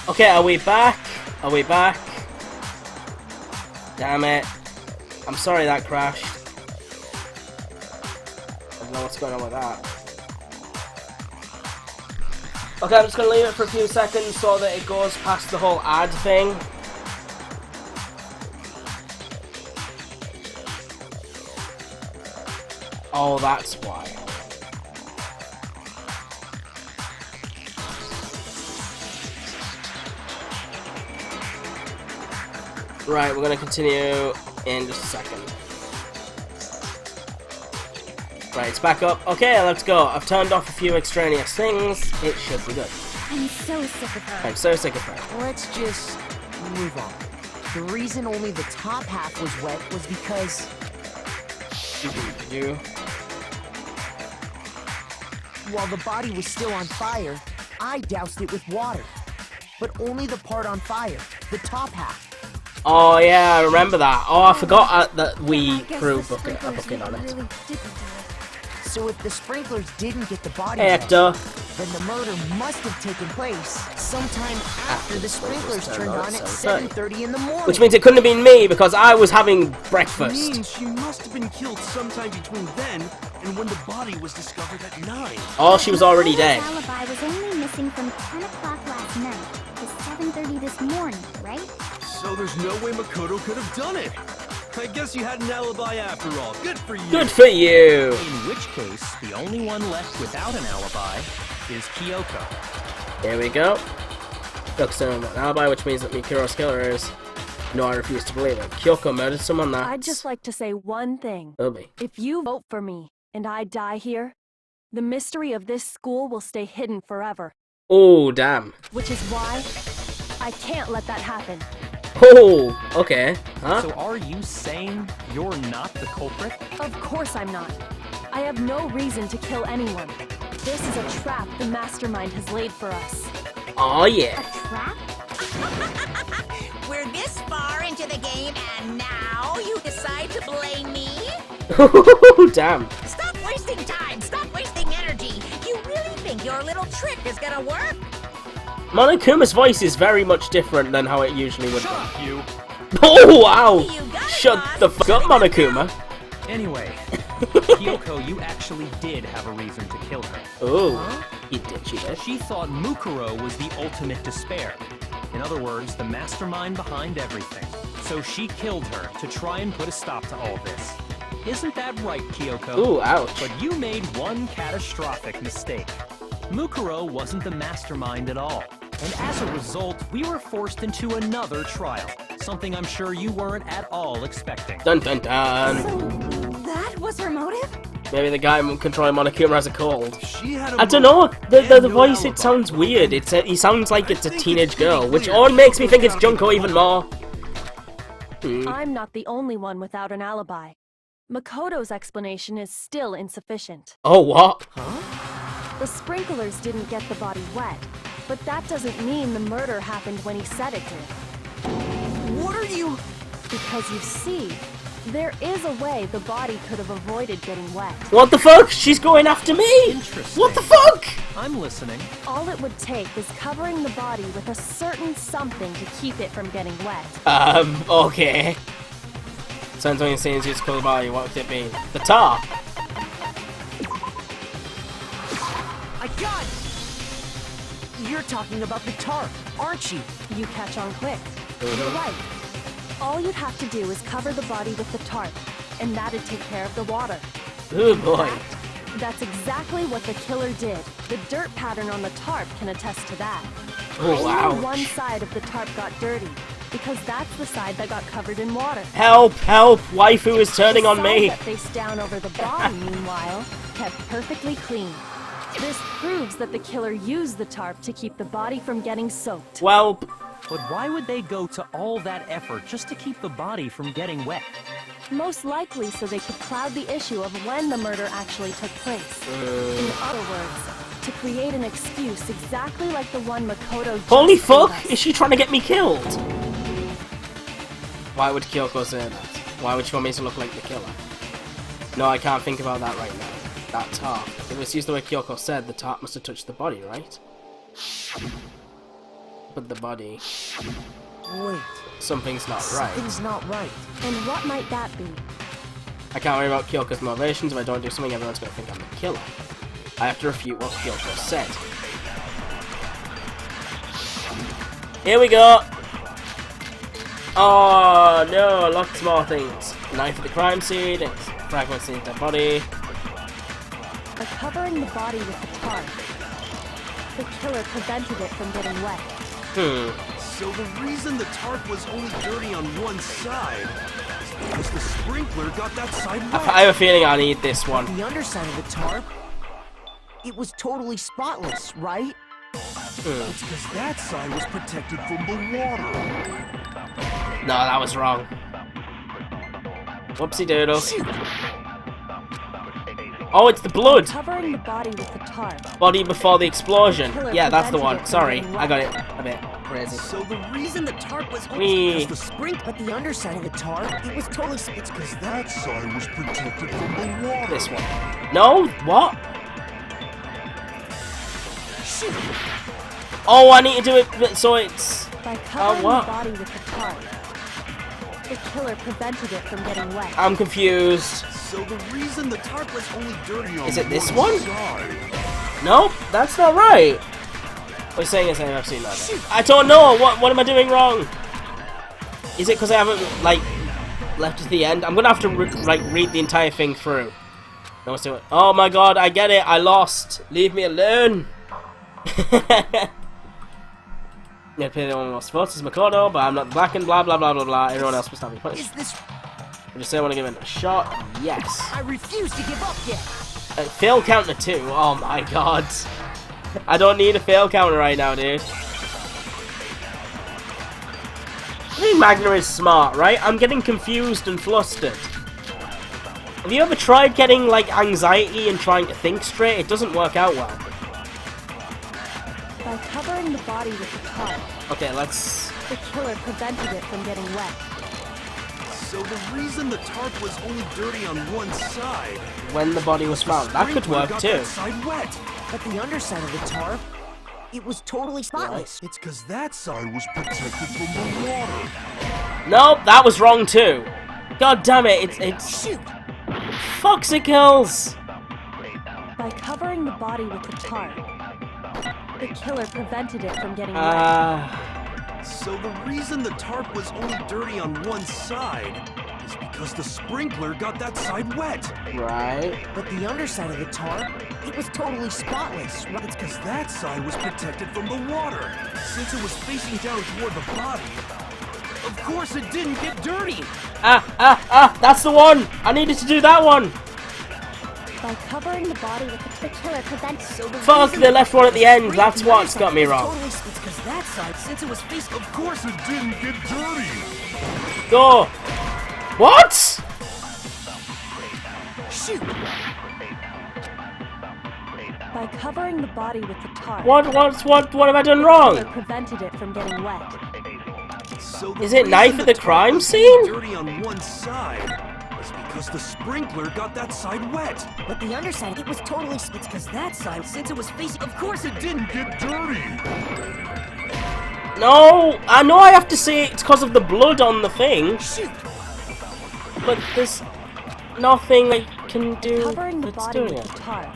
Okay, are we back? Are we back? Damn it. I'm sorry that crashed. I don't know what's going on with that. Okay, I'm just going to leave it for a few seconds so that it goes past the whole ad thing. Oh, that's why. Right, we're going to continue in just a second. Right, it's back up. Okay, let's go. I've turned off a few extraneous things. It should be good. I'm so sick of her. I'm so sick of her. Let's just move on. The reason only the top half was wet was because... You. While the body was still on fire, I doused it with water. But only the part on fire, the top half. Oh yeah, I remember that. Oh, I forgot that we threw a bucket on it. Really So if the sprinklers didn't get the body Hey, wet, Hector. then the murder must have taken place sometime after the sprinklers turned on at 7:30. 7:30 in the morning. Which means it couldn't have been me because I was having breakfast. Means she must have been killed sometime between then and when the body was discovered at 9. Oh, she was already dead. Makoto's alibi was only missing from 10 o'clock last night to 7:30 this morning, right? So there's no way Makoto could have done it. I guess you had an alibi after all. Good for you. Good for you. In which case, the only one left without an alibi is Kyoko. There we go. Looks an alibi, which means that Mikuro's killer is. No, I refuse to believe it. Kyoko murdered someone. That's... I'd just like to say one thing. Obi. If you vote for me and I die here, the mystery of this school will stay hidden forever. Oh, damn. Which is why I can't let that happen. Oh, okay. Huh? So are you saying you're not the culprit? Of course I'm not. I have no reason to kill anyone. This is a trap the mastermind has laid for us. Oh, yeah. A trap? We're this far into the game and now you decide to blame me? Damn. Stop wasting time! Stop wasting energy! You really think your little trick is gonna work? Monokuma's voice is very much different than how it usually would be. Shut up, you! Oh, wow! You got it, Shut boss. the fuck up, Monokuma! Anyway, Kyoko, you actually did have a reason to kill her. Oh, he did, she did. She thought Mukuro was the ultimate despair. In other words, the mastermind behind everything. So she killed her to try and put a stop to all this. Isn't that right, Kyoko? Ooh, ouch. But you made one catastrophic mistake. Mukuro wasn't the mastermind at all. And as a result, we were forced into another trial. Something I'm sure you weren't at all expecting. Dun dun dun. So, that was her motive? Maybe the guy controlling Monokuma has a cold. She had a I don't know. The and no voice, alibi. it sounds weird. He sounds like it's a think teenage it's pretty girl, which clear only makes me think it's Kyoko Junko found even more. I'm not the only one without an alibi. Makoto's explanation is still insufficient. Oh, what? The sprinklers didn't get the body wet, but that doesn't mean the murder happened when he said it did. What are you... Because you see, there is a way the body could have avoided getting wet. What the fuck? She's going after me! Interesting. What the fuck? I'm listening. All it would take is covering the body with a certain something to keep it from getting wet. Okay. Sounds like you're saying it's cool body. What would it be? The tar. I got it! You're talking about the tarp, aren't you? You catch on quick. You're right. All you'd have to do is cover the body with the tarp, and that'd take care of the water. Oh boy. That's exactly what the killer did. The dirt pattern on the tarp can attest to that. Oh, Only wow. one side of the tarp got dirty, because that's the side that got covered in water. Help, help. Waifu is turning The on me. side that faced down over the body, meanwhile, kept perfectly clean. This proves that the killer used the tarp to keep the body from getting soaked. Well, But why would they go to all that effort just to keep the body from getting wet? Most likely so they could cloud the issue of when the murder actually took place. In other words, to create an excuse exactly like the one Makoto just holy gave fuck. us. Is she trying to get me killed? Why would Kyoko say that? Why would she want me to look like the killer? No, I can't think about that right now. That tarp. If it's used the way Kyoko said, the tarp must have touched the body, right? But the body, Wait, something's not right. something's not right. And what might that be? I can't worry about Kyoko's motivations. If I don't do something, everyone's gonna think I'm the killer. I have to refute what Kyoko said. Here we go! Oh no, lots more things. Knife of the crime scene, fragments in the body. By covering the body with the tarp, the killer prevented it from getting wet. So the reason the tarp was only dirty on one side is because the sprinkler got that side wet. I have a feeling I need this one. The underside of the tarp, it was totally spotless, right? It's because that side was protected from the water. No, that was wrong. Whoopsie doodle. Shoot! Oh, it's the blood! Covering the body with the tarp, Body before the explosion. Killer Yeah, that's the prevented one. it from Sorry, getting I got it a bit crazy. So the reason the tarp was only Wee. because the sprinkler. But the underside of the tarp, it was totally It's because that side was protected from the water. This one. No? What? shoot! Oh, I need to do it so it's... by covering what? the body with the tarp, the killer prevented it from getting wet. I'm confused. So the reason the tarp was only dirty on Is it this one one? side. Nope, that's not right. What you're saying is I have seen that. I don't know. What am I doing wrong? Is it because I haven't like left to the end? I'm gonna have to read the entire thing through. No, let's do it. Oh my god, I get it. I lost. Leave me alone. Yeah, play the one more sports is Makoto, but I'm not black and blah blah blah blah blah. Everyone else must not be punished. Is this... I just say I want to give it a shot. Yes. I refuse to give up yet! Fail counter 2. Oh my god. I don't need a fail counter right now, dude. I think Magna is smart, right? I'm getting confused and flustered. Have you ever tried getting, like, anxiety and trying to think straight? It doesn't work out well. By covering the body with the tarp, Okay, let's... the killer prevented it from getting wet. So the reason the tarp was only dirty on one side. When the body was found. That could sprinkler work got too. That side wet. But the underside of the tarp, it was totally spotless. It's because that side was protected from the water. Nope, that was wrong too. God damn it, it's... Shoot! Foxicles! By covering the body with the tarp, the killer prevented it from getting wet. So the reason the tarp was only dirty on one side is because the sprinkler got that side wet. Right. But the underside of the tarp, it was totally spotless, right? It's because that side was protected from the water. Since it was facing down toward the body, of course it didn't get dirty. That's the one! I needed to do that one! By covering the body with the killer prevented... So the Fuck, reason the left one at the end, that's what's got me wrong. Totally, it's because that side, since it was facing... Of course it didn't get dirty. Go! What? Shoot! By covering the body with the tarp, What have I done the wrong? killer prevented it from getting wet. So the Is it knife reason at the tarp crime was scene? dirty on one side is because the sprinkler got that side wet. But the underside, it was totally... It's because that side, since it was facing... Of course it didn't get dirty. No! I know I have to say it's because of the blood on the thing, Shoot! but there's nothing I can do Covering the that's body doing with it. the tarp,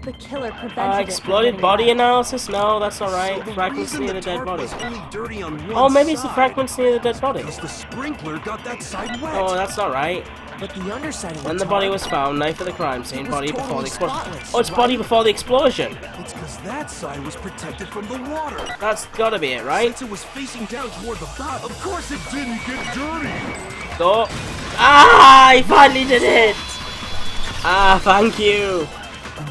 the killer prevented it Exploded from body getting wet. analysis? No, that's not right. So the Fragments reason near the dead tarp body. was only dirty on one Oh, maybe it's the side fragments near the dead body. because the sprinkler got that side wet. Oh, that's not right. But the underside of When the the body tarp, was found, knife at the crime scene, was body before totally the explosion. spotless, Oh, it's body before the explosion. It's because that side was protected from the water. That's gotta be it, right? Since it was facing down toward the bottom, of course it didn't get dirty. Go. Ah, I finally did it! Ah, thank you.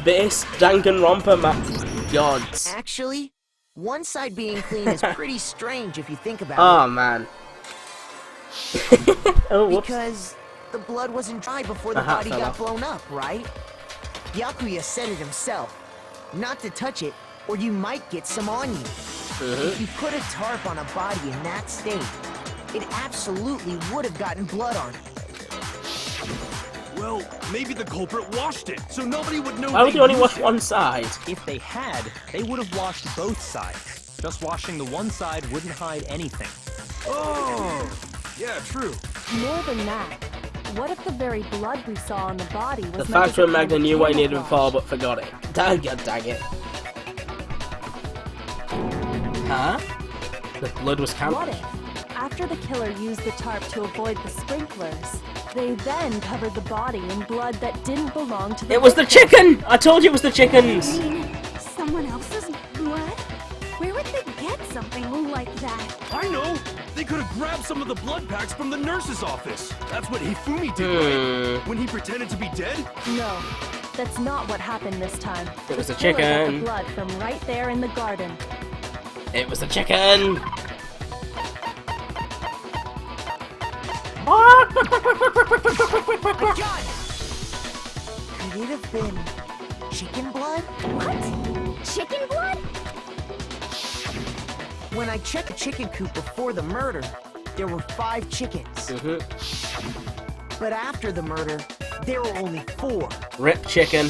Base DanganRonpa gods. Actually, one side being clean is pretty strange if you think about Oh, man. Oh, it. whoops. Because the blood wasn't dry before the Uh-huh, body fell got off. blown up, right? Byakuya said it himself. Not to touch it, or you might get some on you. If you put a tarp on a body in that state, it absolutely would have gotten blood on it. Well, maybe the culprit washed it, so nobody would know. Why would they you only used watch it. one side? If they had, they would have washed both sides. Just washing the one side wouldn't hide anything. Oh, yeah, true. More than that, what if the very blood we saw on the body was The meant fact as that a kind Magna of knew what he needed camouflage? before but forgot it. Dang it. Huh? The blood was What camouflaged. if, after the killer used the tarp to avoid the sprinklers, they then covered the body in blood that didn't belong to the It was the victim? chicken! I told you it was the chickens! Someone else's blood? Where would they get something like that? I know! They could have grabbed some of the blood packs from the nurse's office. That's what Hifumi did, right? When he pretended to be dead? No, that's not what happened this time. It was The the killer got chicken. the blood from right there in the garden. It was the chicken! What? Could it have been chicken blood? What? Chicken blood? When I checked the chicken coop before the murder, there were 5 chickens. But after the murder, there were only 4. Rip chicken.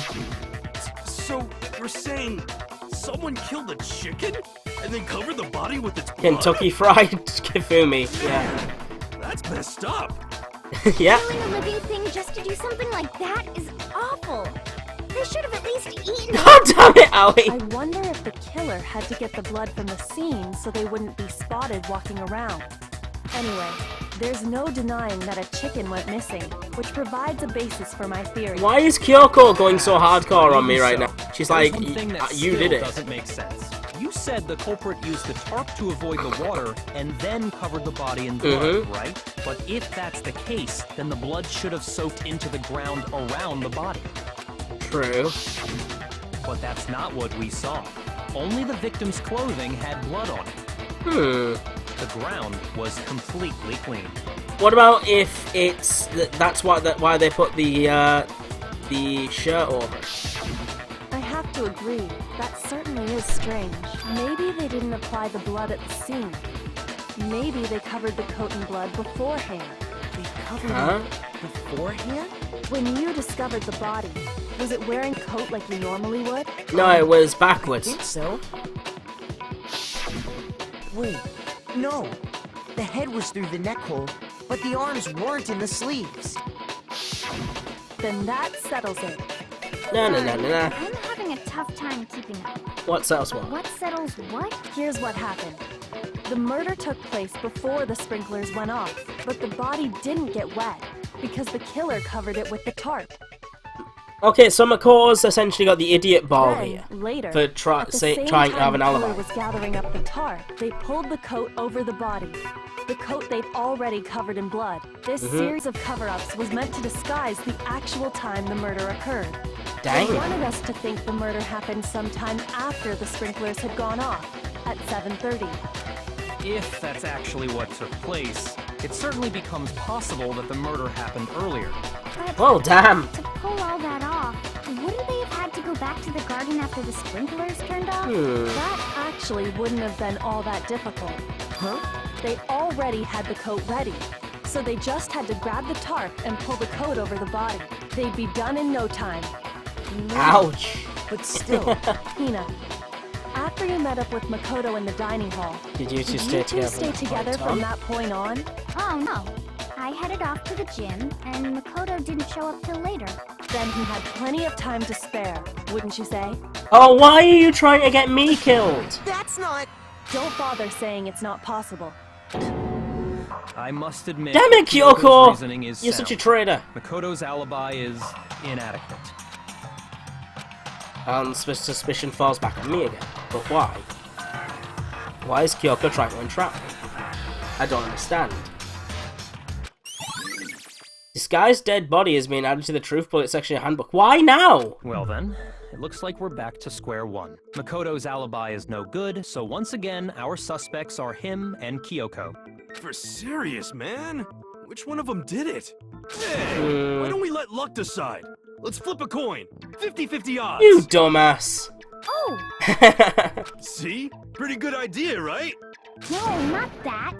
So, you're saying someone killed a chicken? And then covered the body with its blood? Kentucky Fried Kifumi. Yeah. That's messed up. Yeah. Killing a living thing just to do something like that is awful. They should have at least eaten it. God damn it, I Owie! wonder if the killer had to get the blood from the scene so they wouldn't be spotted walking around. Anyway, there's no denying that a chicken went missing, which provides a basis for my theory. Why is Kyoko going so hardcore on me right now? She's There's like, one thing that you still did it. doesn't make sense. You said the culprit used the tarp to avoid the water and then covered the body in blood, right? But if that's the case, then the blood should have soaked into the ground around the body. True. But that's not what we saw. Only the victim's clothing had blood on it. The ground was completely clean. What about if it's that's why they put the shirt over? I have to agree, that certainly is strange. Maybe they didn't apply the blood at the scene. Maybe they covered the coat in blood beforehand. They covered Huh? it beforehand? When you discovered the body, was it wearing a coat like you normally would? No, it was I backwards. think so. Wait, no. The head was through the neck hole, but the arms weren't in the sleeves. Then that settles it. No. I'm having a tough time keeping up. What's else what? What settles what? Here's what happened. The murder took place before the sprinklers went off, but the body didn't get wet because the killer covered it with the tarp. Okay, so Makoto's essentially got the idiot ball Then, here later, for at the same trying to time have an the killer alibi. was gathering up the tarp, they pulled the coat over the body. The coat they'd already covered in blood. This series of cover-ups was meant to disguise the actual time the murder occurred. They Dang. wanted us to think the murder happened sometime after the sprinklers had gone off, at 7:30. If that's actually what took place, it certainly becomes possible that the murder happened earlier. But Well, damn. to pull all that off, wouldn't they have had to go back to the garden after the sprinklers turned off? That actually wouldn't have been all that difficult. Huh? They already had the coat ready, so they just had to grab the tarp and pull the coat over the body. They'd be done in no time. Ouch. But still, Hina, after you met up with Makoto in the dining hall, Did you two did stay you two together? stay together from that point on? Oh no. I headed off to the gym, and Makoto didn't show up till later. Then he had plenty of time to spare, wouldn't you say? Oh, why are you trying to get me killed? that's not... Don't bother saying it's not possible. I must admit, Damn it, Kyoko's Kyoko! reasoning is You're sound. such a traitor. Makoto's alibi is inadequate. And suspicion falls back on me again. But why? Why is Kyoko trying to entrap me? I don't understand. Disguised dead body is being added to the Truth Bullet section of handbook. Why now? Well then, it looks like we're back to square one. Makoto's alibi is no good, so once again, our suspects are him and Kyoko. For serious, man? Which one of them did it? Hey, why don't we let luck decide? Let's flip a coin. 50-50 odds. You dumbass. Oh! See? Pretty good idea, right? No, not that.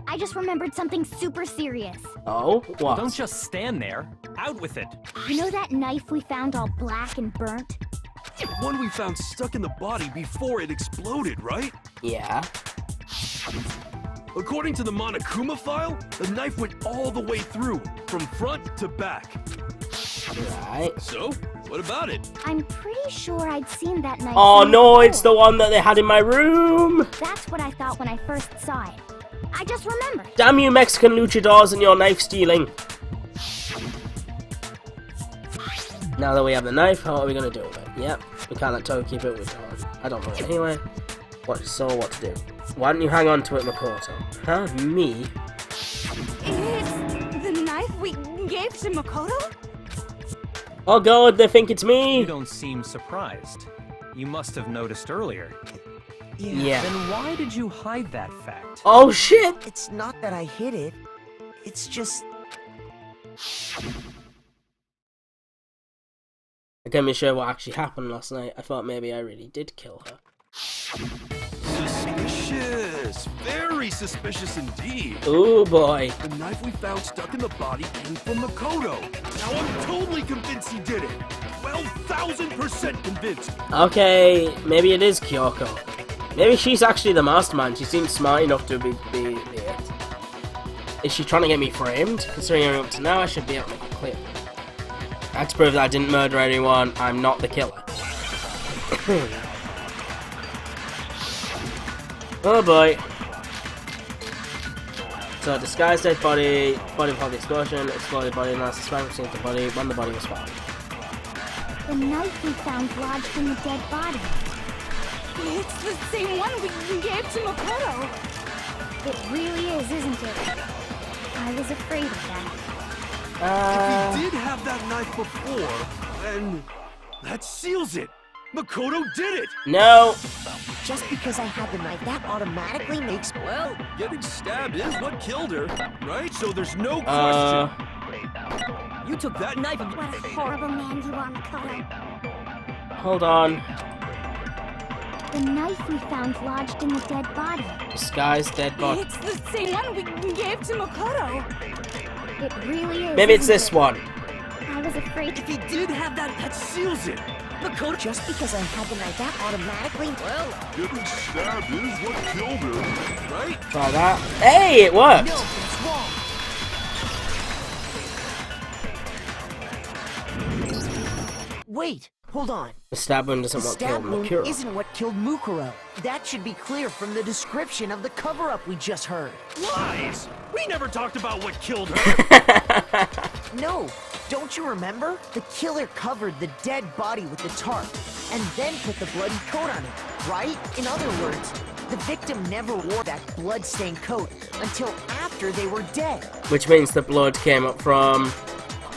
I just remembered something super serious. Oh, what? Don't just stand there. Out with it. You know that knife we found all black and burnt? The one we found stuck in the body before it exploded, right? Yeah. According to the Monokuma file, the knife went all the way through, from front to back. Right. So, what about it? I'm pretty sure I'd seen that knife. Oh somewhere no, it's the before. one that they had in my room. That's what I thought when I first saw it. I just remembered. Damn you Mexican luchadors and your knife stealing. Now that we have the knife, how are we gonna do with it? Yep, we can't let Toad keep it. We can't. I don't know it anyway. What to do? Why don't you hang on to it, Makoto? Huh? Me? It's the knife we gave to Makoto? Oh god, they think it's You me! don't seem surprised. You must have noticed earlier. Yeah. Then why did you hide that fact? Oh shit! It's not that I hid it. It's just... I can't be sure what actually happened last night. I thought maybe I really did kill her. Suspicious. Very suspicious indeed. Oh boy. The knife we found stuck in the body came from Makoto. Now I'm totally convinced he did it. 12,000% convinced. Okay, maybe it is Kyoko. Maybe she's actually the mastermind. She seems smart enough to be it. Is she trying to get me framed? Considering I'm up to now, I should be able to make it clear. That's proof that I didn't murder anyone. I'm not the killer. Oh boy. So disguised dead body before the explosion, exploded body, now suspect received the body when the body was found. The knife we found lodged in the dead body. It's the same one we gave to Makoto. It really is, isn't it? I was afraid of that. If he did have that knife before, then that seals it. Makoto did it. No. Just because I had the knife, that automatically makes... Well, getting stabbed is what killed her, right? So there's no question. You took that knife and... What a horrible man you are, Makoto. Hold on. The knife we found lodged in the dead body. Disguised dead body. It's the same one we gave to Makoto. It really is. Maybe it's isn't this it? one. I was afraid If he did have that seals it. Makoto, just because I had the knife, that automatically... Well, getting stabbed is what killed her, right? Try that. Hey, it worked. No, that's wrong. Wait, hold on. The stab wound The doesn't what killed stab wound Makuro. isn't what killed Mukuro. That should be clear from the description of the cover-up we just heard. Lies! We never talked about what killed her. No, don't you remember? The killer covered the dead body with the tarp, and then put the bloody coat on it, right? In other words, the victim never wore that blood-stained coat until after they were dead. Which means the blood came up from...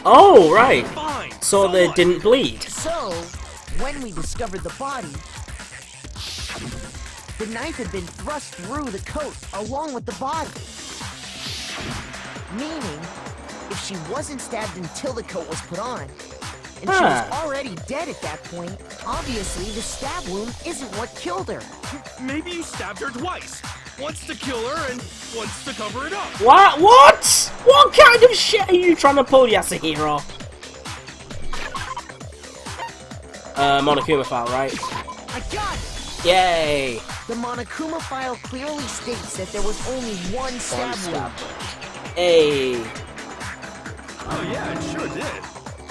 Oh, right. Fine. So they didn't bleed. So, when we discovered the body, the knife had been thrust through the coat along with the body. Meaning, if she wasn't stabbed until the coat was put on, and she was already dead at that point, obviously the stab wound isn't what killed her. Maybe you stabbed her twice. Once to kill her and once to cover it up. What? What? What kind of shit are you trying to pull, Yasuhiro? Monokuma file, right? I got it! Yay! The Monokuma file clearly states that there was only one stab wound. Hey. Oh yeah, it sure did.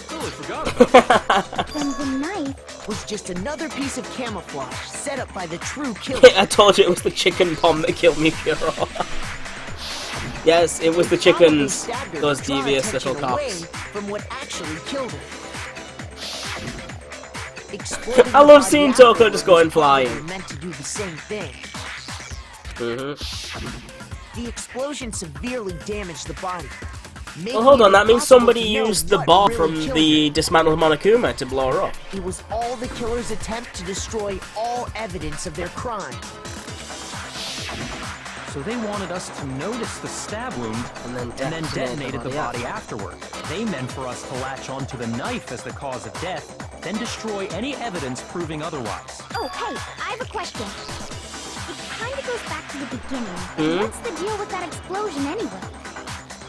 Totally forgot about it. Then the knife Was just another piece of camouflage set up by the true killer. I told you it was the chicken bomb that killed Mikuro. Yes, it was the Probably chickens. stabbed her to Those draw devious little attention away cops. from what actually killed her. Exploding I the love body seeing Toko afterwards just going was probably flying. Meant to do the same thing. The explosion severely damaged the body. Well, hold on, that means somebody Impossible to know used the what bomb really from killed the dismantled Monokuma to blow her up. It was all the killer's attempt to destroy all evidence of their crime. So they wanted us to notice the stab wound And then detonated the body afterward. They meant for us to latch onto the knife as the cause of death, then destroy any evidence proving otherwise. Oh, hey, I have a question. It kind of goes back to the beginning. What's the deal with that explosion anyway?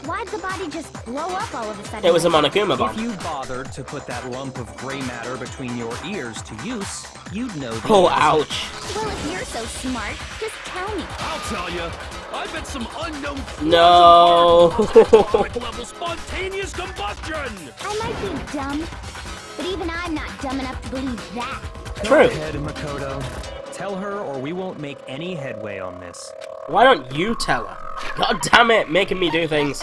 Why'd the body just blow up all of a sudden? It was a Monokuma If bomb. you bothered to put that lump of gray matter between your ears to use, you'd know the Oh, answer. ouch. Well, if you're so smart, just tell me. I'll tell you. I bet some unknown No. level spontaneous combustion. I might be dumb, but even I'm not dumb enough to believe that. True. Go ahead, Makoto. Tell her or we won't make any headway on this. Why don't you tell her? God damn it, making me do things.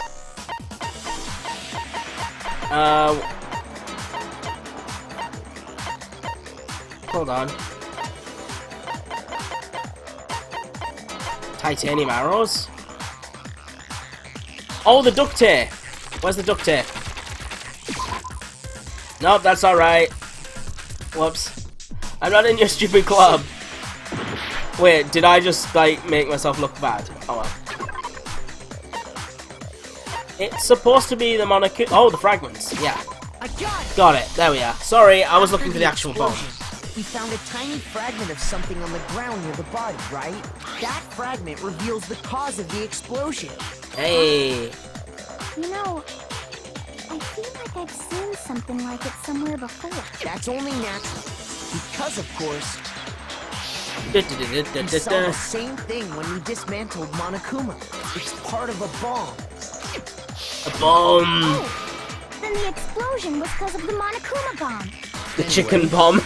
Hold on. Titanium arrows? Oh, the duct tape! Where's the duct tape? Nope, that's alright. Whoops. I'm not in your stupid club. Wait, did I just, like, make myself look bad? Oh well. It's supposed to be the Monokuma. Oh, the fragments. Yeah. I got it! Got it. There we are. Sorry, I was looking After for the actual bomb. explosion, we found a tiny fragment of something on the ground near the body, right? That fragment reveals the cause of the explosion. Hey. You know, I feel like I've seen something like it somewhere before. That's only natural. Because, of course, Da, we da, da, da, da, saw da. the same thing when we dismantled Monokuma. It's part of a bomb. A bomb. Oh, then the explosion was because of the Monokuma bomb. The chicken bomb.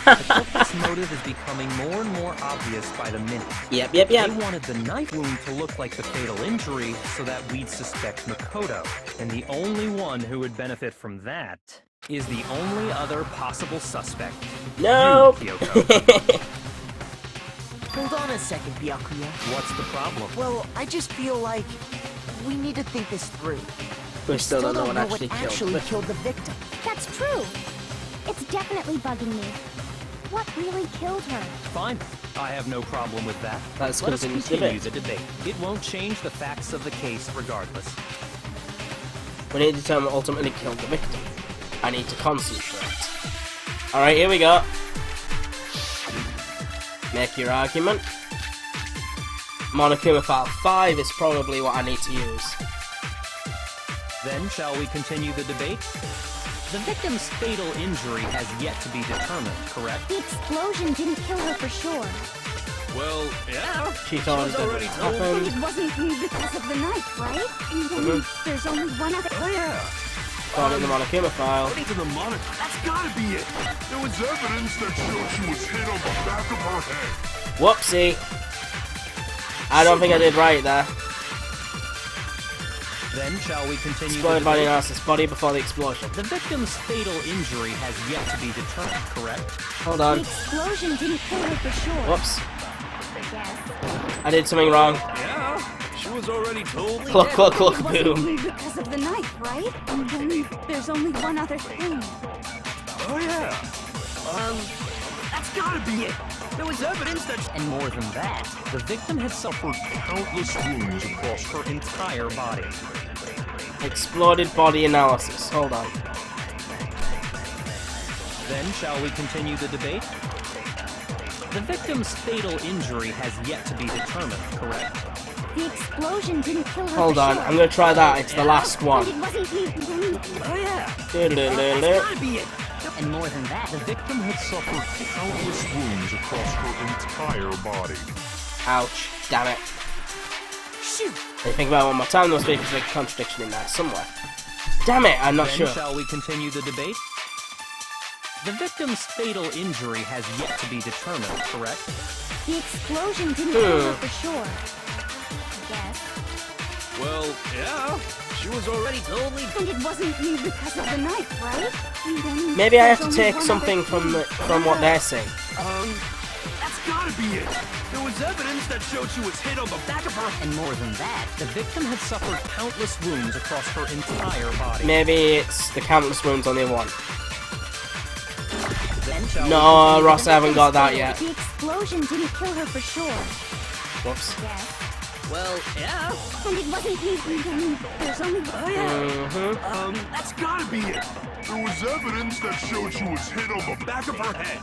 This motive is becoming more and more obvious by the minute. Yep. They wanted the knife wound to look like the fatal injury so that we'd suspect Makoto. And the only one who would benefit from that is the only other possible suspect. No. You, Kyoko. Hold on a second, Byakuya. What's the problem? Well, I just feel like we need to think this through. We still don't know what what actually killed. the victim. That's true. It's definitely bugging me. What really killed her? Fine. I have no problem with that. Let's Let us continue the continue debate. the debate. It won't change the facts of the case regardless. We need to determine what ultimately killed the victim. I need to concentrate. Alright, here we go. Make your argument. Monokuma File 5 is probably what I need to use. Then, shall we continue the debate? The victim's fatal injury has yet to be determined, correct? The explosion didn't kill her for sure. Well, yeah. She thought it already didn't told happen. It wasn't because of the knife, right? And then there's only one other. Oh, yeah. Found it in the Monokuma File. According to the monitor, that's gotta be it. There was evidence that showed she was hit on the back of her head. Whoopsie. I don't think I did right there. Then, shall we continue Exploded the body debate? analysis, body before the explosion. The victim's fatal injury has yet to be determined, correct? Hold The on. explosion didn't kill her for sure. Whoops. I guess. I did something wrong. Yeah, she was already told. Cluck, cluck, cluck, It wasn't boom. because of the knife, right? And then there's only one other thing. Oh, yeah. That's gotta be it. There was evidence that. And more than that, the victim had suffered countless wounds across her entire body. Exploded body analysis. Hold on. Then, shall we continue the debate? The victim's fatal injury has yet to be determined, correct? The explosion didn't kill her Hold for on. sure. I'm gonna try that. It's the last one. And it wasn't Oh, yeah. Doodle-doodle-doo. Gotta be it. And more than that, the victim had suffered Countless wounds across her entire body. Ouch. Damn it. Shoot! If you think about it one more time, there must be a big contradiction in there somewhere. Damn it, I'm not Then, sure. shall we continue the debate? The victim's fatal injury has yet to be determined, correct? The explosion didn't kill her for sure. I guess. Well, yeah. She was already told. And it wasn't because of the knife, right? And then Maybe I have there's to only take one something other from what they're saying. That's gotta be it. There was evidence that showed she was hit on the back of her head. And more than that, the victim had suffered countless wounds across her entire body. Maybe it's the countless wounds on the other one. Then shall we No, continue Ross, the I haven't got that yet. The explosion didn't kill her for sure. Whoops. Yes. Well, yeah. And it wasn't there's only Oh, yeah. Mm-hmm. That's gotta be it. There was evidence that showed she was hit on the Back of her head.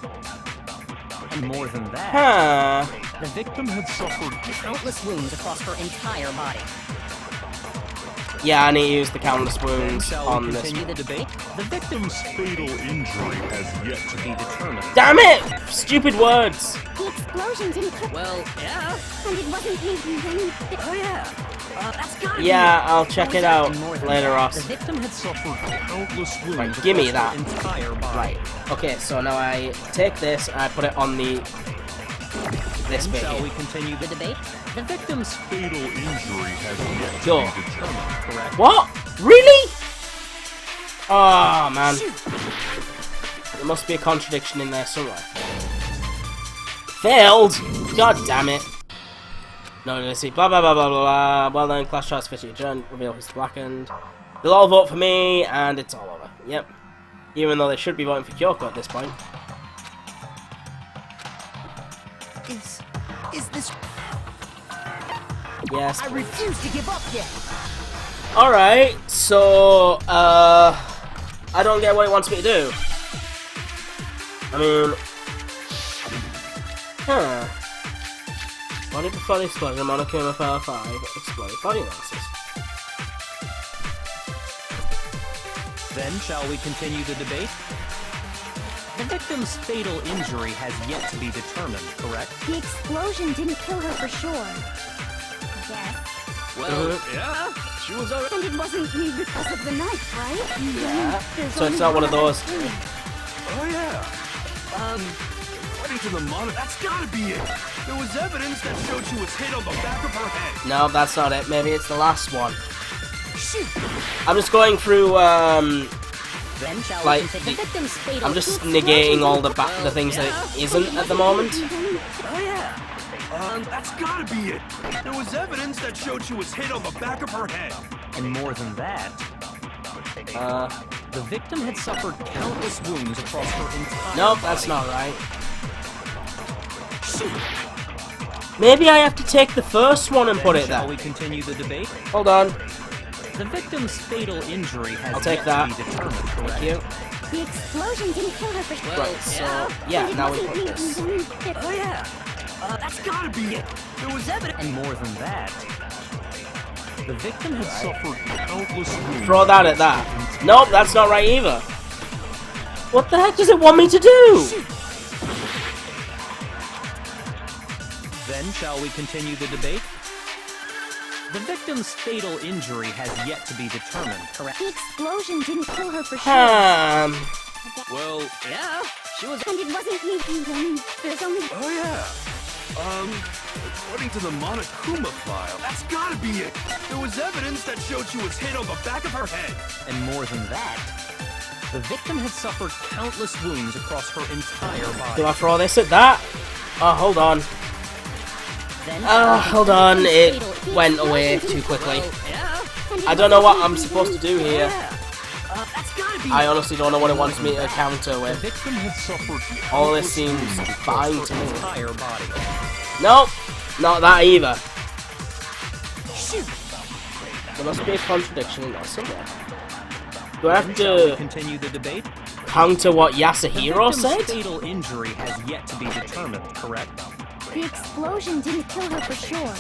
And more than that, Huh. the victim had suffered Countless wounds across her entire body. Yeah, I need to use the countless Then wounds shall on we this. continue the debate? The victim's Fatal injury has yet to be determined. Damn it! Stupid words. The explosion didn't kill. Well, yeah. And it wasn't me. Oh, yeah. That's gotta Yeah, I'll check it out More than later, that, Ross. The victim had suffered countless wounds Right, gimme across her that. entire body. Right. Okay, so now I take this and I put it on the this Then bit shall here. we continue the debate? The victim's fatal injury has yet to Go. be determined. correct. What? Really? Oh man. There must be a contradiction in there somewhere. Failed! God damn it. No, let's see. Blah blah blah blah blah. Well then, Clash Charts officially adjourned. Reveal who's blackened. They'll all vote for me, and it's all over. Yep. Even though they should be voting for Kyoko at this point. Is this... Yes. I refuse to give up yet. Alright, so, I don't get what it wants me to do. I mean... Huh. Body before the explosion, Monokuma Power 5, explode body analysis. Then shall we continue the debate? The victim's fatal injury has yet to be determined, correct? The explosion didn't kill her for sure. Yes. Well, yeah. She was already. And it wasn't me because of the knife, right? Yeah. There's So it's only not one of other those. thing. Oh, yeah. According to the monitor, that's gotta be it. There was evidence that showed she was hit on the back of her head. No, that's not it. Maybe it's the last one. Shoot. I'm just going through, Then shall like, we continue? The victim's fatal. I'm just negating all the things that it isn't at the moment. Oh, yeah. That's gotta be it. There was evidence that showed she was hit on the back of her head. And more than that, the victim had suffered countless wounds across her entire Nope, body. that's not right. Maybe I have to take the first one and Then put it shall there. we continue the debate? Hold on. The victim's fatal injury has I'll take yet that. to be determined, correct? Thank you. The explosion didn't kill her for sure. Right, so, yeah, now we put this. Oh, yeah. That's gotta be it. There was evidence. And more than that, the victim had suffered countless wounds. Throw that at that. Nope, that's not right either. What the heck does it want me to do? Then shall we continue the debate? The victim's fatal injury has yet to be determined, correct? The explosion didn't kill her for sure. Well, Yeah. She was. And it wasn't me. There's only... oh, yeah. According to the Monokuma file, that's gotta be it. There was evidence that showed she was hit on the back of her head. And more than that, the victim had suffered countless wounds across her entire body. Do I throw this at that? Oh, hold on. Then Hold on. It went away too quickly. yeah. I don't know what I'm supposed to do here. That's gotta be. I honestly don't know what it wants me to counter The with. victim had suffered All this countless seems wounds across fine her to me. entire body. Nope, not that either. There must be a contradiction in there somewhere. Do I have Then shall we to continue the debate? counter what The Yasuhiro victim's said? fatal injury has yet to be determined, correct? The explosion didn't kill her for sure.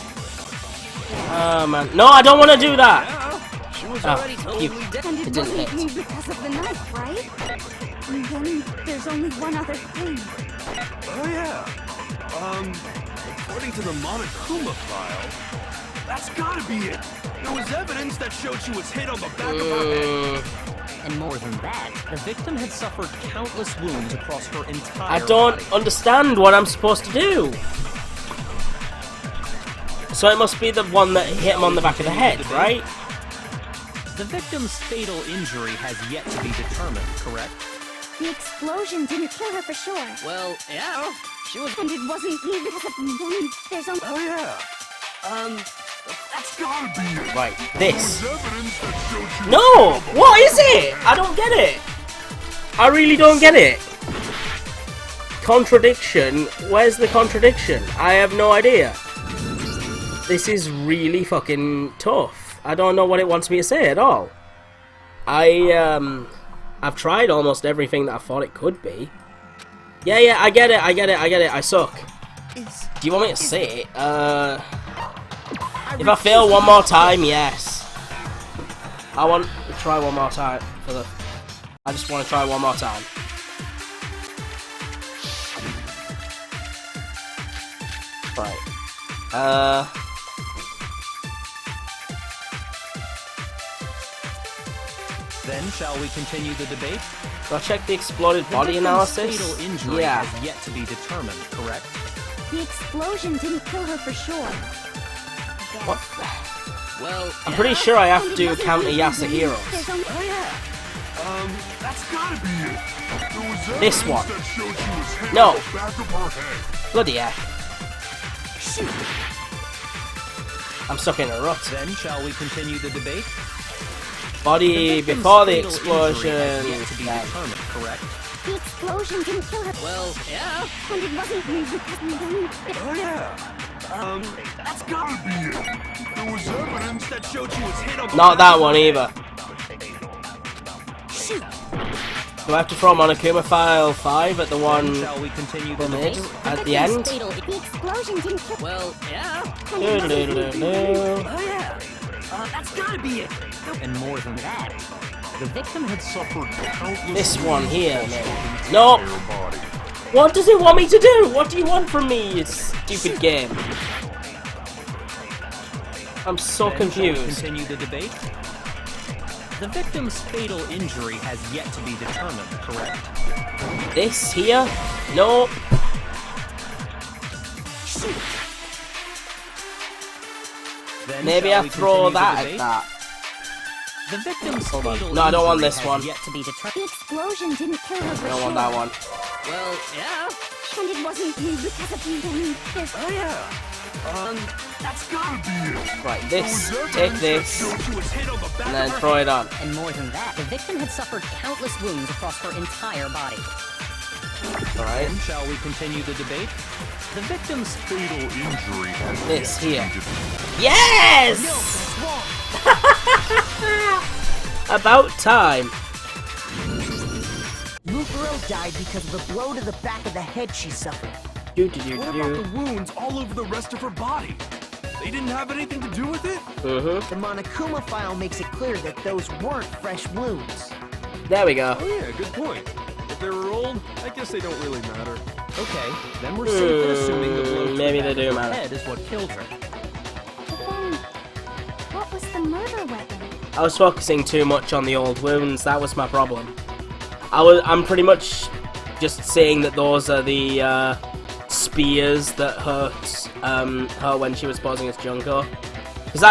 Oh man, no, I don't want to do that. Yeah. She was Oh, already you- totally dead. And It it didn't wasn't hit. me because of the knife, right? And then there's only one other thing. Oh, yeah. According to the Monokuma file, that's gotta be it. There was evidence that showed she was hit on the back of her head. And more than that, the victim had suffered countless wounds across her entire I don't body. understand what I'm supposed to do. So it must be the one that hit him on the back of the head, right? The victim's fatal injury has yet to be determined, correct? The explosion didn't kill her for sure. Well, yeah. She was. And it wasn't me because of... Then there's only... Oh, yeah. That's gotta be it. Right, this. There's evidence that showed she No! What is it? I don't get it. I really don't get it. Contradiction? Where's the contradiction? I have no idea. This is really fucking tough. I don't know what it wants me to say at all. I've tried almost everything that I thought it could be. Yeah, I get it, I suck. Do you want me to say it? If I fail one more time, yes. I want to try one more time for the. I just want to try one more time. Right. Then shall we continue the debate? So I check the exploded body The victim's analysis. fatal injury Yeah. has yet to be determined, correct? The explosion didn't kill her for sure. What? Well, I'm pretty sure I have to counter Yasuhiro's. Oh yeah. That's gotta be it. There was This evidence one. that showed she was hit No. on the back of her head. Bloody heck. I'm stuck in a rut. Then shall we continue the debate? Body victim's before the fatal injury has explosion. yet to be Yeah. determined, correct? The explosion didn't kill her. Well, yeah. And it wasn't me because Oh yeah. That's gotta be it. There was evidence that showed she was hit on the Not back that of one her either. Shoot. Do I have to throw Monokuma File 5 at the Then one shall we continue the from it debate? at the end? the explosion didn't kill her. Well, yeah. Doo-doo-doo-doo-doo. Oh yeah. That's gotta be it. And more than that, The victim had suffered countless This one wounds here, across mate. her Nope. entire body. What does it want me to do? What do you want from me, you stupid game? I'm so then shall we confused. continue the debate? The victim's fatal injury has yet to be determined, correct? This here? Nope. Then Maybe shall I we throw continue the that at debate? that. The victim's Hold on. fatal No, I don't want injury this has one. yet to be determined. The explosion didn't kill her for I don't sure. want that one. Well, yeah. And it wasn't me because of you. Oh yeah. That's gotta be it. Right, There this, was take evidence that this, showed she was hit on the back and then of her throw it on. And more than that, the victim had suffered countless wounds across her entire body. Alright. Then shall we continue the debate? The victim's Fatal injury has This yet here. to be determined. Yes! About time. Mukuro died because of a blow to the back of the head she suffered. Do do do What about do. the wounds all over the rest of her body? They didn't have anything to do with it? Mhm. The Monokuma file makes it clear that those weren't fresh wounds. There we go. Oh yeah, good point. If they were old, I guess they don't really matter. Okay, then we're safe in assuming the blow to maybe the they back do of her matter. head is what killed her. But then, what was the murder weapon? I was focusing too much on the old wounds. That was my problem. I'm pretty much just saying that those are the spears that hurt her when she was posing as Junko. Because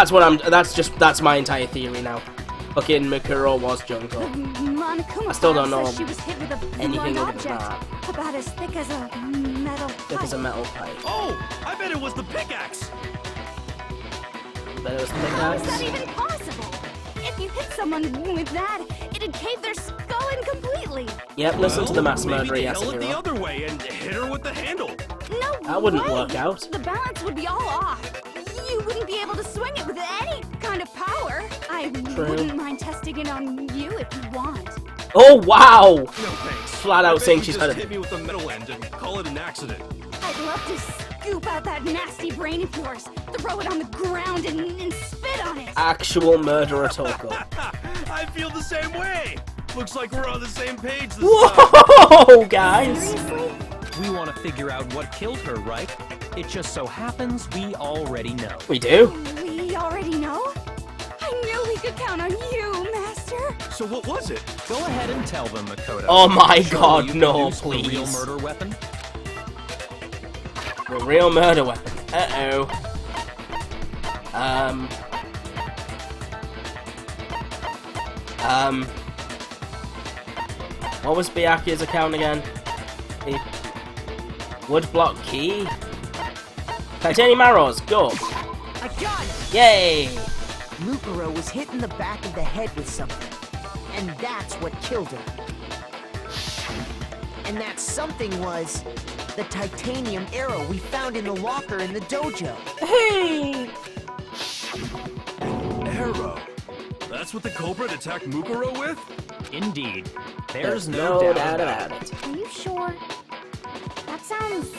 that's my entire theory now. Fucking Mukuro was Junko. Monokuma I still file don't know says she was hit with a anything blunt other than object, that. about as thick as a metal Thick as a pipe. metal pipe. Oh, I bet it was the pickaxe. But it was thick How is that as. even possible? If you hit someone with that, it'd cave their skull in completely. Yep, listen to the mass Maybe murderer, they held it the Yasuhiro. other way and hit her with the handle. No That wouldn't way. work out. The balance would be all off. You wouldn't be able to swing it with any kind of power. I wouldn't mind testing it on you if you want. Oh wow! No thanks. Flat I out bet saying you she's just had hit it. me with the metal end and call it an accident. I'd love to scoop out that nasty brain of yours, throw it on the ground, and spit on it. Actual murderer Toko. I feel the same way. Looks like we're on the same page this time. Whoa, guys! Seriously? We want to figure out what killed her, right? It just so happens we already know. We do. We already know? I knew we could count on you, Master. So what was it? Go ahead and tell them, Makoto. Oh my Surely god, you no, produced the real please. murder weapon? The real murder weapon. Uh-oh. What was Byakuya's account again? The woodblock key? Titanium arrows, go! I got it! Yay! Mukuro was hit in the back of the head with something. And that's what killed her. And that something was the titanium arrow we found in the locker in the dojo. Hey! Arrow. That's what the culprit attacked Mukuro with? Indeed. There's no no doubt doubt about it. Are you sure? That sounds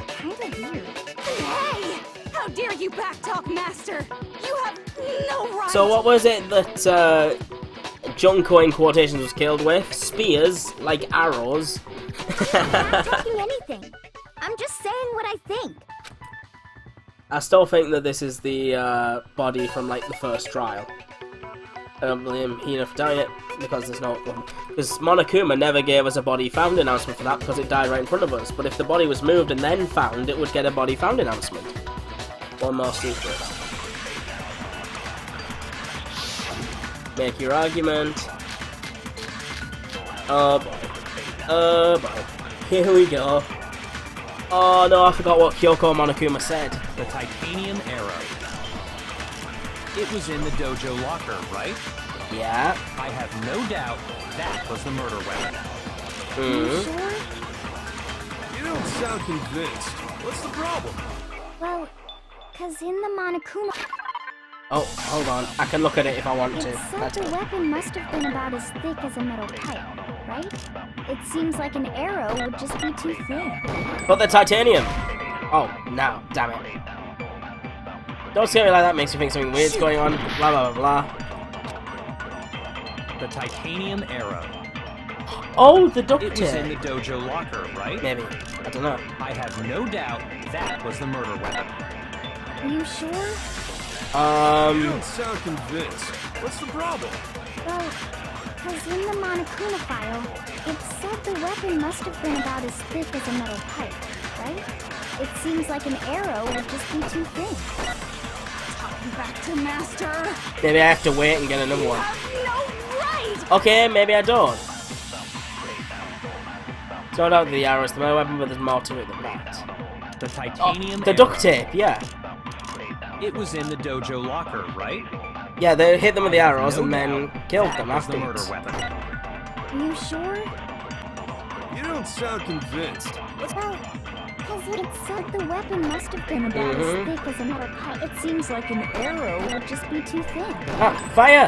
kind of weird. Hey! How How dare you backtalk, Master? You have no right. So what was it that Junko in quotations was killed with? Spears, like arrows. I'm not taking anything. I'm just saying what I think. I still think that this is the body from like the first trial. I don't blame Hina for dying it because there's no because Monokuma never gave us a body found announcement for that because it died right in front of us. But if the body was moved and then found, it would get a body found announcement. One more secret. Make your argument. Oh boy. Oh boy. Here we go. Oh no, I forgot what Kyoko Monokuma said. The titanium arrow. It was in the dojo locker, right? Yeah. I have no doubt that was the murder weapon. You don't sound convinced. What's the problem? Well, cause in the Monokuma, Oh, hold on. I can look at it if I want it to. said the weapon must have been about as thick as a metal pipe, right? It seems like an arrow would just be too thin. But the titanium! Oh, no. Damn it. Don't scare me like that, makes me think something weird's going on. Blah, blah, blah, blah. The titanium arrow. Oh, the duct It was in the tape. dojo locker, right? Maybe. I don't know. I have no doubt that was the murder weapon. Are you sure? You don't sound convinced. What's the problem? Well, cause in the Monokuma file, it said the weapon must have been about as thick as a metal pipe, right? It seems like an arrow would just be too thin. Talking back to Master. Maybe I have to wait and get another one. No right. Okay, maybe I don't. So I don't the arrows, the metal weapon, but there's more to it than that. The titanium The arrow. duct tape, yeah. It was in the dojo locker, right? Yeah, they hit them with the arrows No and then doubt killed that them was the murder afterwards. weapon. Are you sure? You don't sound convinced. Well, cause it said the weapon must have been about as thick as a metal pipe. It seems like an arrow would just be too thin. Ah, fire!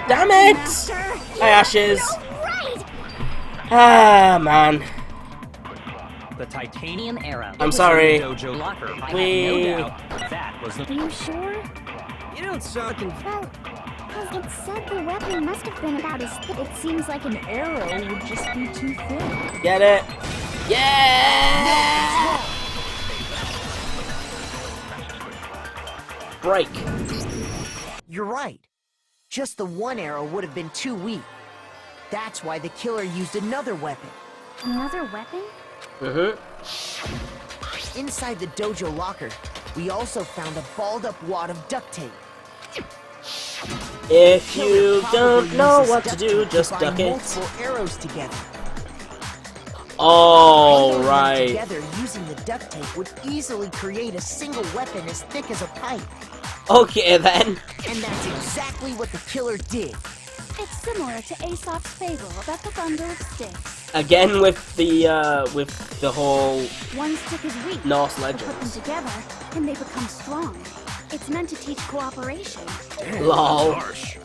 Damn it! Master. Hi, Ashes. Right! Ah, man. The titanium arrow. I'm sorry. Dojo locker. I We- have no doubt that was the. Are you sure? You don't sound convinced. Well, cause it said the weapon must have been about as thick. It seems like an arrow would just be too thin. Get it? Yeah! Break. You're right. Just the one arrow would have been too weak. That's why the killer used another weapon. Another weapon? Inside the dojo locker, we also found a balled-up wad of duct tape. If Killer you probably don't know uses what to duct do, tape just bind duck it. multiple arrows together. Oh, Binding them right. Together using the duct tape would easily create a single weapon as thick as a pipe. Okay, then. And that's exactly what the killer did. It's similar to Aesop's fable about the bundle of sticks. Again with the whole One stick is weak. Norse Put them legends. together, and they become strong. It's meant to teach cooperation. Lol. Harsh.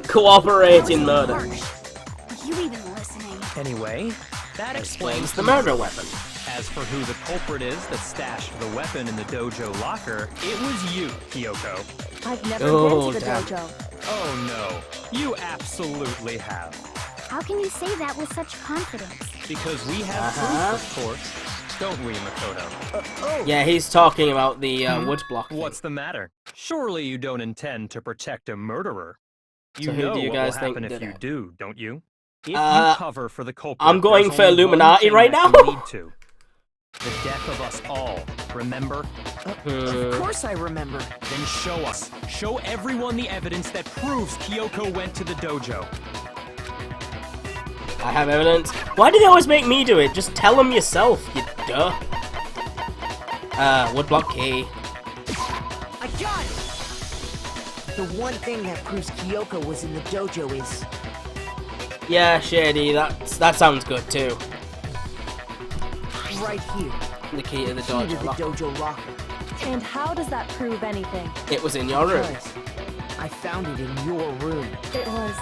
Cooperating murder. Harsh. You even listening? Anyway, that Explains explains the murder weapon. As for who the culprit is that stashed the weapon in the dojo locker, it was you, Kyoko. I've never Oh, been to the damn. dojo. Oh no, you absolutely have. How can you say that with such confidence? Because we have proof, of course. Don't we, Makoto? Yeah, he's talking about the wood block thing. What's the matter? Surely you don't intend to protect a murderer. You So who know do you what guys will think happen if did you it? do, don't you? If you cover for the culprit, I'm going there's for only one Illuminati thing right that now. you need to. The death of us all, remember? Of course I remember. Then show us. Show everyone the evidence that proves Kyoko went to the dojo. I have evidence. Why do they always make me do it? Just tell them yourself, you duh. Woodblock key. I got it! The one thing that proves Kyoko was in the dojo is... Yeah, Shady, that sounds good too. right here. The key to the Key to the dojo locker. dojo locker. And how does that prove anything? It was in your room. Because I found it in your room. It was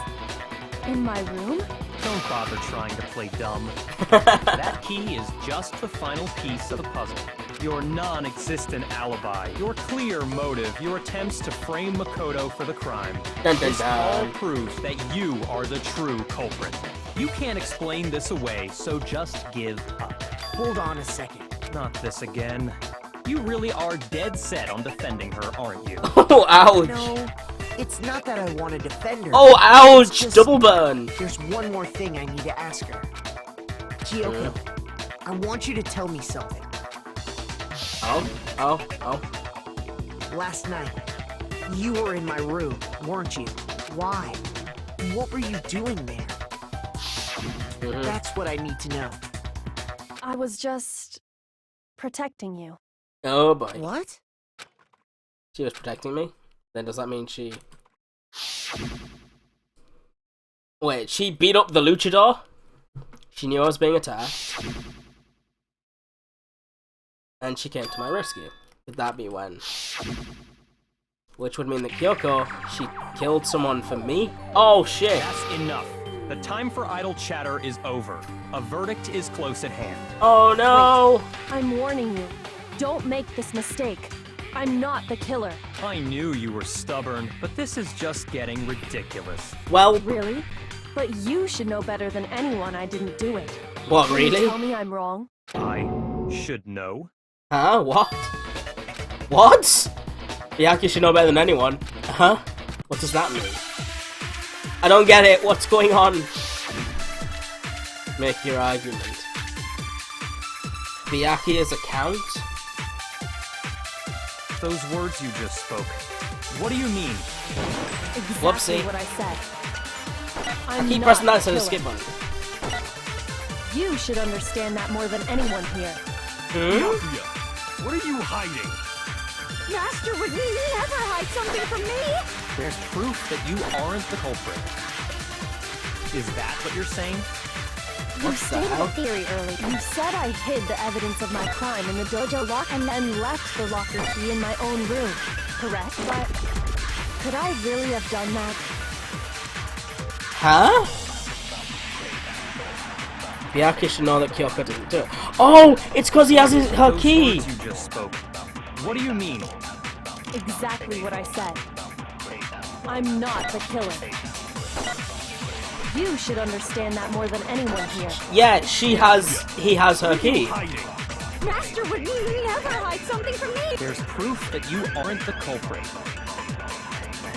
in my room? Don't bother trying to play dumb. That key is just the final piece of the puzzle. Your non-existent alibi, your clear motive, your attempts to frame Makoto for the crime. This all proves that you are the true culprit. You can't explain this away, so just give up. Hold on a second. Not this again. You really are dead set on defending her, aren't you? Oh, ouch. No, it's not that I want to defend her. Oh, ouch. Just, Double burn. There's one more thing I need to ask her. Kyoko, I want you to tell me something. Oh. Last night, you were in my room, weren't you? Why? What were you doing there? That's what I need to know. I was just protecting you. Oh boy. What? She was protecting me? Then does that mean she... Wait, she beat up the luchador? She knew I was being attacked. And she came to my rescue. Could that be when? Which would mean that Kyoko, she killed someone for me? Oh shit! That's enough. The time for idle chatter is over. A verdict is close at hand. Oh no! Wait, I'm warning you. Don't make this mistake. I'm not the killer. I knew you were stubborn, but this is just getting ridiculous. Well... Really? But you should know better than anyone I didn't do it. What, Can really? you tell me I'm wrong? I should know? Huh? What? What? Byakuya should know better than anyone. Huh? What does that mean? I don't get it. What's going on? Make your argument. Byakuya's account? Those words you just spoke. What do you mean? Exactly Whoopsie. what I said. I keep pressing that instead of skip button. You should understand that more than anyone here. Byakuya, what are you hiding? Master would never hide something from me! There's proof that you aren't the culprit. Is that what you're saying? You What the stated hell? a theory earlier. You said I hid the evidence of my crime in the dojo lock and then left the locker key in my own room. Correct? But could I really have done that? Huh? Byakuya should know that Kyoko didn't do it. Oh! It's because he has her Those key! words you just spoke. What do you mean? Exactly what I said. I'm not the killer. You should understand that more than anyone here. Yeah, he has her key. Hiding. Master would never hide something from me! There's proof that you aren't the culprit.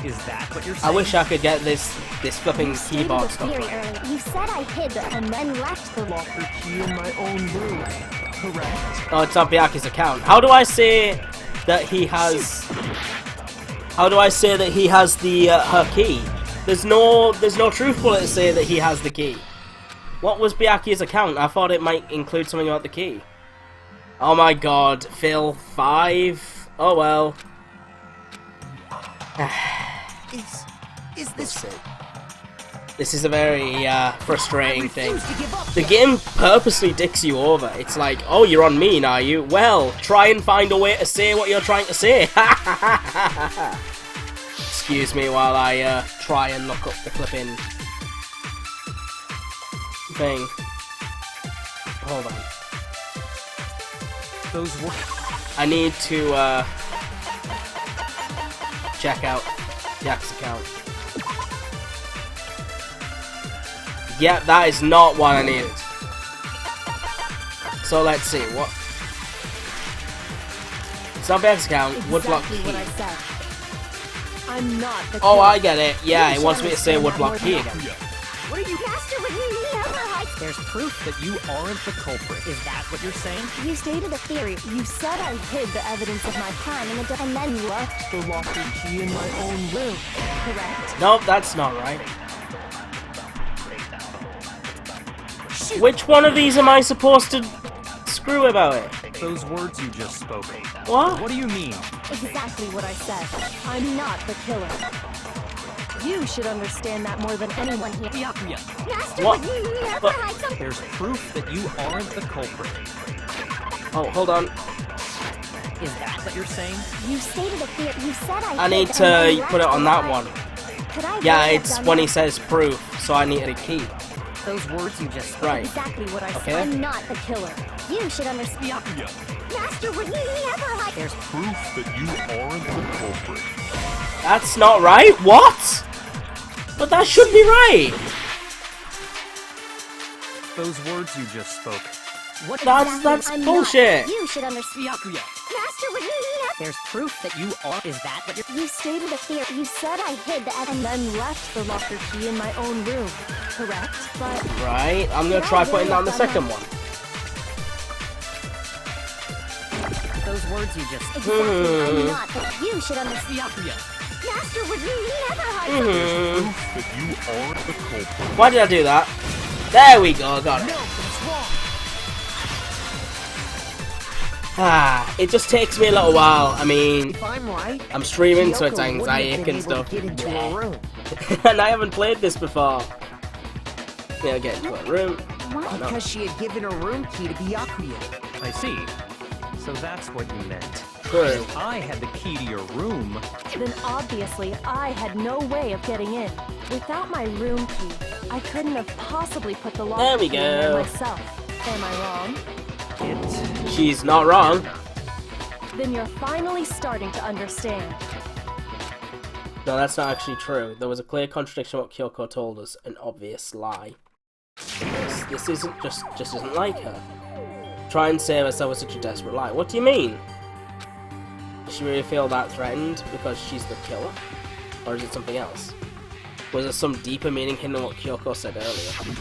Is that what you're saying? I wish I could get this flipping Stated keyboard the stuff theory right. earlier. You said I hid the and then left the locker Key in my own room. Correct. Oh, it's not Byakuya's account. How do I say that he has... How do I say that he has the her key? There's no truth bullet to say that he has the key. What was Byakuya's account? I thought it might include something about the key. Oh my god, Phil 5. Oh well. Is this it? This is a very frustrating thing. The game purposely dicks you over. It's like, oh, you're on me now, you? Well, try and find a way to say what you're trying to say. Excuse me while I try and look up the flipping thing. Hold on. Those were... I need to check out Jack's account. Yep, that is not what I needed. So let's see, what... It's not Jack's account, Woodblock Exactly Key. what I said. I'm not the Oh, killer. I get it. Yeah, You it wants me to say should understand Woodblock that Key more again. What are you? Master would never hide. There's proof that you aren't the culprit. Is that what you're saying? You stated a theory. You said I hid the evidence of my crime in the and then left the locker key in my own room. Correct? Nope, that's not right. Which one of these am I supposed to screw about it? Those words you just spoke. What? What do you mean? Exactly what I said. I'm not the killer. You should understand that more than anyone here. Byakuya, Master What? would never But- hide something. there's proof that you aren't the culprit. Oh, hold on. Is that what you're saying? You stated a theory. You said I I hid need and then to put it left on the that locker. one. Could I Yeah, really have it's done when that? he says proof, so I need a key. Those words you just spoke. Right. Exactly what I Okay. said. I'm not the killer. You should understand. Master would never hide. There's Proof that you aren't the culprit. That's not right. What? But that should be right. Those words you just spoke. what That's I'm bullshit. Not. You should understand. Master would never. There's proof that you are. Is that what you're? You stated a fear. You said I hid the And then left the locker key in my own room. Correct? But Right. I'm gonna try putting down the second one. Those words you just. Exactly. I'm not. But you should understand. Master would never hide. Hmm. Proof that you aren't the culprit. Why did I do that? There we go. Got it. Ah, it just takes me a little while. I mean, If I'm right, I'm streaming, so Kyoko it's wouldn't have anxiety been and able to stuff. Get into Yeah. a room. And I haven't played this before. Yeah, get into a room. Why not? Because she had given her room key to Byakuya. I see. So that's what you meant. True. I had the key to your room. then obviously I had no way of getting in. Without my room key, I couldn't have possibly put the locker There we key in there go. myself. Am I wrong? She's not wrong. Then you're finally starting to understand. No, that's not actually true. There was a clear contradiction what Kyoko told us, an obvious lie. This isn't just isn't like her. Try and save herself with such a desperate lie. What do you mean? Does she really feel that threatened because she's the killer? Or is it something else? Was there some deeper meaning hidden in what Kyoko said earlier?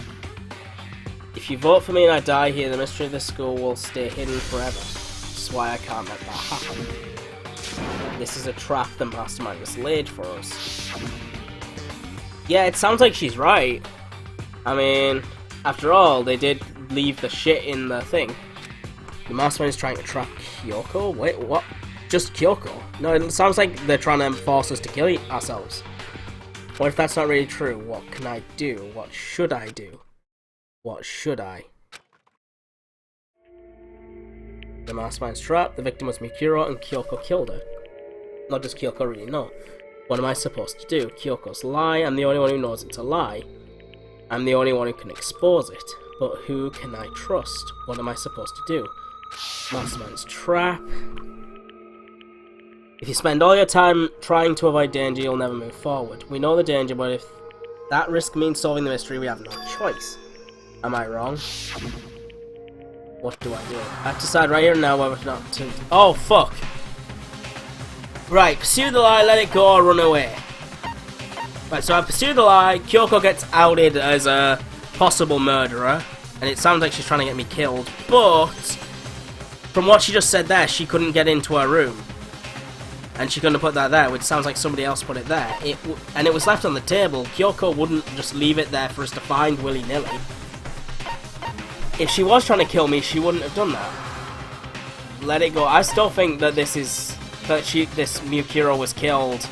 If you vote for me and I die here, the mystery of this school will stay hidden forever. Which is why I can't let that happen. This is a trap the mastermind has laid for us. Yeah, it sounds like she's right. I mean, after all, they did leave the shit in the thing. The mastermind is trying to trap Kyoko? Wait, what? Just Kyoko? No, it sounds like they're trying to force us to kill ourselves. What if that's not really true? What can I do? What should I do? What should I? The mastermind's trapped, the victim was Mikuro, and Kyoko killed her. Not does Kyoko really know? What am I supposed to do? Kyoko's lie, I'm the only one who knows it's a lie. I'm the only one who can expose it. But who can I trust? What am I supposed to do? Mastermind's trap. If you spend all your time trying to avoid danger, you'll never move forward. We know the danger, but if that risk means solving the mystery, we have no choice. Am I wrong? What do I do? I have to decide right here and now whether or not to... Oh, fuck! Right, pursue the lie, let it go, or run away. Right, so I pursue the lie, Kyoko gets outed as a possible murderer, and it sounds like she's trying to get me killed, but... From what she just said there, she couldn't get into her room. And she couldn't have put that there, which sounds like somebody else put it there. And it was left on the table. Kyoko wouldn't just leave it there for us to find willy-nilly. If she was trying to kill me, she wouldn't have done that. Let it go. I still think that this Mikuro was killed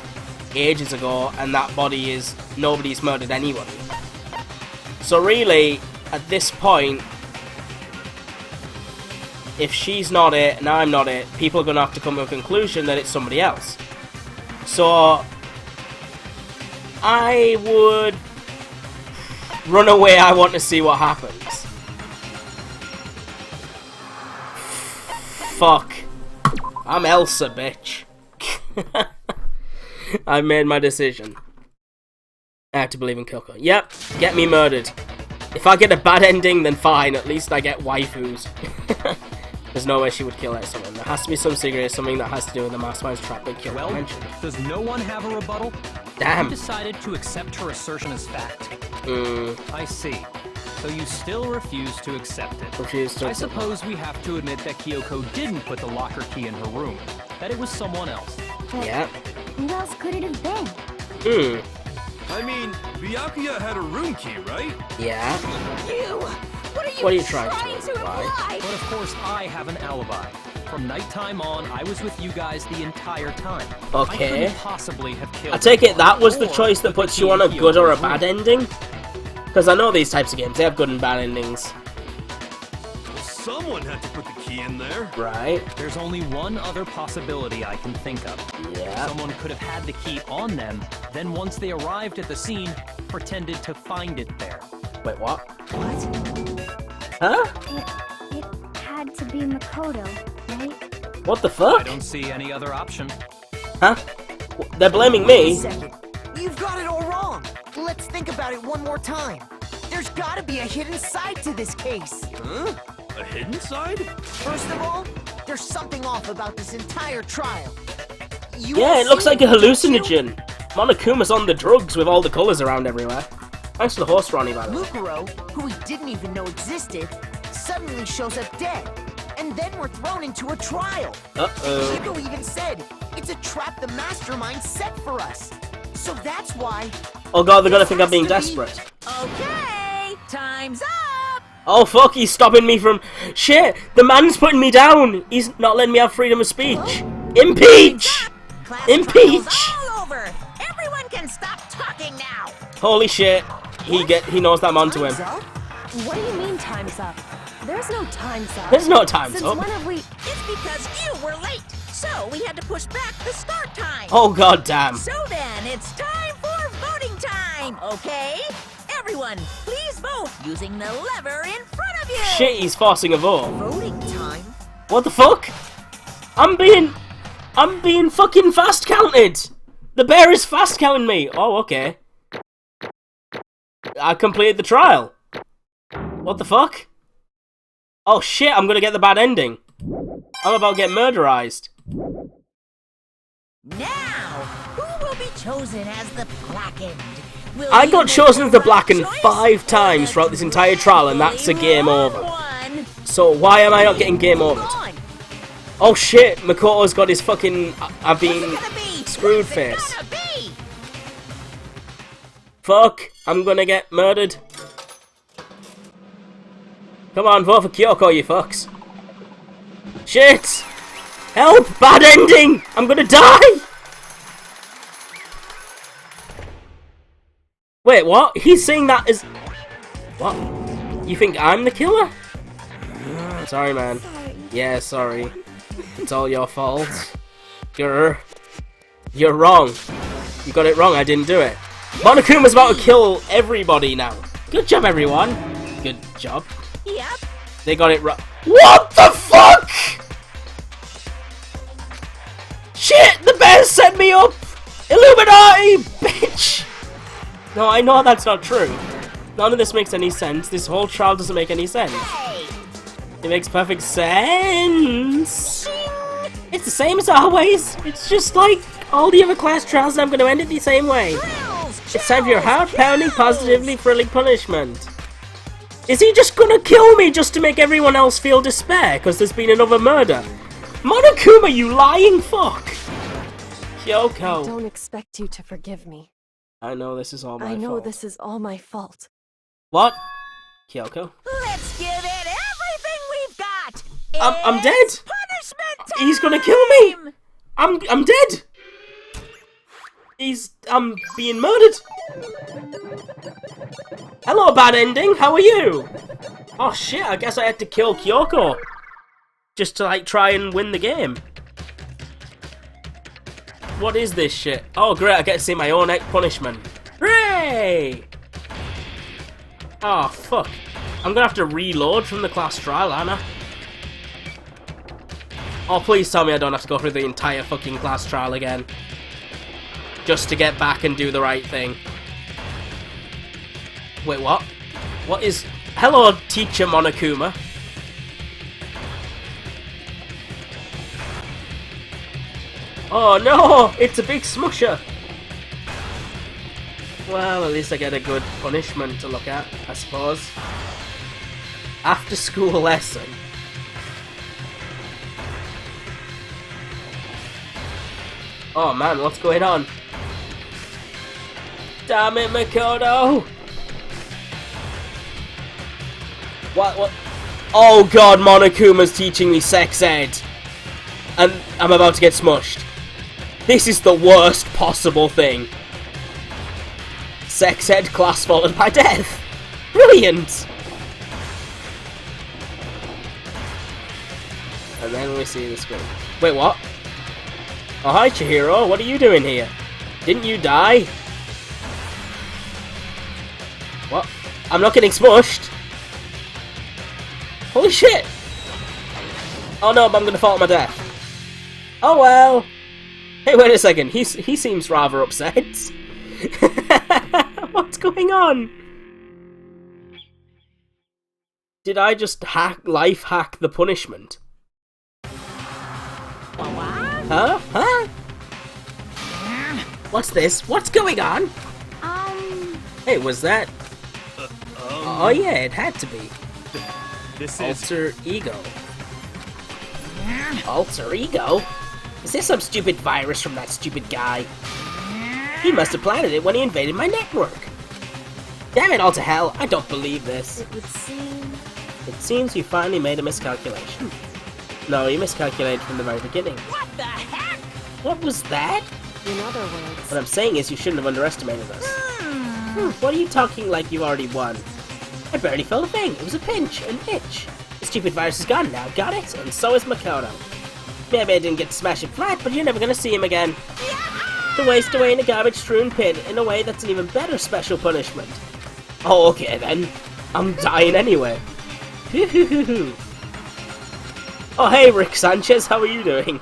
ages ago, and that body is nobody's murdered anybody. So really, at this point, if she's not it and I'm not it, people are going to have to come to a conclusion that it's somebody else. So I would run away. I want to see what happens. Fuck. I'm Elsa, bitch. I made my decision. I have to believe in Kyoko. Yep, get me murdered. If I get a bad ending, then fine. At least I get waifus. There's no way she would kill someone. There has to be some secret, something that has to do with the mastermind's trap that Kyoko mentioned. Does no one have a rebuttal? Damn. You decided to accept her assertion as fact. I see. So you still refuse to accept it. I suppose we have to admit that Kyoko didn't put the locker key in her room. That it was someone else. Yeah. Who else could it have been? I mean, Byakuya had a room key, right? Yeah. What are you trying to imply? But of course, I have an alibi. From nighttime on, I was with you guys the entire time. Okay. I couldn't possibly have killed I take it that was the or choice that put puts the you on a key in good or a Kyoko's bad room. ending? Because I know these types of games, they have good and bad endings. Well, someone had to put the key in there. Right. There's only one other possibility I can think of. Yeah. Someone could have had the key on them, then once they arrived at the scene, pretended to find it there. Wait, what? Huh? It had to be Makoto, right? What the fuck? I don't see any other option. Huh? They're blaming Wait a me. second. You've got it all wrong. Let's think about it one more time. There's gotta be a hidden side to this case. Huh? A hidden side? First of all, there's something off about this entire trial. You Yeah, all it looks see like a don't you? hallucinogen. Monokuma's on the drugs with all the colours around everywhere. Thanks for the horse, Ronnie, by the way. Mukuro, who we didn't even know existed, suddenly shows up dead. And then we're thrown into a trial. Uh-oh. Chico even said, it's a trap the mastermind set for us. So that's why... Oh god, they're gonna think I'm being This has to be- desperate. Okay, time's up. Oh fuck, he's stopping me from... Shit, the man's putting me down. He's not letting me have freedom of speech. Impeach! Class Impeach! trial's all over. Everyone can stop talking now. Holy shit. He knows that I'm onto him. Time's up? What do you mean time's up? There's no time's up. There's no time's Since up. when have we... It's because you were late, so we had to push back the start time. Oh god damn. So then, it's time for voting time, okay? Everyone, please vote using the lever in front of you. Shit, he's forcing a vote. Voting time? What the fuck? I'm being fucking fast counted. The bear is fast counting me. Oh, okay. I completed the trial. What the fuck? Oh shit, I'm gonna get the bad ending. I'm about to get murderized. Now, who will be chosen as the blackened? Will I you got make chosen the as the right blackened choice 5 times or throughout this entire trial, and that's a game over. one? So why am I not getting game over? On. Oh shit, Makoto's got his fucking... I've What's it been gonna be? screwed What's it face. gonna be? Fuck, I'm gonna get murdered. Come on, vote for Kyoko, you fucks. Shit! Help! Bad ending! I'm gonna die! Wait, what? He's saying that as... What? You think I'm the killer? Sorry, man. Yeah, sorry. It's all your fault. You're wrong. You got it wrong, I didn't do it. Monokuma's about to kill everybody now. Good job, everyone. Good job. Yep. They got it right. What the fuck? Shit, the bears set me up! Illuminati, bitch! No, I know that's not true. None of this makes any sense. This whole trial doesn't make any sense. It makes perfect sense. It's the same as always. It's just like all the other class trials, and I'm going to end it the same way. It's time for your heart-pounding, positively thrilling punishment. Is he just gonna kill me just to make everyone else feel despair because there's been another murder? Monokuma, you lying fuck! Kyoko. I don't expect you to forgive me. I know this is all my I know fault. this is all my fault. What? Kyoko? Let's give it everything we've got. I'm dead. It's punishment time. He's gonna kill me! I'm dead! I'm being murdered! Hello, bad ending, how are you? Oh shit, I guess I had to kill Kyoko. Just to like try and win the game. What is this shit? Oh great, I get to see my own punishment. Hooray! Oh fuck. I'm gonna have to reload from the class trial, aren't I? Oh please tell me I don't have to go through the entire fucking class trial again. Just to get back and do the right thing. Wait, what? What is... Hello, teacher Monokuma. Oh no! It's a big smusher! Well, at least I get a good punishment to look at, I suppose. After school lesson. Oh man, what's going on? Damn it, Makoto! What? Oh god, Monokuma's teaching me sex ed! And I'm about to get smushed. This is the worst possible thing. Sex ed class followed by death! Brilliant! And then we see the screen. Wait, what? Oh hi Chihiro, what are you doing here? Didn't you die? What? I'm not getting smushed. Holy shit! Oh no, but I'm gonna fall to my death. Oh well. Hey, wait a second. He seems rather upset. What's going on? Did I just life hack the punishment? Huh? Huh? What's this? What's going on? Hey, was that? Oh yeah, it had to be. This is Alter Ego. Alter Ego? Is this some stupid virus from that stupid guy? He must have planted it when he invaded my network. Damn it all to hell, I don't believe this. It would seem... It seems you finally made a miscalculation. No, you miscalculated from the very beginning. What the heck? What was that? In other words... What I'm saying is you shouldn't have underestimated us. What are you talking like you already won? I barely felt a thing. It was a pinch, an itch. The stupid virus is gone now, got it? And so is Makoto. Maybe I didn't get to smash it flat, but you're never gonna see him again. To waste away in a garbage-strewn pit in a way that's an even better special punishment. Oh, okay then. I'm dying anyway. Oh, hey, Rick Sanchez, how are you doing?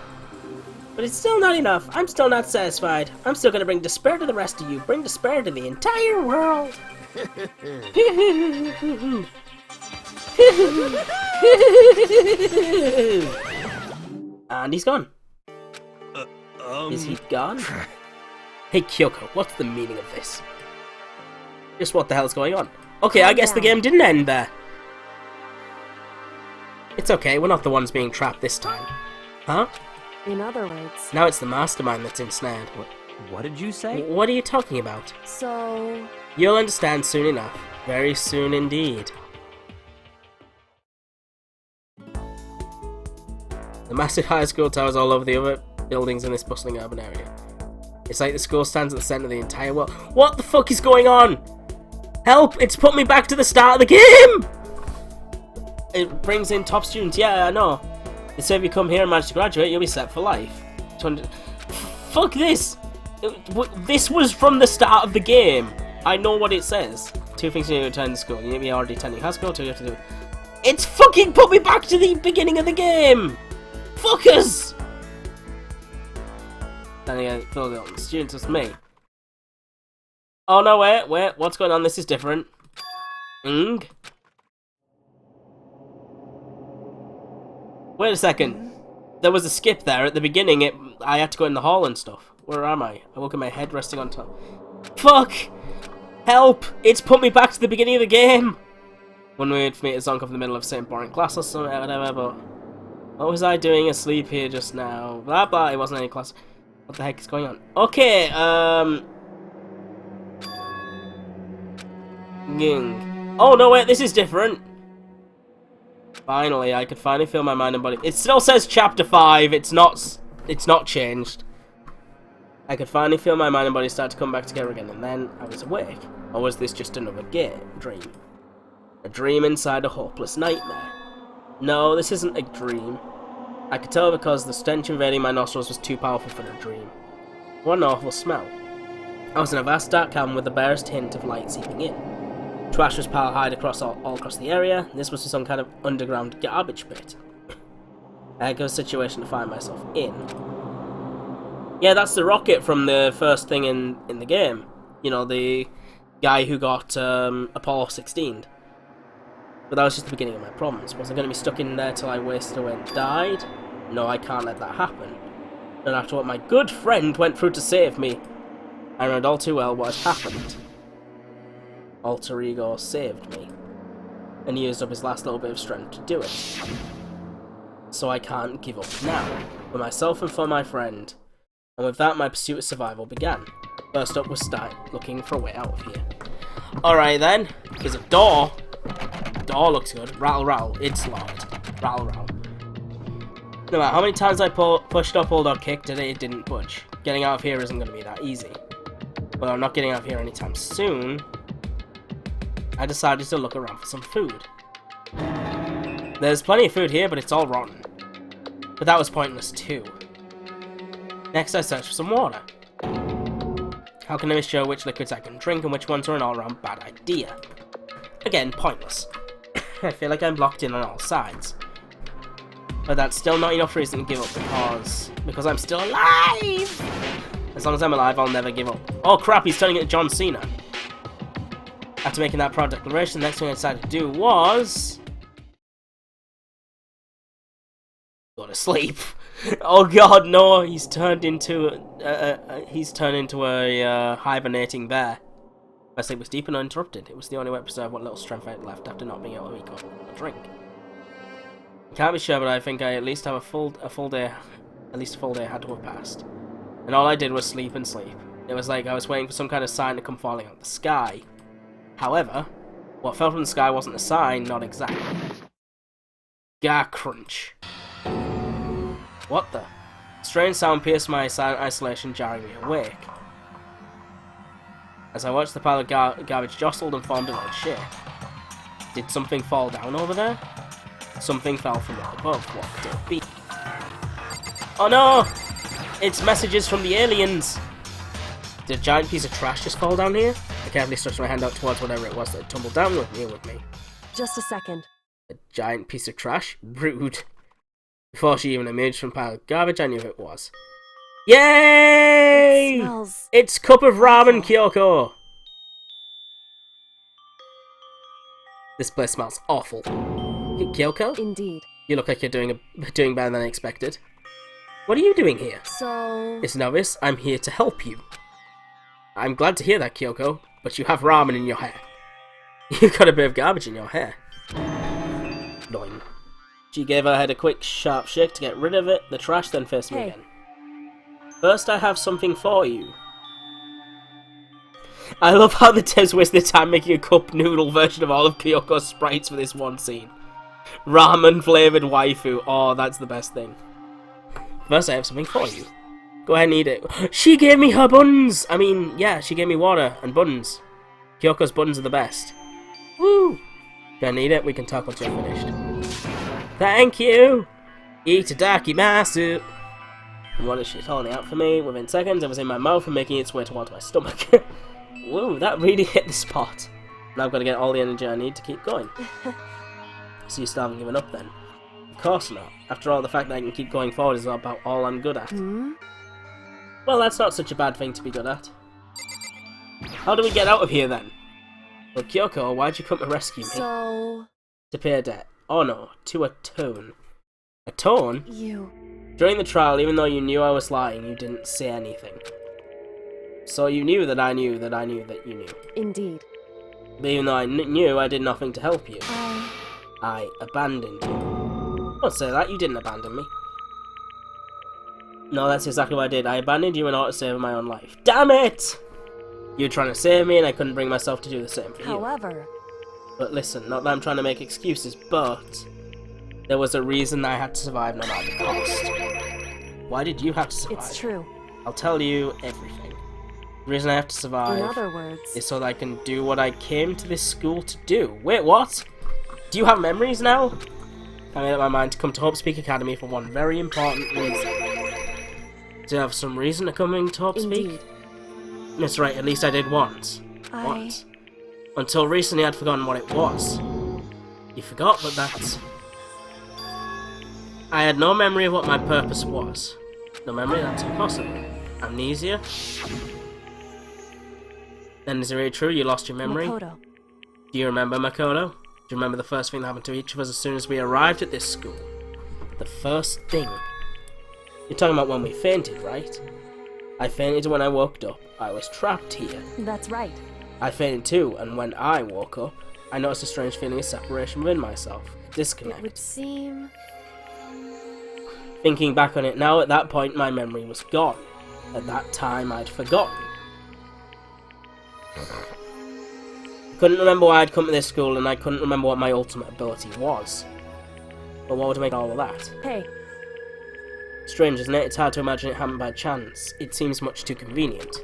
But it's still not enough. I'm still not satisfied. I'm still gonna bring despair to the rest of you. Bring despair to the entire world. And he's gone. Is he gone? Hey, Kyoko, what's the meaning of this? Just what the hell's going on? Okay, I guess the game didn't end there. It's okay, we're not the ones being trapped this time. Huh? In other words... Now it's the mastermind that's ensnared. What did you say? What are you talking about? So... You'll understand soon enough. Very soon indeed. The massive high school towers all over the other buildings in this bustling urban area. It's like the school stands at the centre of the entire world. What the fuck is going on? Help! It's put me back to the start of the game! It brings in top students, yeah, I know. It said if you come here and manage to graduate, you'll be set for life. Fuck this! This was from the start of the game. I know what it says. 2 things you need to attend school. You need to be already attending high school, 2 you have to do... It's fucking put me back to the beginning of the game! Fuckers! Then again, the students, it's me. Oh no, wait, what's going on? This is different. Wait a second. There was a skip there at the beginning. I had to go in the hall and stuff. Where am I? I woke up my head resting on top. Fuck! Help! It's put me back to the beginning of the game! One way for me to zonk off in the middle of the same boring class or something, whatever, but... What was I doing asleep here just now? Blah blah, it wasn't any class. What the heck is going on? Okay, Oh no, wait, this is different! Finally, I could finally feel my mind and body. It still says Chapter 5, it's not changed. I could finally feel my mind and body start to come back together again, and then I was awake. Or was this just another dream? A dream inside a hopeless nightmare. No, this isn't a dream. I could tell because the stench invading my nostrils was too powerful for a dream. What an awful smell. I was in a vast dark cavern with the barest hint of light seeping in. Trash was piled high all across the area. This was some kind of underground garbage pit. A heck of a situation to find myself in. Yeah, that's the rocket from the first thing in the game. You know, the guy who got Apollo 16'd. But that was just the beginning of my problems. Was I going to be stuck in there till I wasted away and died? No, I can't let that happen. And after what my good friend went through to save me, I remembered all too well what had happened. Alter Ego saved me, and he used up his last little bit of strength to do it. So I can't give up now, for myself and for my friend. And with that, my pursuit of survival began. First up was start looking for a way out of here. Alright then, there's a door. Door looks good. Rattle, rattle. It's locked. Rattle, rattle. No matter how many times I pushed up, pulled, or kicked it, it didn't budge. Getting out of here isn't going to be that easy. But I'm not getting out of here anytime soon. I decided to look around for some food. There's plenty of food here, but it's all rotten. But that was pointless too. Next I searched for some water. How can I be sure which liquids I can drink and which ones are an all-round bad idea? Again, pointless. I feel like I'm blocked in on all sides. But that's still not enough reason to give up because I'm still alive! As long as I'm alive, I'll never give up. Oh crap, he's turning into John Cena. After making that proud declaration, the next thing I decided to do was... go to sleep. Oh god, no, he's turned into a hibernating bear. My sleep was deep and uninterrupted. It was the only way to preserve what little strength I had left after not being able to eat or drink. I can't be sure, but I think I at least have a full day had to have passed. And all I did was sleep and sleep. It was like I was waiting for some kind of sign to come falling out of the sky. However, what fell from the sky wasn't a sign, not exactly. Gar crunch. What the? Strange sound pierced my silent isolation, jarring me awake. As I watched the pile of garbage jostled and formed a little shape. Did something fall down over there? Something fell from up above. What could it be? Oh no! It's messages from the aliens! Did a giant piece of trash just fall down here? I carefully stretched my hand out towards whatever it was that had tumbled down with me. Just a second. A giant piece of trash? Rude. Before she even emerged from a pile of garbage, I knew who it was. Yay! It smells it's Cup of Ramen, Kyoko! This place smells awful. Kyoko? Indeed. You look like you're doing better than I expected. What are you doing here? So... It's novice, I'm here to help you. I'm glad to hear that, Kyoko, but you have ramen in your hair. You've got a bit of garbage in your hair. Annoying. She gave her head a quick, sharp shake to get rid of it, the trash, then faced me again. First, I have something for you. I love how the devs wasted time making a cup noodle version of all of Kyoko's sprites for this one scene. Ramen flavoured waifu. Oh, that's the best thing. First, I have something for you. Go ahead and eat it. She gave me her buns! I mean, yeah, she gave me water and buns. Kyoko's buns are the best. Woo! Go ahead and eat it, we can talk once you're finished. Thank you! Itadakimasu! And what is she holding out for me? Within seconds, it was in my mouth and making its way towards my stomach. Woo, that really hit the spot. Now I've got to get all the energy I need to keep going. So you still haven't given up then? Of course not. After all, the fact that I can keep going forward is about all I'm good at. Well, that's not such a bad thing to be good at. How do we get out of here then? Well, Kyoko, why'd you come to rescue me? So... To pay a debt. Oh no, to atone. Atone? You... During the trial, even though you knew I was lying, you didn't say anything. So you knew that I knew that I knew that you knew. Indeed. But even though I knew, I did nothing to help you. I abandoned you. Don't say that, you didn't abandon me. No, that's exactly what I did. I abandoned you in order to save my own life. Damn it! You were trying to save me and I couldn't bring myself to do the same for you. However... But listen, not that I'm trying to make excuses, but... there was a reason I had to survive no matter the cost. Why did you have to survive? It's true. I'll tell you everything. The reason I have to survive... In other words... is so that I can do what I came to this school to do. Wait, what? Do you have memories now? I made up my mind to come to Hope Speak Academy for one very important reason. Do you have some reason to come to Hope Speak? That's right, at least I did once. Once. Until recently I'd forgotten what it was. You forgot, but that's... I had no memory of what my purpose was. No memory? That's impossible. Amnesia? Then is it really true you lost your memory? Makoto. Do you remember Makoto? Do you remember the first thing that happened to each of us as soon as we arrived at this school? The first thing. You're talking about when we fainted, right? I fainted when I woke up. I was trapped here. That's right. I fainted too, and when I woke up, I noticed a strange feeling of separation within myself. Disconnect. It would seem... Thinking back on it now, at that point my memory was gone. At that time I'd forgotten. Couldn't remember why I'd come to this school, and I couldn't remember what my ultimate ability was. But what would make all of that? Hey. Strange, isn't it? It's hard to imagine it happened by chance. It seems much too convenient.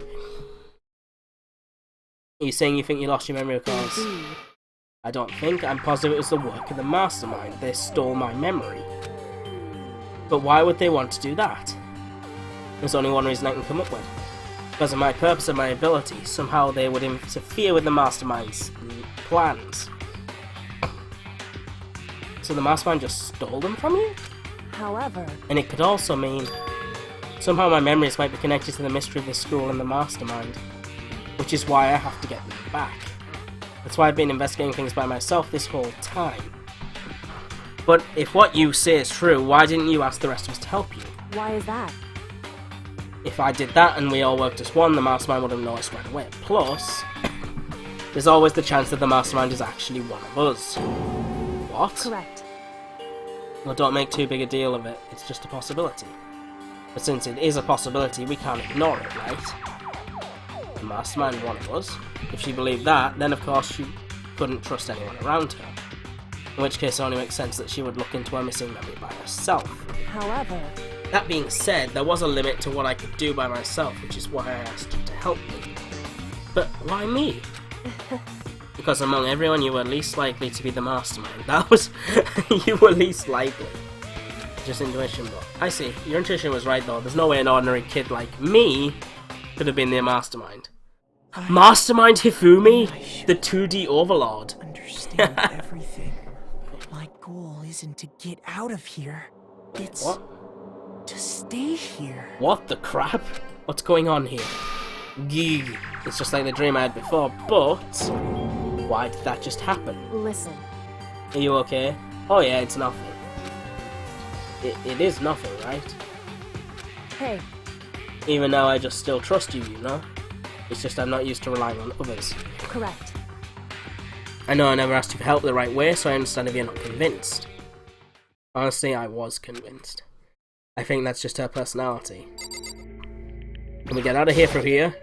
Are you saying you think you lost your memory because... I don't think. I'm positive it was the work of the mastermind. They stole my memory. But why would they want to do that? There's only one reason I can come up with. Because of my purpose and my ability, somehow they would interfere with the mastermind's plans. So the mastermind just stole them from you? However, And it could also mean somehow my memories might be connected to the mystery of the school and the mastermind, which is why I have to get them back. That's why I've been investigating things by myself this whole time. But if what you say is true, why didn't you ask the rest of us to help you? why is that? If I did that and we all worked as one, the mastermind would have noticed right away. Plus, there's always the chance that the mastermind is actually one of us. What? Correct. Well, don't make too big a deal of it. It's just a possibility. But since it is a possibility, we can't ignore it, right? The mastermind one of us. If she believed that, then of course she couldn't trust anyone around her. In which case it only makes sense that she would look into her missing memory by herself. However, That being said, there was a limit to what I could do by myself, which is why I asked you to help me. But why me? Because among everyone you were least likely to be the mastermind. That was... you were least likely. Just intuition, but... I see. Your intuition was right though. There's no way an ordinary kid like me could have been the mastermind. Mastermind Hifumi? The 2D overlord. Understand everything. My goal isn't to get out of here. It's to stay here. What the crap? What's going on here? Gee, it's just like the dream I had before, but why did that just happen? listen. Are you okay? Oh yeah, it's nothing. It is nothing, right? Hey, Even though I just still trust you, you know? It's just I'm not used to relying on others. correct. I know I never asked you for help the right way, so I understand if you're not convinced. Honestly, I was convinced. I think that's just her personality. Can we get out of here from here?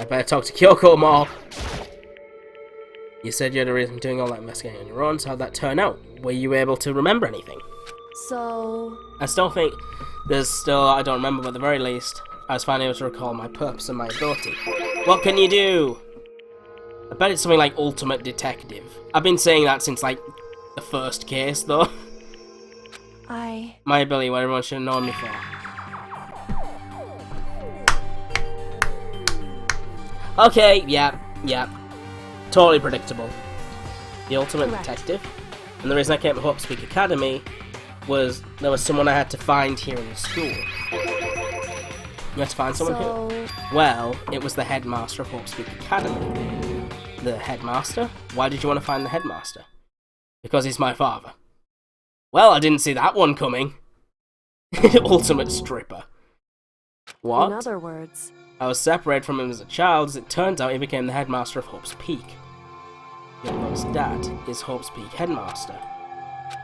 I better talk to Kyoko more. You said you had a reason for doing all that investigating on your own, so how'd that turn out? Were you able to remember anything? So, I still think there's still, I don't remember, but at the very least, I was finally able to recall my purpose and my ability. What can you do? I bet it's something like Ultimate Detective. I've been saying that since, like, the first case, though. My ability, what everyone should have known me for. Okay, yeah. Totally predictable. The Ultimate Detective. And the reason I came to Hope Speak Academy was there was someone I had to find here in the school. You had to find someone here? Well, it was the headmaster of Hope Speak Academy. The headmaster? Why did you want to find the headmaster? Because he's my father. Well, I didn't see that one coming. Ultimate stripper. What? in other words, I was separated from him as a child. As it turns out, he became the headmaster of Hope's Peak. Yoko's dad is Hope's Peak headmaster.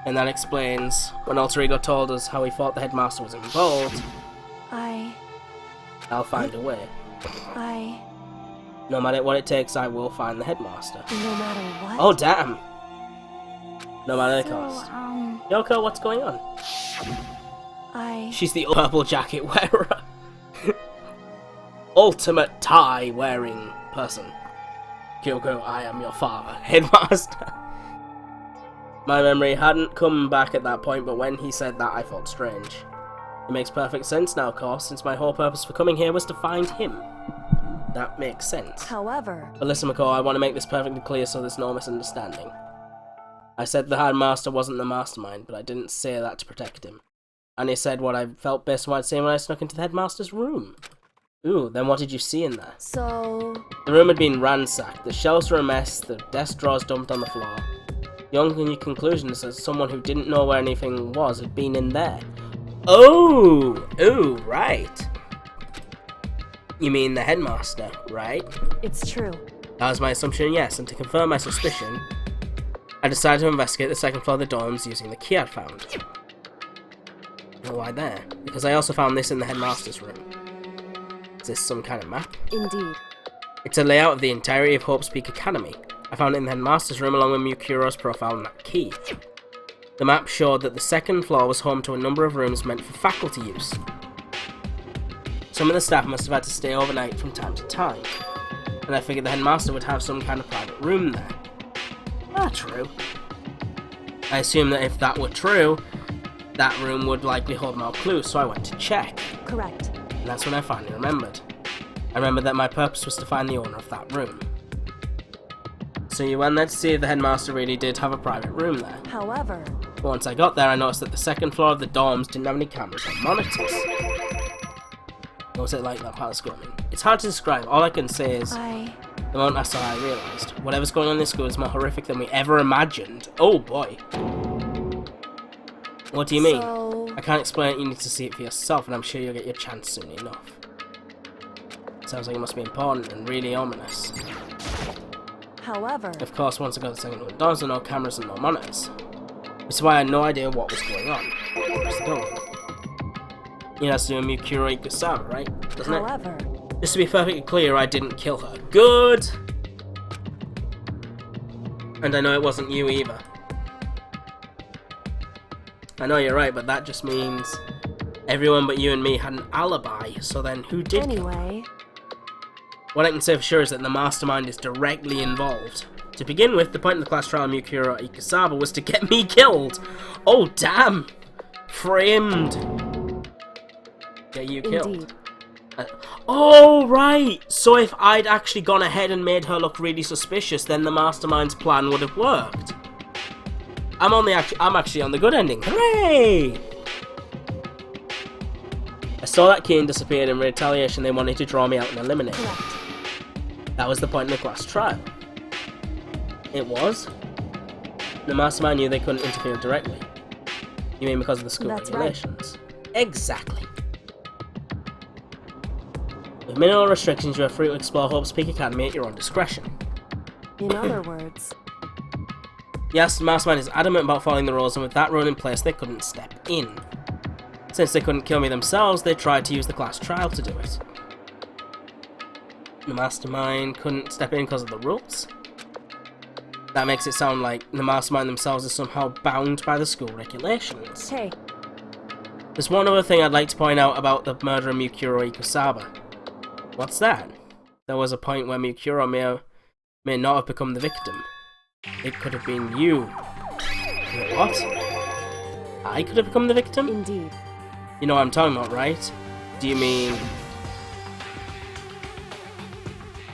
And that explains when Alter Ego told us how he thought the headmaster was involved. I'll find a way. No matter what it takes, I will find the headmaster. no matter what. Oh, damn! No matter the cost. Yoko, what's going on? She's the purple jacket wearer. Ultimate tie wearing person. Kyoko, I am your father. Headmaster. My memory hadn't come back at that point, but when he said that, I felt strange. It makes perfect sense now, of course, since my whole purpose for coming here was to find him. That makes sense. However... But listen, McCall, I want to make this perfectly clear so there's no misunderstanding. I said the headmaster wasn't the mastermind, but I didn't say that to protect him. And he said what I felt based on what I'd seen when I snuck into the headmaster's room. Ooh, then what did you see in there? So... The room had been ransacked, the shelves were a mess, the desk drawers dumped on the floor. The only conclusion is that someone who didn't know where anything was had been in there. Oh! Ooh, right. You mean the headmaster, right? It's true. That was my assumption, yes, and to confirm my suspicion, I decided to investigate the second floor of the dorms using the key I'd found. Well, why there? Because I also found this in the headmaster's room. Is this some kind of map? Indeed. It's a layout of the entirety of Hope Speak Academy. I found it in the headmaster's room along with Mukuro's profile and that key. The map showed that the second floor was home to a number of rooms meant for faculty use. Some of the staff must have had to stay overnight from time to time, and I figured the headmaster would have some kind of private room there. Ah, true. I assumed that if that were true, that room would likely hold more clues, so I went to check. Correct. And that's when I finally remembered. I remembered that my purpose was to find the owner of that room. So you went there to see if the headmaster really did have a private room there. However, But once I got there, I noticed that the second floor of the dorms didn't have any cameras or monitors. What was it like that part of school? I mean, it's hard to describe. All I can say is, the moment I saw it, I realised whatever's going on in this school is more horrific than we ever imagined. Oh boy. What do you mean? I can't explain it, you need to see it for yourself, and I'm sure you'll get your chance soon enough. Sounds like it must be important and really ominous. However, Of course, once I got the second floor, there were no cameras and no monitors. Which is why I had no idea what was going on. Where's the building? You know, that's doing Mukuro Ikusawa, right? Doesn't however, it? Just to be perfectly clear, I didn't kill her. Good! And I know it wasn't you either. I know you're right, but that just means everyone but you and me had an alibi, so then who did kill her? anyway, What I can say for sure is that the mastermind is directly involved. To begin with, the point of the class trial of Mukuro Ikusawa was to get me killed! Oh damn! Framed! Get you killed. indeed. Oh right! So if I'd actually gone ahead and made her look really suspicious, then the mastermind's plan would have worked. I'm actually on the good ending. Hooray! I saw that key and disappeared. In retaliation, they wanted to draw me out and eliminate me. Correct. That was the point of the class trial. It was? The mastermind knew they couldn't interfere directly. You mean because of the school That's right. regulations? Exactly. With minimal restrictions, you are free to explore Hope's Peak Academy at your own discretion. In other words, Yes, the mastermind is adamant about following the rules, and with that rule in place, they couldn't step in. Since they couldn't kill me themselves, they tried to use the class trial to do it. The mastermind couldn't step in because of the rules? That makes it sound like the mastermind themselves is somehow bound by the school regulations. hey, There's one other thing I'd like to point out about the murder of Mukuro Ikusawa. What's that? There was a point where Mukuro may not have become the victim. It could have been you. Wait, what? I could have become the victim? indeed. You know what I'm talking about, right? Do you mean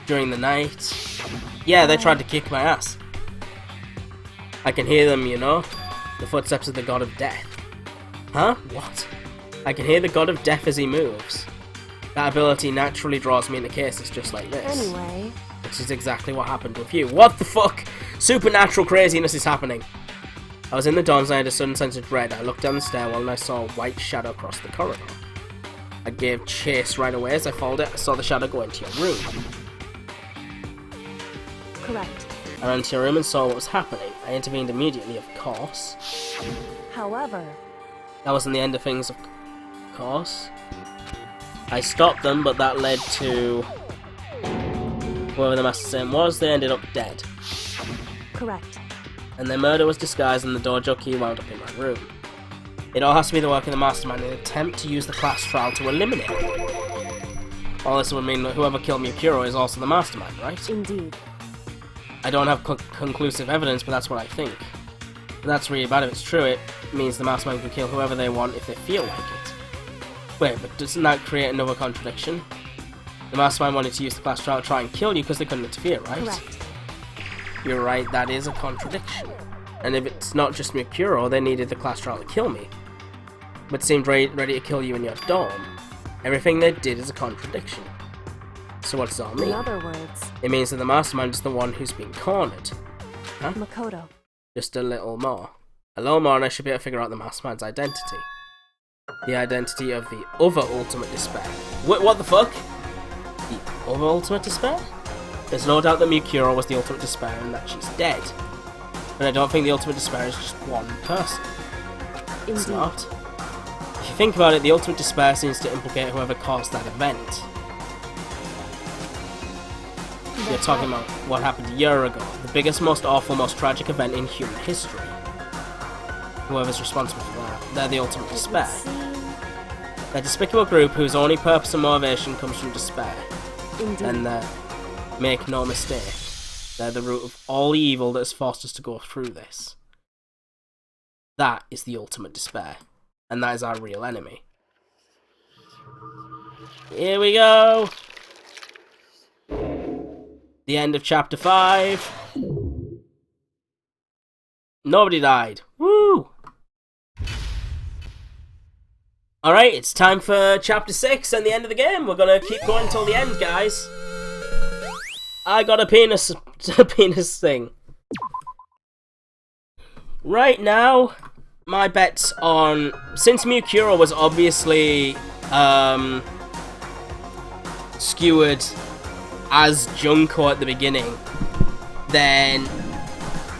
during the night? Yeah, they tried to kick my ass. I can hear them, you know? The footsteps of the god of death. Huh? What? I can hear the god of death as he moves. That ability naturally draws me into cases just like this. Anyway, Which is exactly what happened with you. What the fuck? Supernatural craziness is happening. I was in the dorms and I had a sudden sense of dread. I looked down the stairwell and I saw a white shadow cross the corridor. I gave chase right away. As I followed it, I saw the shadow go into your room. correct. I ran into your room and saw what was happening. I intervened immediately, of course. However, That wasn't the end of things, of course. I stopped them, but that led to whoever the Master Saint was. They ended up dead. correct. And their murder was disguised and the dojo key wound up in my room. It all has to be the work of the mastermind in an attempt to use the class trial to eliminate me. All this would mean that whoever killed Mukuro is also the mastermind, right? Indeed. I don't have conclusive evidence, but that's what I think. If that's really bad if it's true, it means the mastermind can kill whoever they want if they feel like it. Wait, but doesn't that create another contradiction? The mastermind wanted to use the class trial to try and kill you because they couldn't interfere, right? Correct. You're right, that is a contradiction. And if it's not just Mukuro, they needed the class trial to kill me. But seemed ready to kill you in your dorm. Everything they did is a contradiction. So what does it all mean? In other words, It means that the mastermind is the one who's been cornered. Huh? Makoto. Just a little more. A little more and I should be able to figure out the mastermind's identity. The identity of the other ultimate despair. What the fuck? The other ultimate despair? There's no doubt that Mukuro was the ultimate despair and that she's dead. But I don't think the ultimate despair is just one person. It's Indeed. not. If you think about it, the ultimate despair seems to implicate whoever caused that event. You're talking about what happened a year ago. The biggest, most awful, most tragic event in human history. Whoever's responsible for that, they're the ultimate despair. They're a despicable group whose only purpose and motivation comes from despair. Indeed. And make no mistake, they're the root of all the evil that has forced us to go through this. That is the ultimate despair. And that is our real enemy. Here we go! The end of chapter 5. Nobody died. Woo! Alright, it's time for Chapter 6 and the end of the game. We're gonna keep going until the end, guys. I got a penis thing. Right now, my bet's on... Since Mukuro was obviously skewered as Junko at the beginning, then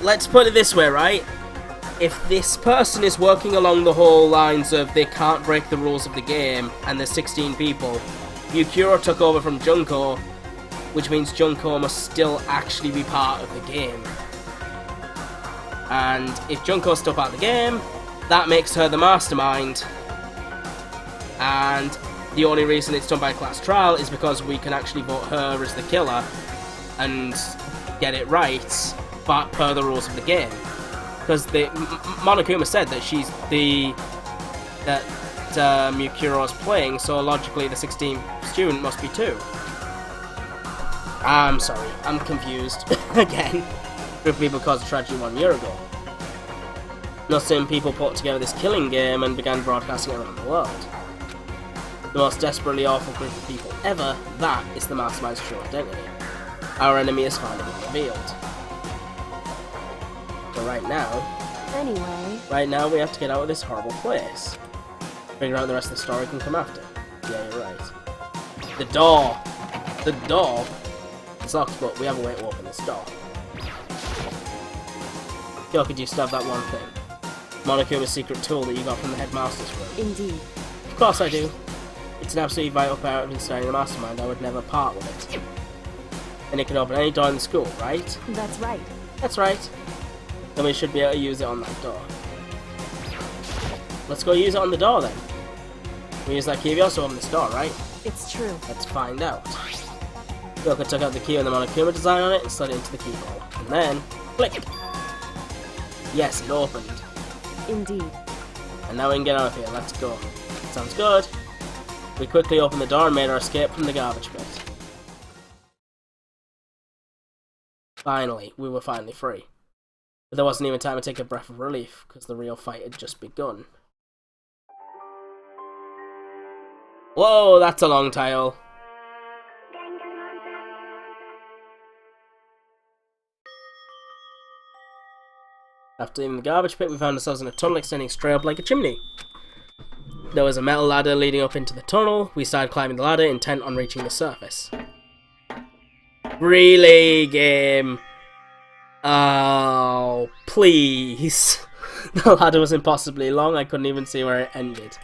let's put it this way, right? If this person is working along the whole lines of they can't break the rules of the game and there's 16 people, Mukuro took over from Junko, which means Junko must still actually be part of the game. And if Junko's still part of the game, that makes her the mastermind. And the only reason it's done by class trial is because we can actually vote her as the killer and get it right, but per the rules of the game. Because Monokuma said that she's Mukuro's playing, so logically the 16th student must be 2. I'm sorry, I'm confused again. With people caused a tragedy 1 year ago. Not saying people put together this killing game and began broadcasting it around the world. The most desperately awful group of people ever, that is the mastermind's true identity. Our enemy is finally revealed. So right now we have to get out of this horrible place. Figure out the rest of the story can come after. Yeah, you're right. The door! The door! It's locked, but we have a way to open this door. Yo, could you stab that one thing? Monokuma's secret tool that you got from the headmaster's room. Indeed. Of course I do. It's an absolutely vital part of installing the mastermind. I would never part with it. And it can open any door in the school, right? That's right. That's right. Then we should be able to use it on that door. Let's go use it on the door then. We use that key, we also open this door, right? It's true. Let's find out. Yoko took out the key with the Monokuma design on it and slid it into the keyhole. And then, click! Yes, it opened. Indeed. And now we can get out of here. Let's go. Sounds good. We quickly opened the door and made our escape from the garbage pit. Finally, we were finally free. But there wasn't even time to take a breath of relief, because the real fight had just begun. Whoa, that's a long title. After leaving the garbage pit, we found ourselves in a tunnel extending straight up like a chimney. There was a metal ladder leading up into the tunnel. We started climbing the ladder, intent on reaching the surface. Really, game? Oh, please. The ladder was impossibly long, I couldn't even see where it ended.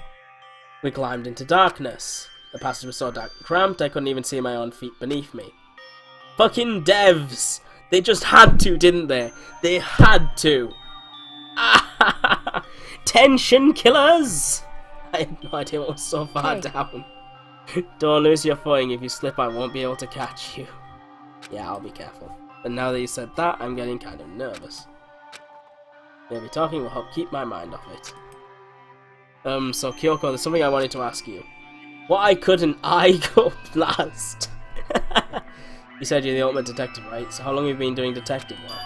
We climbed into darkness. The passage was so dark and cramped, I couldn't even see my own feet beneath me. Fucking devs! They just had to, didn't they? They had to. Tension killers! I had no idea what was so far down. Don't lose your footing. If you slip, I won't be able to catch you. Yeah, I'll be careful. But now that you said that, I'm getting kind of nervous. Maybe talking will help keep my mind off it. So Kyoko, there's something I wanted to ask you. Why couldn't I go last? You said you're the ultimate detective, right? So how long have you been doing detective work?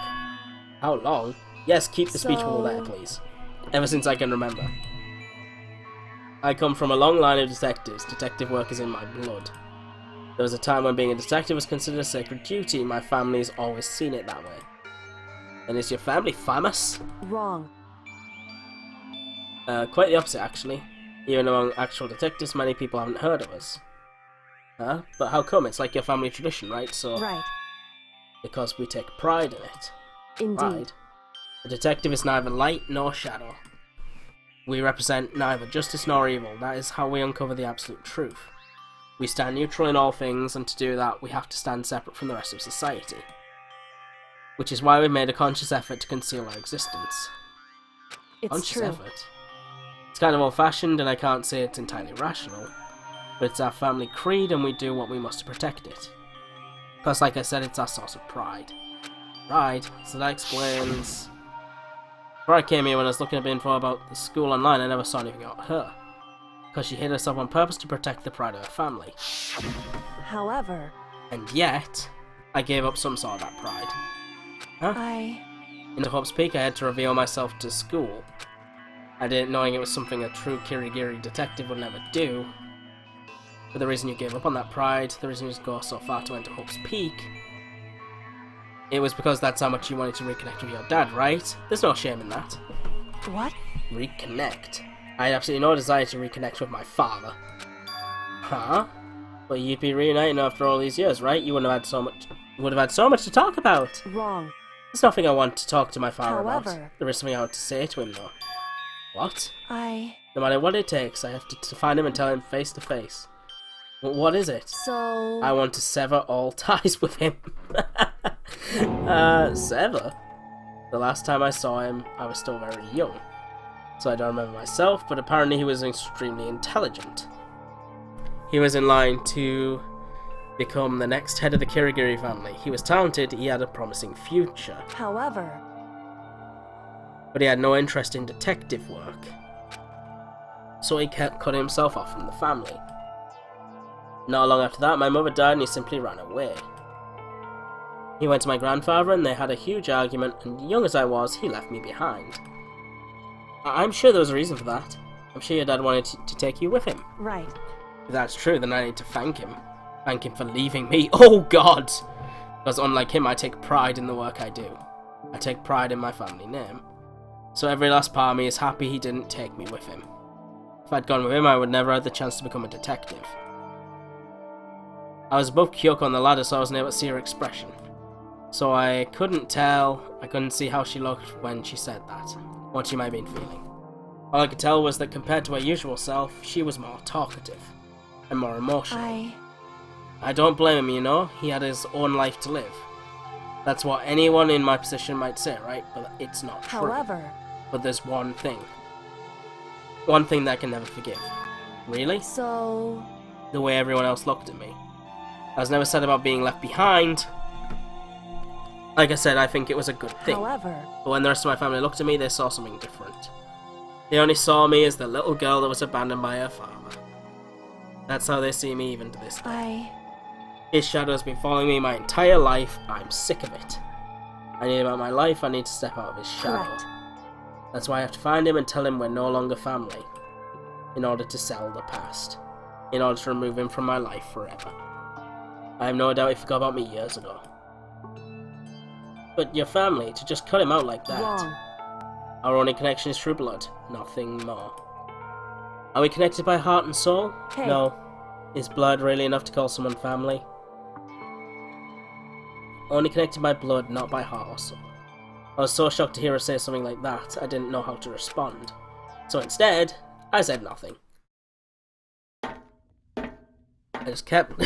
How long? Yes, keep the speech bubble there, please. Ever since I can remember. I come from a long line of detectives. Detective work is in my blood. There was a time when being a detective was considered a sacred duty. My family's always seen it that way. And is your family famous? Wrong. Quite the opposite, actually. Even among actual detectives, many people haven't heard of us. Huh? But how come? It's like your family tradition, right? So. Right. Because we take pride in it. Indeed. Pride. A detective is neither light nor shadow. We represent neither justice nor evil. That is how we uncover the absolute truth. We stand neutral in all things, and to do that, we have to stand separate from the rest of society. Which is why we've made a conscious effort to conceal our existence. It's true. Effort. It's kind of old-fashioned, and I can't say it's entirely rational. But it's our family creed, and we do what we must to protect it. Because, like I said, it's our source of pride. Pride? So that explains... Before I came here, when I was looking up info about the school online, I never saw anything about her. Because she hid herself on purpose to protect the pride of her family. However... And yet, I gave up some sort of that pride. Huh? Into Hope's Peak, I had to reveal myself to school. I didn't knowing it was something a true Kirigiri detective would never do. But the reason you gave up on that pride, the reason you go so far to enter Hope's Peak, it was because that's how much you wanted to reconnect with your dad, right? There's no shame in that. What? Reconnect? I had absolutely no desire to reconnect with my father. Huh? Well, you'd be reuniting after all these years, right? You wouldn't have had so much to talk about. Wrong. There's nothing I want to talk to my father about. However... There is something I want to say to him, though. What? No matter what it takes, I have to find him and tell him face to face. What is it? So... I want to sever all ties with him. Sever? The last time I saw him, I was still very young. So I don't remember myself, but apparently he was extremely intelligent. He was in line to become the next head of the Kirigiri family. He was talented, he had a promising future. However... But he had no interest in detective work. So he kept cutting himself off from the family. Not long after that, my mother died and he simply ran away. He went to my grandfather and they had a huge argument, and young as I was, he left me behind. I'm sure there was a reason for that. I'm sure your dad wanted to take you with him. Right. If that's true, then I need to thank him. Thank him for leaving me. Oh God! Because unlike him, I take pride in the work I do. I take pride in my family name. So every last part of me is happy he didn't take me with him. If I'd gone with him, I would never have the chance to become a detective. I was above Kyoko on the ladder, so I wasn't able to see her expression. So I couldn't see how she looked when she said that, what she might have been feeling. All I could tell was that compared to her usual self, she was more talkative and more emotional. I don't blame him, you know, he had his own life to live. That's what anyone in my position might say, right? But it's not true. However... But there's one thing. One thing that I can never forgive. Really? So... The way everyone else looked at me. I was never sad about being left behind. Like I said, I think it was a good thing. However... But when the rest of my family looked at me, they saw something different. They only saw me as the little girl that was abandoned by her father. That's how they see me even to this day. His shadow has been following me my entire life. I'm sick of it. I need him out of my life. I need to step out of his shadow. Correct. That's why I have to find him and tell him we're no longer family. In order to sell the past. In order to remove him from my life forever. I have no doubt he forgot about me years ago. But your family, to just cut him out like that. Wrong. Our only connection is true blood. Nothing more. Are we connected by heart and soul? Hey. No. Is blood really enough to call someone family? Only connected by blood, not by heart or soul. I was so shocked to hear her say something like that, I didn't know how to respond. So instead, I said nothing. I just kept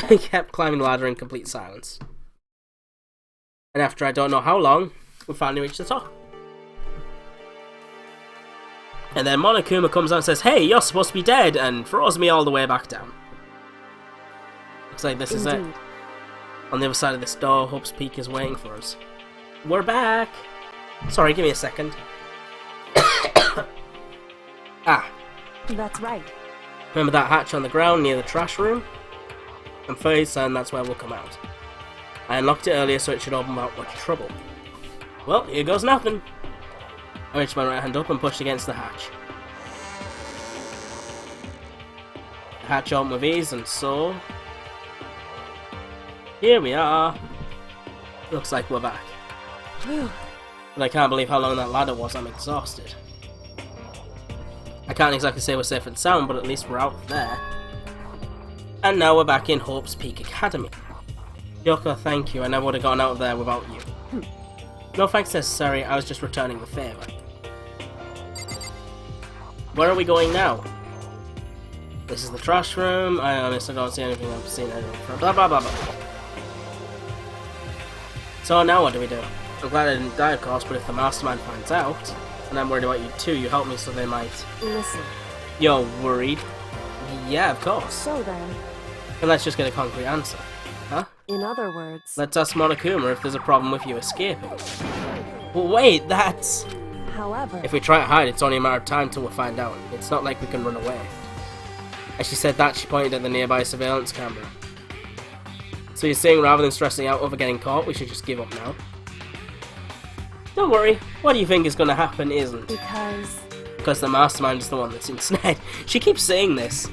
climbing the ladder in complete silence. And after I don't know how long, we finally reached the top. And then Monokuma comes out and says, "Hey, you're supposed to be dead," and throws me all the way back down. Looks like this is it. On the other side of this door, Hope's Peak is waiting for us. We're back! Sorry, give me a second. That's right. Remember that hatch on the ground near the trash room? I'm fairly certain that's where we'll come out. I unlocked it earlier so it should open without much trouble. Well, here goes nothing. I reached my right hand up and pushed against the hatch. The hatch opened with ease, and so... here we are. Looks like we're back. But I can't believe how long that ladder was. I'm exhausted. I can't exactly say we're safe and sound, but at least we're out there. And now we're back in Hope's Peak Academy. Yoko, thank you. I never would have gotten out of there without you. No thanks necessary, I was just returning the favour. Where are we going now? This is the trash room. I honestly don't see anything I've seen anything from. Blah blah blah blah. So now what do we do? I'm glad I didn't die, of course, but if the mastermind finds out, and I'm worried about you too, you help me so they might... Listen. You're worried? Yeah, of course. So then... And let's just get a concrete answer. Huh? In other words... Let's ask Monokuma if there's a problem with you escaping. Well, wait, that's... However... If we try to hide, it's only a matter of time till we find out. It's not like we can run away. As she said that, she pointed at the nearby surveillance camera. So you're saying rather than stressing out over getting caught, we should just give up now? Don't worry, what do you think is going to happen isn't. Because the mastermind is the one that's ensnared. She keeps saying this.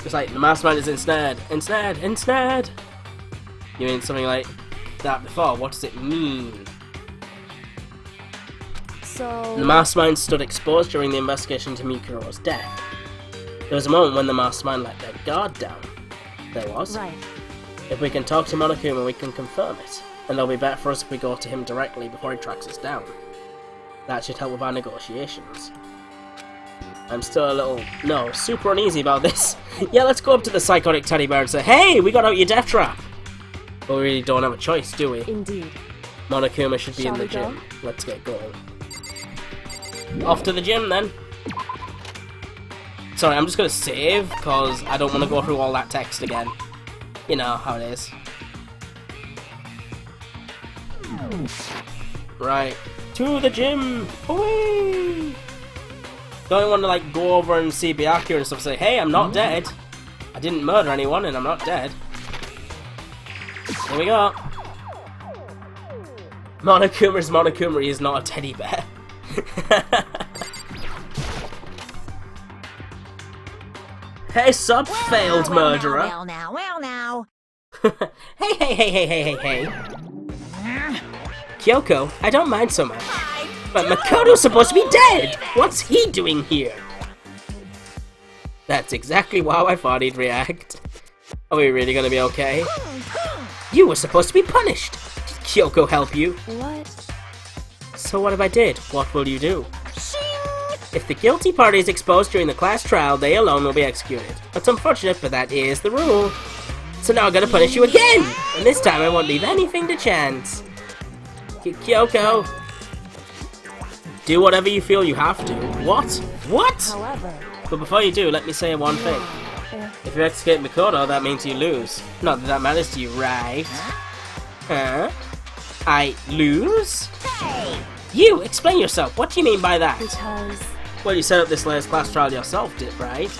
It's like, the mastermind is ensnared, ensnared, ensnared. You mean something like that before? What does it mean? So... The mastermind stood exposed during the investigation into Mikuro's death. There was a moment when the mastermind let their guard down. There was. Right. If we can talk to Monokuma, we can confirm it. And it'll be better for us if we go to him directly before he tracks us down. That should help with our negotiations. I'm still a little, super uneasy about this. Yeah, let's go up to the psychotic teddy bear and say, hey, we got out your death trap. But we really don't have a choice, do we? Indeed. Monokuma should be in the gym. Let's get going. Off to the gym, then. Sorry, I'm just going to save, because I don't want to go through all that text again. You know how it is. Right. To the gym! Away! Don't want to, like, go over and see Byakuya and stuff, say, hey, I'm not dead. I didn't murder anyone, and I'm not dead. Here we go. Monokuma's Monokuma, he is not a teddy bear. Hey, sub, failed murderer. Well now. Hey. Kyoko, I don't mind so much. But Makoto's supposed to be dead! What's he doing here? That's exactly how I thought he'd react. Are we really gonna be okay? You were supposed to be punished! Did Kyoko help you? What? So what if I did? What will you do? If the guilty party is exposed during the class trial, they alone will be executed. That's unfortunate, but that is the rule. So now I'm gonna punish you again! And this time I won't leave anything to chance. Kyoko! Do whatever you feel you have to. What? What? However... But before you do, let me say one thing. If you execute Makoto, that means you lose. Not that that matters to you, right? Huh? I lose? Hey! You! Explain yourself! What do you mean by that? Because... Well, you set up this latest class trial yourself, right?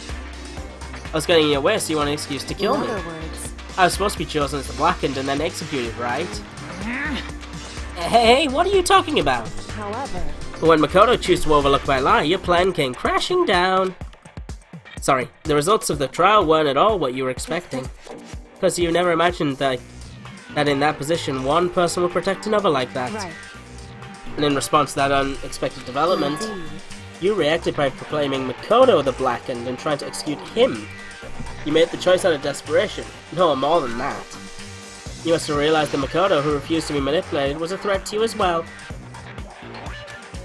I was getting in your way, so you want an excuse to kill me. In other words... I was supposed to be chosen as the Blackened and then executed, right? Hey, what are you talking about? However... But when Makoto chose to overlook my lie, your plan came crashing down. Sorry, the results of the trial weren't at all what you were expecting. Because you never imagined that in that position, one person would protect another like that. Right. And in response to that unexpected development, Indeed. you reacted by proclaiming Makoto the Blackened and trying to execute him. You made the choice out of desperation. No, more than that. You must have realized that Makoto, who refused to be manipulated, was a threat to you as well.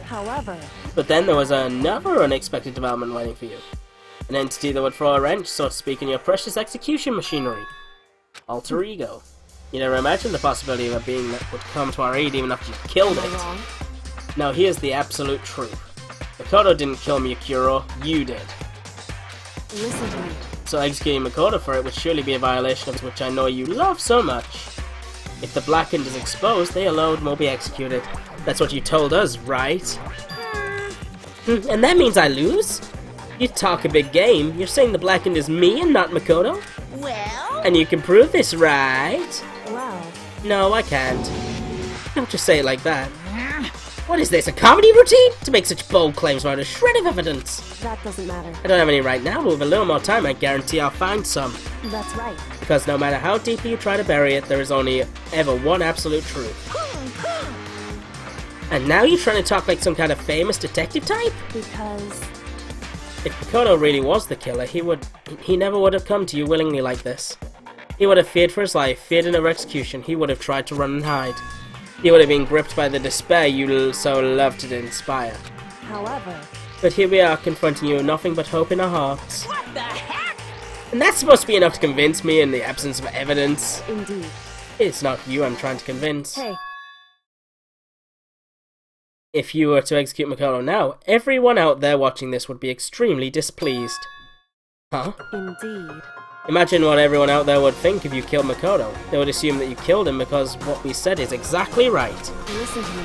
However... But then there was another unexpected development waiting for you. An entity that would throw a wrench, so to speak, in your precious execution machinery. Alter Ego. You never imagined the possibility of a being that would come to our aid even after you killed Am I it. wrong? Now here's the absolute truth. Makoto didn't kill Miyakuro, you did. Listen to me. So executing Makoto for it would surely be a violation of which I know you love so much. If the Blackened is exposed, they alone will be executed. That's what you told us, right? And that means I lose? You talk a big game. You're saying the Blackened is me and not Makoto? Well? And you can prove this, right? Well... No, I can't. Don't just say it like that. What is this, a comedy routine? To make such bold claims without a shred of evidence. That doesn't matter. I don't have any right now, but with a little more time I guarantee I'll find some. That's right. Because no matter how deeply you try to bury it, there is only ever one absolute truth. And now you're trying to talk like some kind of famous detective type? Because... If Makoto really was the killer, he never would have come to you willingly like this. He would have feared for his life, feared another execution, he would have tried to run and hide. He would have been gripped by the despair you so loved to inspire. However... But here we are, confronting you with nothing but hope in our hearts. What the heck? And that's supposed to be enough to convince me in the absence of evidence. Indeed. It's not you I'm trying to convince. Hey. If you were to execute Makoto now, everyone out there watching this would be extremely displeased. Huh? Indeed. Imagine what everyone out there would think if you killed Makoto. They would assume that you killed him because what we said is exactly right. Listen to me.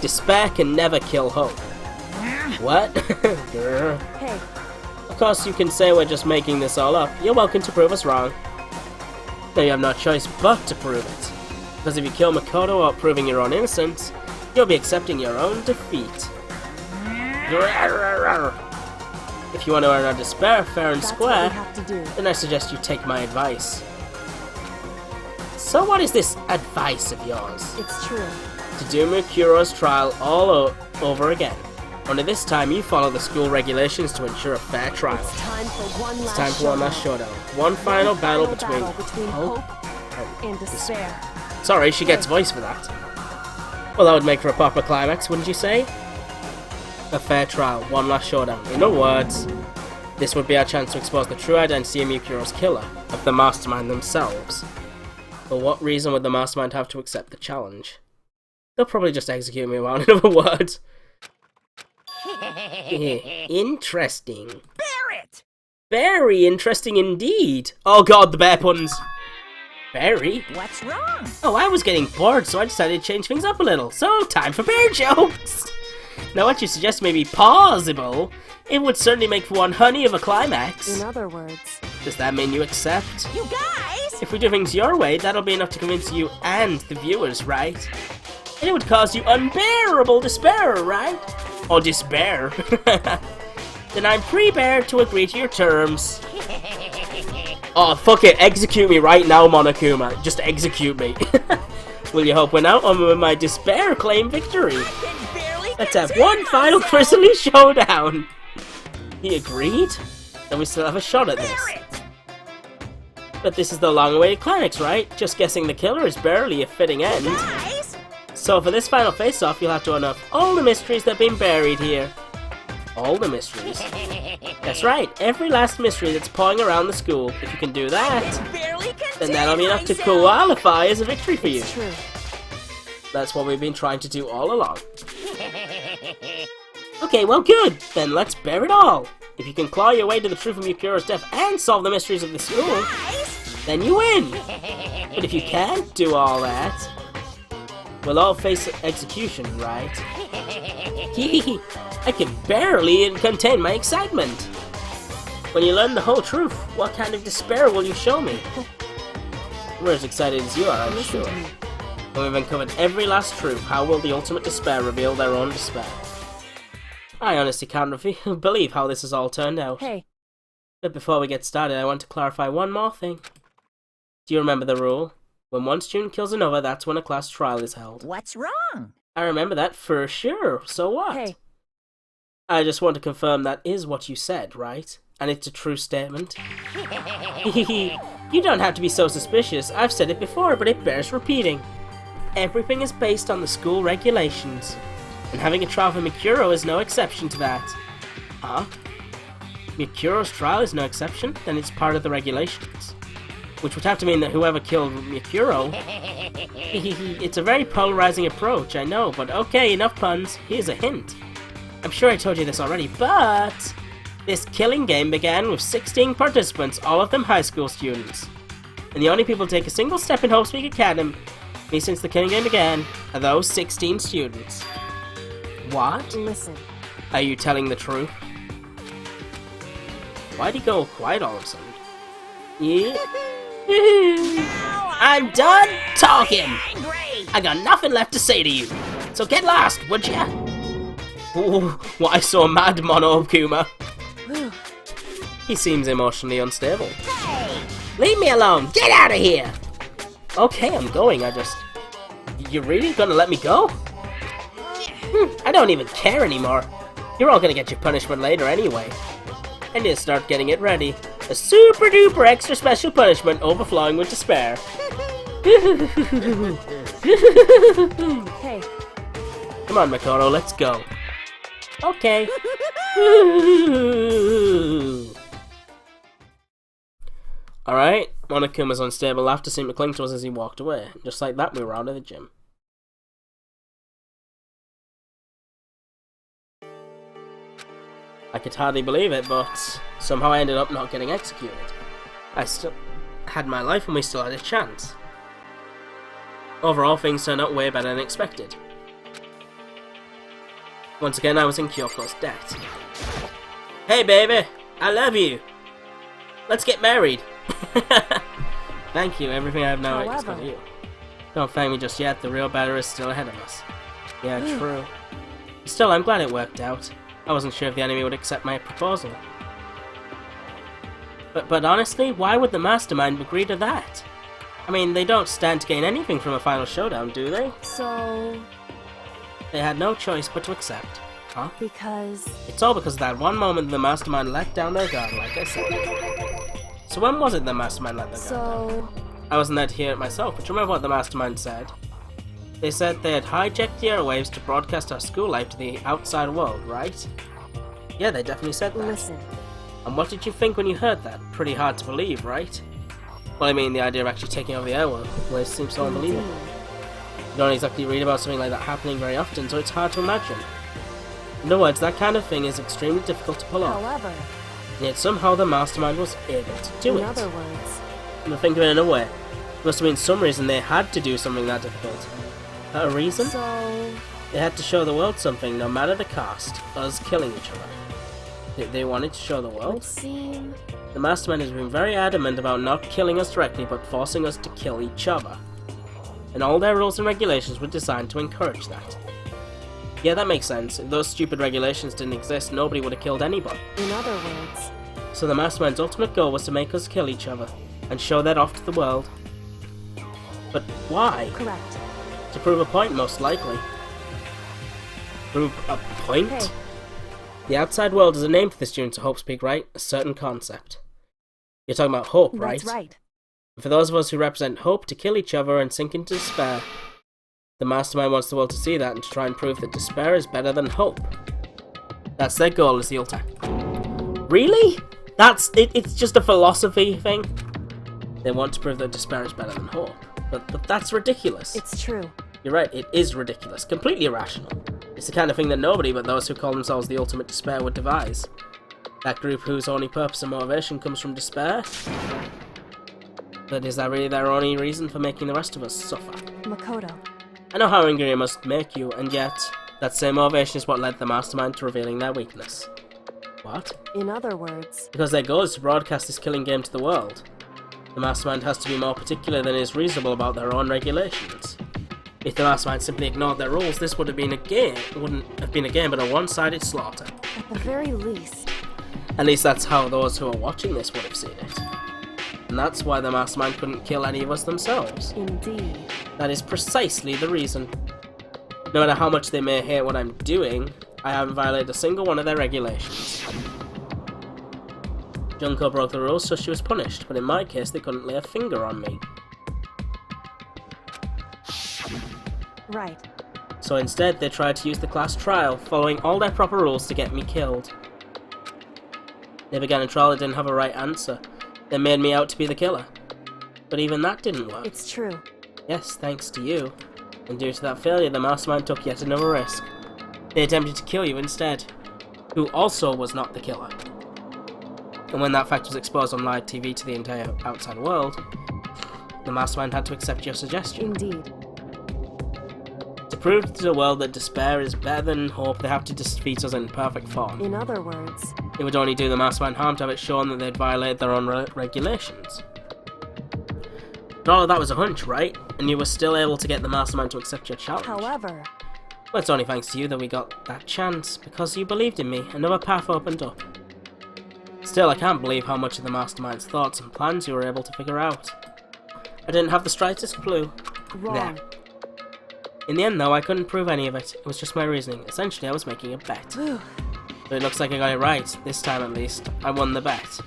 Despair can never kill hope. What? Grr. Hey. Of course you can say we're just making this all up. You're welcome to prove us wrong. Now you have no choice but to prove it. Because if you kill Makoto while proving your own innocence, you'll be accepting your own defeat. If you want to earn our despair fair and square, then I suggest you take my advice. So what is this advice of yours? It's true. To do Mukuro's trial all over again. Only this time you follow the school regulations to ensure a fair trial. It's time for one last showdown. One final battle between hope and despair. Sorry, she gets voice for that. Well, that would make for a proper climax, wouldn't you say? A fair trial, one last showdown. In other words, this would be our chance to expose the true identity of Mukuro's killer, of the mastermind themselves. For what reason would the mastermind have to accept the challenge? They'll probably just execute me without another word. Interesting. Barrett! Very interesting indeed. Oh god, the bear puns. Very? What's wrong? Oh, I was getting bored, so I decided to change things up a little. So, time for bear jokes! Now what you suggest may be plausible. It would certainly make for one honey of a climax. In other words... Does that mean you accept? You guys! If we do things your way, that'll be enough to convince you and the viewers, right? And it would cause you unbearable despair, right? Or despair. Then I'm prepared to agree to your terms. Oh, fuck it. Execute me right now, Monokuma. Just execute me. Will you help win out or will my despair claim victory? Let's have one final grisly showdown. He agreed? Then we still have a shot at this. But this is the long-awaited climax, right? Just guessing the killer is barely a fitting end. So for this final face-off, you'll have to unearth all the mysteries that have been buried here. All the mysteries? That's right, every last mystery that's pawing around the school. If you can do that, then that'll be enough to qualify as a victory for you. It's true. That's what we've been trying to do all along. Okay, well good, then let's bear it all. If you can claw your way to the truth of Mukuro's death and solve the mysteries of the school, then you win. But if you can't do all that, we'll all face execution, right? I can barely contain my excitement. When you learn the whole truth, what kind of despair will you show me? We're as excited as you are, I'm sure. When we've uncovered every last truth, how will the ultimate despair reveal their own despair? I honestly can't believe how this has all turned out. Hey. But before we get started, I want to clarify one more thing. Do you remember the rule? When one student kills another, that's when a class trial is held. What's wrong? I remember that for sure. So what? Hey. I just want to confirm that is what you said, right? And it's a true statement. You don't have to be so suspicious. I've said it before, but it bears repeating. Everything is based on the school regulations. And having a trial for Mukuro is no exception to that. Huh? Mukuro's trial is no exception? Then it's part of the regulations. Which would have to mean that whoever killed Mukuro... It's a very polarizing approach, I know, but okay, enough puns. Here's a hint. I'm sure I told you this already, but... This killing game began with 16 participants, all of them high school students. And the only people to take a single step in Hope Speak Academy since the killing game began are those 16 students. What? Listen. Are you telling the truth? Why'd he go quiet all of a sudden? Yeah? I'm done talking! I got nothing left to say to you. So get lost, would ya? Ooh, why so mad, Monokuma? He seems emotionally unstable. Leave me alone! Get out of here! Okay, I'm going, You really gonna let me go? I don't even care anymore. You're all gonna get your punishment later anyway. I need to start getting it ready. A super duper extra special punishment overflowing with despair. Hey. Come on, Makoto, let's go. Okay. Alright, Monokuma's unstable laughter seemed to cling to us as he walked away. Just like that, we were out of the gym. I could hardly believe it, but somehow I ended up not getting executed. I still had my life and we still had a chance. Overall, things turned out way better than expected. Once again, I was in Kyoko's debt. Hey baby, I love you! Let's get married! Thank you, everything I have now is because of you. Don't thank me just yet, the real battle is still ahead of us. Yeah, true. Still, I'm glad it worked out. I wasn't sure if the enemy would accept my proposal. But honestly, why would the Mastermind agree to that? I mean, they don't stand to gain anything from a final showdown, do they? So... They had no choice but to accept. Huh? Because... It's all because of that one moment the Mastermind let down their guard, like I said. So when was it the Mastermind let their guard down? I wasn't there to hear it myself, but remember what the Mastermind said? They said they had hijacked the airwaves to broadcast our school life to the outside world, right? Yeah, they definitely said that. Listen. And what did you think when you heard that? Pretty hard to believe, right? Well, I mean, the idea of actually taking over the airwaves seems so unbelievable. You don't exactly read about something like that happening very often, so it's hard to imagine. In other words, that kind of thing is extremely difficult to pull off. However... And yet somehow the Mastermind was able to do it. In other words... But think of it in a way. There must have been some reason they had to do something that difficult. A reason? So... They had to show the world something, no matter the cost, us killing each other. They wanted to show the world? The Mastermind has been very adamant about not killing us directly, but forcing us to kill each other. And all their rules and regulations were designed to encourage that. Yeah, that makes sense. If those stupid regulations didn't exist, nobody would have killed anybody. In other words... So the Mastermind's ultimate goal was to make us kill each other, and show that off to the world. But why? Correct. To prove a point, most likely. Prove a point? Hey. The outside world is a name for the students of Hope's Peak, right? A certain concept. You're talking about hope, right? That's right. And for those of us who represent hope, to kill each other and sink into despair, the Mastermind wants the world to see that and to try and prove that despair is better than hope. That's their goal, is the ultimate. Really? It's just a philosophy thing? They want to prove that despair is better than hope. But that's ridiculous. It's true. You're right, it is ridiculous. Completely irrational. It's the kind of thing that nobody but those who call themselves the ultimate despair would devise. That group whose only purpose and motivation comes from despair? But is that really their only reason for making the rest of us suffer? Makoto. I know how angry it must make you, and yet, that same motivation is what led the Mastermind to revealing their weakness. What? In other words... Because their goal is to broadcast this killing game to the world. The Mastermind has to be more particular than is reasonable about their own regulations. If the Mastermind simply ignored their rules, this would have been a game. It wouldn't have been a game, but a one-sided slaughter. At the very least. At least that's how those who are watching this would have seen it. And that's why the Mastermind couldn't kill any of us themselves. Indeed. That is precisely the reason. No matter how much they may hate what I'm doing, I haven't violated a single one of their regulations. Junko broke the rules, so she was punished, but in my case they couldn't lay a finger on me. Right. So instead they tried to use the class trial, following all their proper rules to get me killed. They began a trial that didn't have a right answer. They made me out to be the killer. But even that didn't work. It's true. Yes, thanks to you. And due to that failure, the Mastermind took yet another risk. They attempted to kill you instead, who also was not the killer. And when that fact was exposed on live TV to the entire outside world, the Mastermind had to accept your suggestion. Indeed. To prove to the world that despair is better than hope, they have to defeat us in perfect form. In other words... It would only do the Mastermind harm to have it shown that they'd violated their own regulations. But all of that was a hunch, right? And you were still able to get the Mastermind to accept your challenge. However... Well, it's only thanks to you that we got that chance, because you believed in me, another path opened up. Still, I can't believe how much of the Mastermind's thoughts and plans you were able to figure out. I didn't have the slightest clue. Wrong. There. In the end, though, I couldn't prove any of it. It was just my reasoning. Essentially, I was making a bet. But it looks like I got it right, this time at least. I won the bet.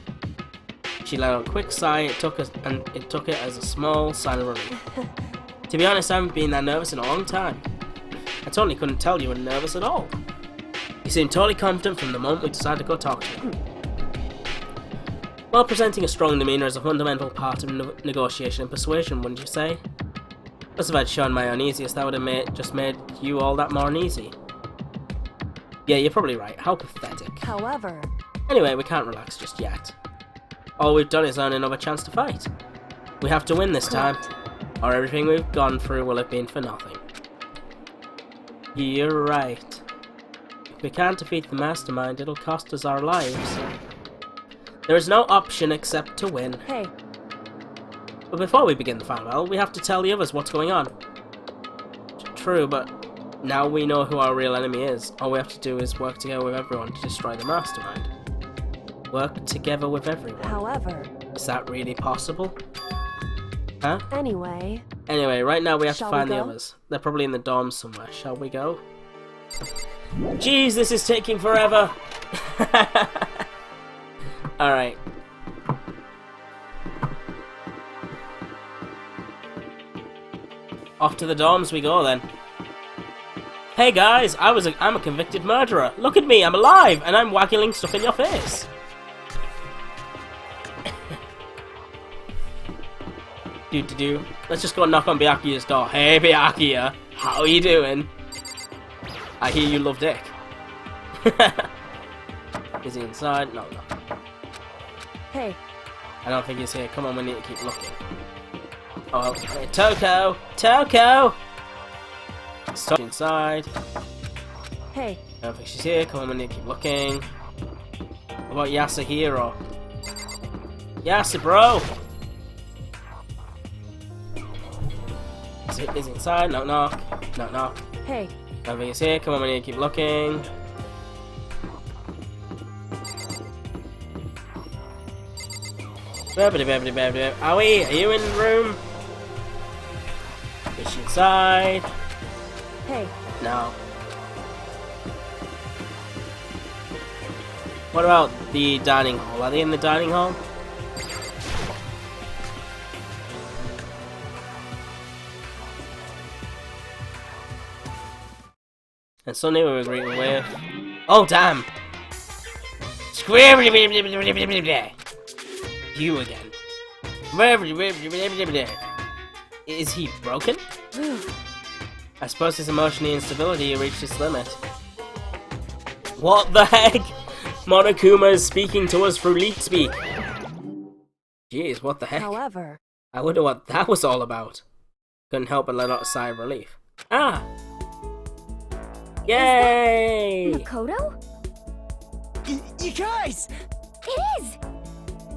She let out a quick sigh, it took it as a small sign of relief. To be honest, I haven't been that nervous in a long time. I totally couldn't tell you were nervous at all. You seemed totally confident from the moment we decided to go talk to you. Well, presenting a strong demeanour is a fundamental part of negotiation and persuasion, wouldn't you say? Plus, if I'd shown my uneasiness, that would have just made you all that more uneasy. Yeah, you're probably right. How pathetic. However... Anyway, we can't relax just yet. All we've done is earn another chance to fight. We have to win this time, or everything we've gone through will have been for nothing. You're right. If we can't defeat the Mastermind, it'll cost us our lives. There is no option except to win. Hey. But before we begin the farewell, we have to tell the others what's going on. True, but Now we know who our real enemy is. All we have to do is work together with everyone to destroy the mastermind. Work together with everyone. However... Is that really possible? Huh? Anyway, right now we have to Shall find we the go? others. They're probably in the dorms somewhere. Shall we go? Jeez, this is taking forever! Alright. Off to the dorms we go then. Hey guys, I'm a convicted murderer. Look at me, I'm alive, and I'm waggling stuff in your face. Do. Let's just go knock on Byakuya's door. Hey Byakuya, how are you doing? I hear you love dick. Is he inside? No. hey, I don't think he's here. Come on, we need to keep looking. Oh, hey, Toko! Stop inside. hey, I don't think she's here. Come on, we need to keep looking. What about Yasuhiro? Yasu, bro! Is he inside? Knock. hey, I don't think he's here. Come on, we need to keep looking. Owie, are you in the room? Is she inside? hey, No. What about the dining hall? Are they in the dining hall? And suddenly we were greeted with... Oh, damn! You again. Is he broken? I suppose his emotional instability reached its limit. What the heck? Monokuma is speaking to us through leak speak. Jeez, what the heck? however... I wonder what that was all about. Couldn't help but let out a sigh of relief. Ah! Yay! Makoto? You guys! It is!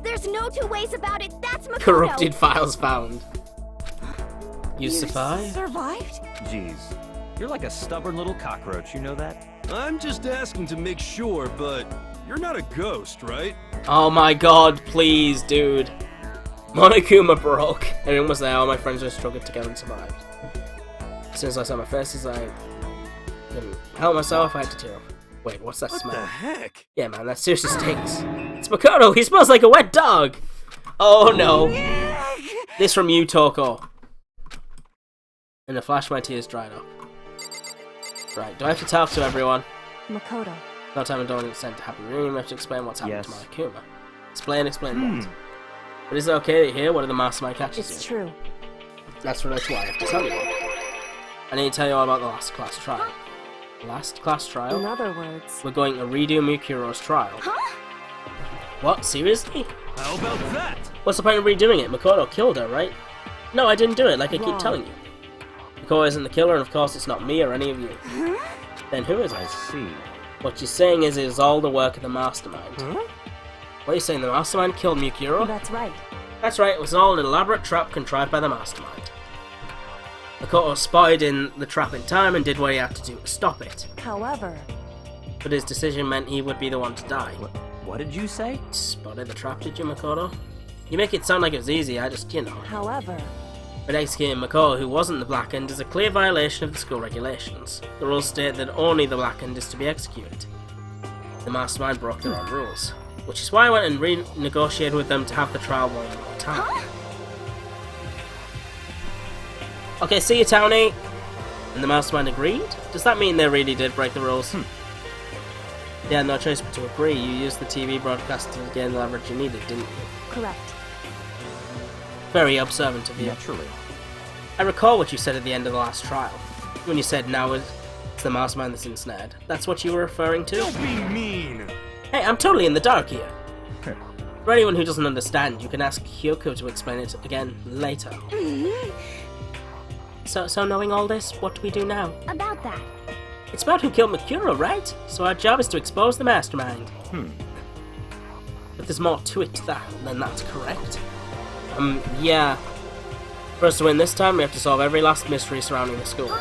There's no two ways about it. That's Makoto. Corrupted files found. You survived? Survived? Jeez, you're like a stubborn little cockroach, you know that? I'm just asking to make sure, but you're not a ghost, right? Oh my god, please, dude. Monokuma broke. Everyone was there, all my friends were struggled together and survived. As soon as I saw my faces, I couldn't help myself, I had to tear up. Wait, what's that What smell? the heck? Yeah, man, that seriously stinks. It's Makoto, he smells like a wet dog! Oh no. This from you, Toko. In a flash, my tears dried up. Right, do I have to talk to everyone? Makoto. No time and don't send to Happy Reunion, we have to explain what's happened Yes. to Monokuma. Explain what? But is it okay to hear what are the mastermind catches It's you? true. That's why I have to tell you. I need to tell you all about the last class trial. Last class trial? In other words... We're going to redo Mukuro's trial. Huh? What? Seriously? How about that? What's the point of redoing it? Makoto killed her, right? No, I didn't do it, like I keep Wrong. telling you. Makoto isn't the killer, and of course it's not me or any of you. Then who is I it? see. What you're saying is it was all the work of the mastermind. What are you saying, the mastermind killed Mukuro? That's right. That's right, it was all an elaborate trap contrived by the mastermind. Makoto spotted in the trap in time and did what he had to do to stop it. However... But his decision meant he would be the one to die. What did you say? Spotted the trap, did you, Makoto? You make it sound like it was easy, I just, you know. However... But executing Makoto, who wasn't the Blackened, is a clear violation of the school regulations. The rules state that only the Blackened is to be executed. The mastermind broke their own rules. Which is why I went and renegotiated with them to have the trial one more time. Okay, see you, Townie! And the mastermind agreed? Does that mean they really did break the rules? They had no choice but to agree. You used the TV broadcast to gain the leverage you needed, didn't you? Correct. Very observant of you. Naturally. I recall what you said at the end of the last trial. When you said, now it's the mastermind that's ensnared. That's what you were referring to? Don't be mean! Hey, I'm totally in the dark here. For anyone who doesn't understand, you can ask Kyoko to explain it again later. So knowing all this, what do we do now? About that. It's about who killed Makuro, right? So our job is to expose the mastermind. But there's more to it than that's correct. Yeah. For us to win this time, we have to solve every last mystery surrounding the school.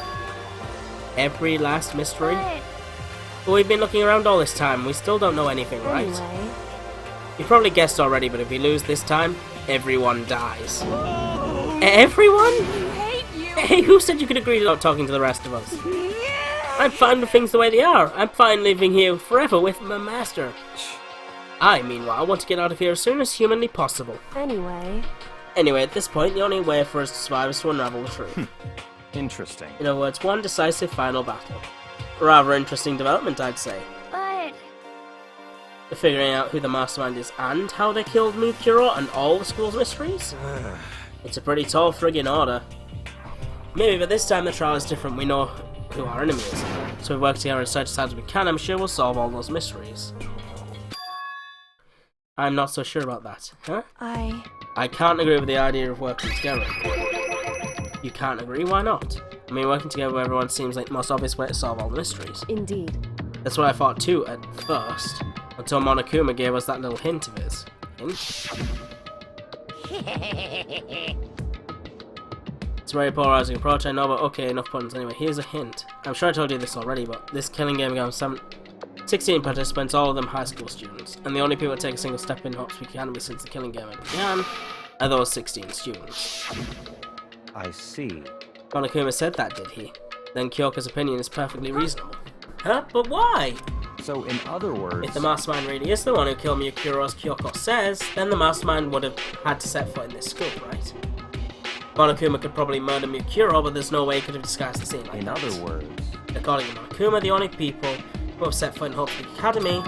Every last mystery? But But we've been looking around all this time. We still don't know anything, right? anyway, You probably guessed already, but if we lose this time, everyone dies. Everyone? hate you. Hey, who said you could agree to not talking to the rest of us? I'm fine with things the way they are. I'm fine living here forever with my master. I, meanwhile, want to get out of here as soon as humanly possible. anyway. Anyway, at this point, the only way for us to survive is to unravel the truth. Interesting. In other words, one decisive final battle. A rather interesting development, I'd say. But Figuring out who the mastermind is and how they killed Mukuro and all the school's mysteries? It's a pretty tall friggin' order. Maybe, but this time the trial is different. We know who our enemy is. So we work together as such as we can. I'm sure we'll solve all those mysteries. I'm not so sure about that. Huh? I can't agree with the idea of working together. You can't agree? Why not? I mean, working together with everyone seems like the most obvious way to solve all the mysteries. Indeed. That's what I thought too at first, until Monokuma gave us that little hint of his. Hint? It's a very polarizing approach, I know, but okay, enough puns. Anyway, here's a hint. I'm sure I told you this already, but this killing game began with 16 participants, all of them high school students, and the only people that take a single step in Hawk's Academy since the killing game began are those 16 students. I see. Monokuma said that, did he? Then Kyoko's opinion is perfectly reasonable. Huh? But why? So, in other words... If the mastermind really is the one who killed Miyakuro, as Kyoko says, then the mastermind would have had to set foot in this school, right? Monokuma could probably murder Miyakuro, but there's no way he could have disguised the scene like In that. other words... According to Monokuma, the only people who have set foot in Havoc Academy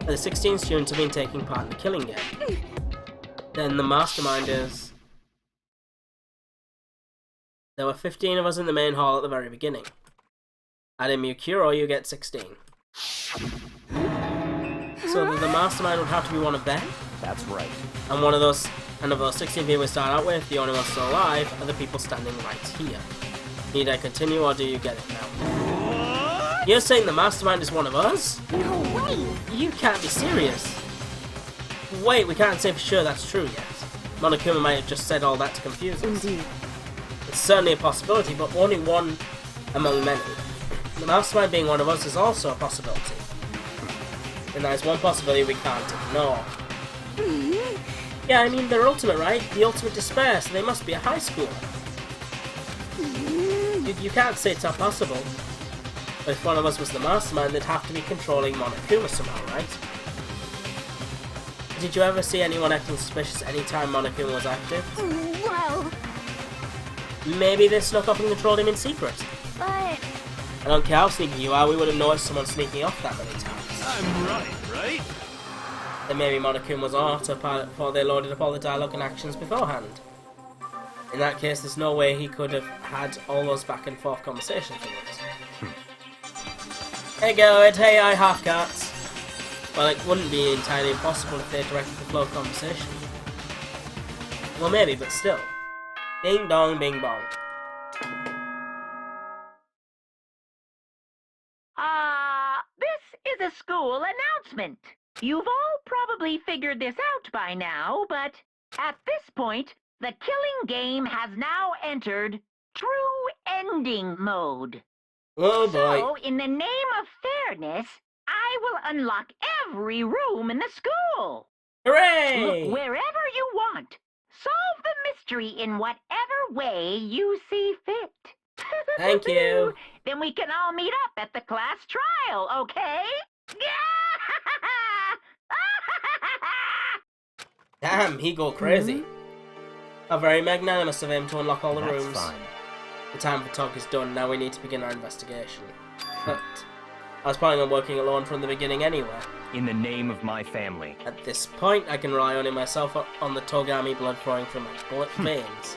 are the 16 students who have been taking part in the killing game. Then the mastermind is... There were 15 of us in the main hall at the very beginning. Add in Miyakuro, you get 16. So the mastermind would have to be one of them? That's right. And of those 16 people we start out with, the only ones still alive are the people standing right here. Need I continue, or do you get it now? You're saying the mastermind is one of us? no way. You can't be serious. Wait, we can't say for sure that's true yet. Monokuma might have just said all that to confuse us. Indeed. It's certainly a possibility, but only one among many. The mastermind being one of us is also a possibility. And that is one possibility we can't ignore. Yeah, I mean, they're ultimate, right? The ultimate despair, so they must be a high schooler. You can't say it's not possible. But if one of us was the mastermind, they'd have to be controlling Monokuma somehow, right? Did you ever see anyone acting suspicious any time Monokuma was active? Well, Maybe they snuck off and controlled him in secret. but I don't care how sneaky you are, we would have noticed someone sneaking off that many times. I'm right? Then maybe Monokuma was on autopilot before they loaded up all the dialogue and actions beforehand. In that case, there's no way he could have had all those back and forth conversations with us. Hey go it, hey I half cats. Well, it wouldn't be entirely impossible if they directed the flow of conversation. Well, maybe, but still. Ding dong, bing bong. This is a school announcement. You've all probably figured this out by now, but at this point, the killing game has now entered true ending mode. Oh boy. So, in the name of fairness, I will unlock every room in the school. Hooray! Look wherever you want. Solve the mystery in whatever way you see fit. Thank you. Then we can all meet up at the class trial, okay? Damn, he go crazy. How very magnanimous of him to unlock all the That's rooms. fine. The time for talk is done, now we need to begin our investigation. But I was planning on working alone from the beginning anyway. In the name of my family. At this point, I can rely only myself on the Togami blood flowing from my veins.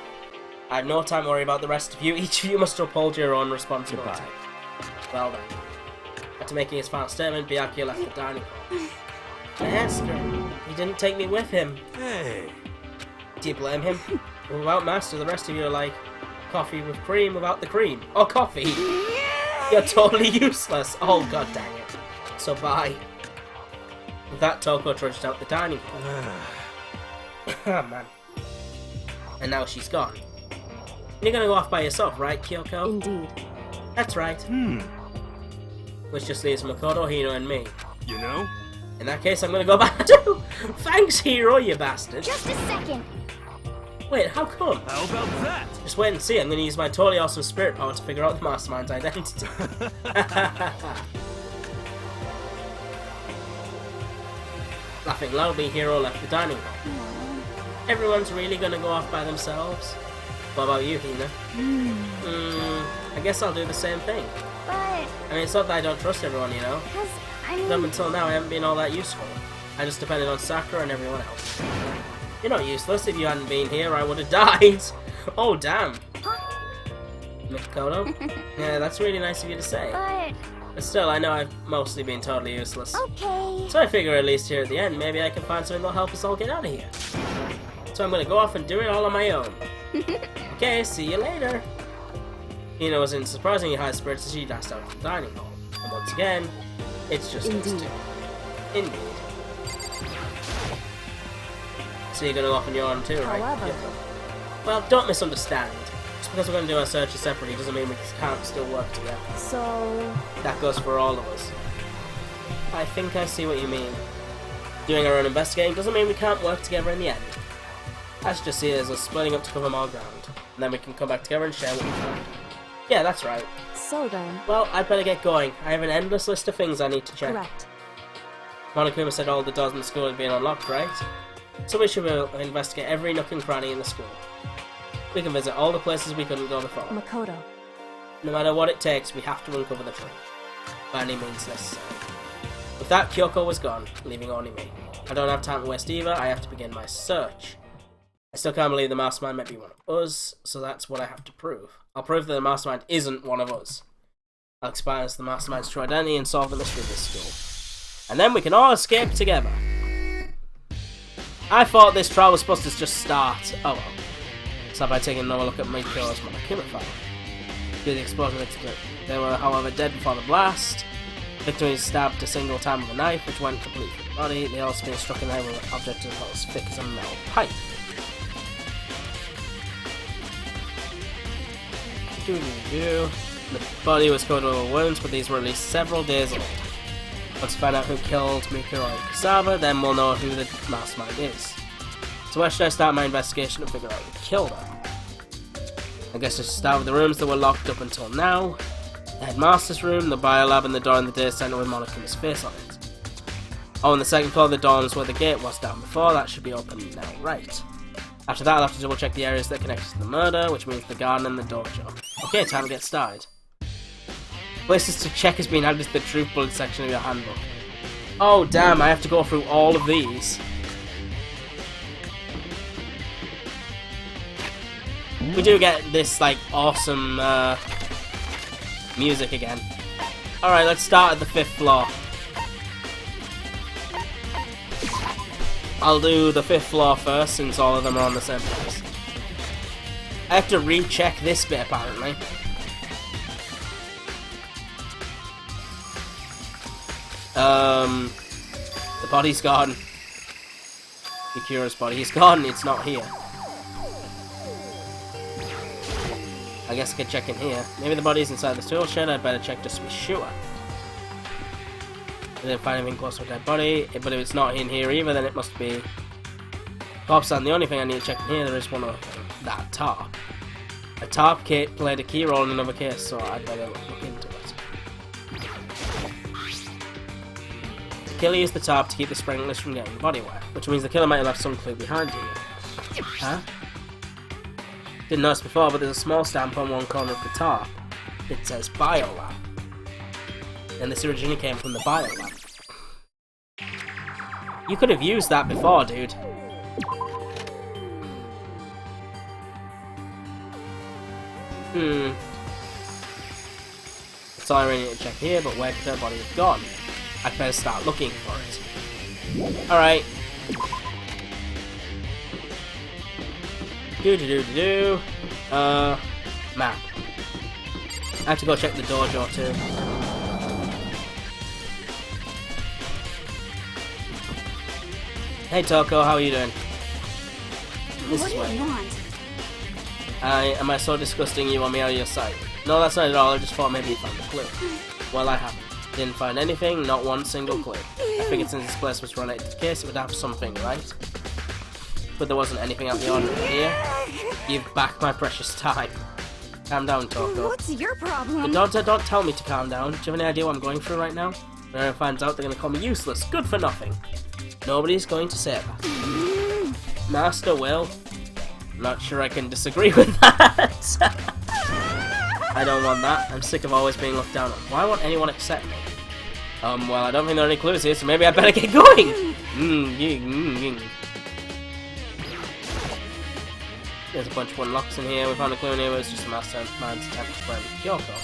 I have no time to worry about the rest of you. Each of you must uphold your own responsibility. Goodbye. Well then. After making his final statement, Byakuya left the dining hall. Master, he didn't take me with him. Hey. Do you blame him? Well, without Master, the rest of you are like coffee with cream without the cream. Or coffee. You're totally useless. Oh, god dang it. So bye. With that, Toko trudged out the dining hall. Oh, man. And now she's gone. You're gonna go off by yourself, right, Kyoko? Indeed. That's right. Which just leaves Makoto, Hiro, and me. You know? In that case, I'm gonna go back too! Thanks, Hiro, you bastard! Just a second. Wait, how come? How about that? Just wait and see, I'm gonna use my totally awesome spirit power to figure out the Mastermind's identity. Laughing loudly, Hiro left the dining hall. Everyone's really gonna go off by themselves? What about you, Hina? I guess I'll do the same thing. But... I mean, it's not that I don't trust everyone, you know? Because, I mean... But up until now, I haven't been all that useful. I just depended on Sakura and everyone else. You're not useless. If you hadn't been here, I would have died. Oh, damn. Makoto? Yeah, that's really nice of you to say. But still, I know I've mostly been totally useless. Okay. So I figure at least here at the end, maybe I can find something that'll help us all get out of here. So I'm gonna go off and do it all on my own. Okay, see you later. Hina was in surprisingly high spirits as she dashed out of the dining hall. And once again, it's just us two. Indeed. So you're gonna go off on your own too, right? However... Yeah. Well, don't misunderstand. Just because we're gonna do our searches separately doesn't mean we can't still work together. So... That goes for all of us. I think I see what you mean. Doing our own investigating doesn't mean we can't work together in the end. I should just see it as us splitting up to cover more ground. And then we can come back together and share what we found. Yeah, that's right. So then... Well, I'd better get going. I have an endless list of things I need to check. Correct. Monokuma said all the doors in the school had been unlocked, right? So we should investigate every nook and cranny in the school. We can visit all the places we couldn't go before. Makoto. No matter what it takes, we have to uncover the truth. By any means necessary. With that, Kyoko was gone, leaving only me. I don't have time to waste either, I have to begin my search. I still can't believe the Mastermind might be one of us, so that's what I have to prove. I'll prove that the Mastermind isn't one of us. I'll expose the Mastermind's true identity and solve the mystery of this school. And then we can all escape together. I thought this trial was supposed to just start. Oh well. Start by taking another look at Miko's Monokuma file. Due to the explosion, they were, however, dead before the blast. Victor is stabbed a single time with a knife, which went completely through the body. They also been struck in the head with an object that was thick as a metal pipe. The body was covered with wounds, but these were at least several days old. Once we find out who killed Mikuro and Kusaba, then we'll know who the Mastermind is. So where should I start my investigation to figure out who killed her? I guess I should start with the rooms that were locked up until now. The headmaster's room, the biolab, and the door in the day center with Monokuma's face on it. Oh, and the second floor of the dorms where the gate was down before, that should be open now, right. After that, I'll have to double check the areas that connect to the murder, which means the garden and the dojo. Okay, time to get started. Places to check has been added to the truth bullet section of your handbook. Oh damn, I have to go through all of these. We do get this, like, awesome, music again. Alright, let's start at the 5th floor. I'll do the 5th floor first, since all of them are on the same place. I have to recheck this bit, apparently. The body's gone. Mikura's body is gone, it's not here. I guess I could check in here. Maybe the body's inside the tool shed, I'd better check just to be sure. I didn't find anything close to a dead body, but if it's not in here either, then it must be... Corpse and the only thing I need to check in here, there is one other thing. That tarp. A tarp played a key role in another case, so I'd better look into it. The killer used the tarp to keep the sprinklers from getting the body wet, which means the killer might have left some clue behind here. Huh? Didn't notice before, but there's a small stamp on one corner of the tarp. It says Biolab. And this originally came from the Biolab. You could have used that before, dude. That's all I really need to check here, but where could their body have gone? I'd better start looking for it. Alright. Map. I have to go check the dojo too. Hey Toko, how are you doing? What do you want? Am I so disgusting you want me out of your sight? No, that's not at all. I just thought maybe you found a clue. Well, I haven't. Didn't find anything, not one single clue. I figured since this place was related to the case, it would have something, right? But there wasn't anything out the ordinary here. You've backed my precious time. Calm down, Toko. What's your problem? But don't tell me to calm down. Do you have any idea what I'm going through right now? When everyone finds out, they're going to call me useless, good for nothing. Nobody's going to say that. Master will. Not sure I can disagree with that. I don't want that. I'm sick of always being looked down on. Why won't anyone accept me? Well, I don't think there are any clues here, so maybe I better get going. There's a bunch of unlocks in here. We found a clue in here. It's just a mastermind's attempt to find Kyoko.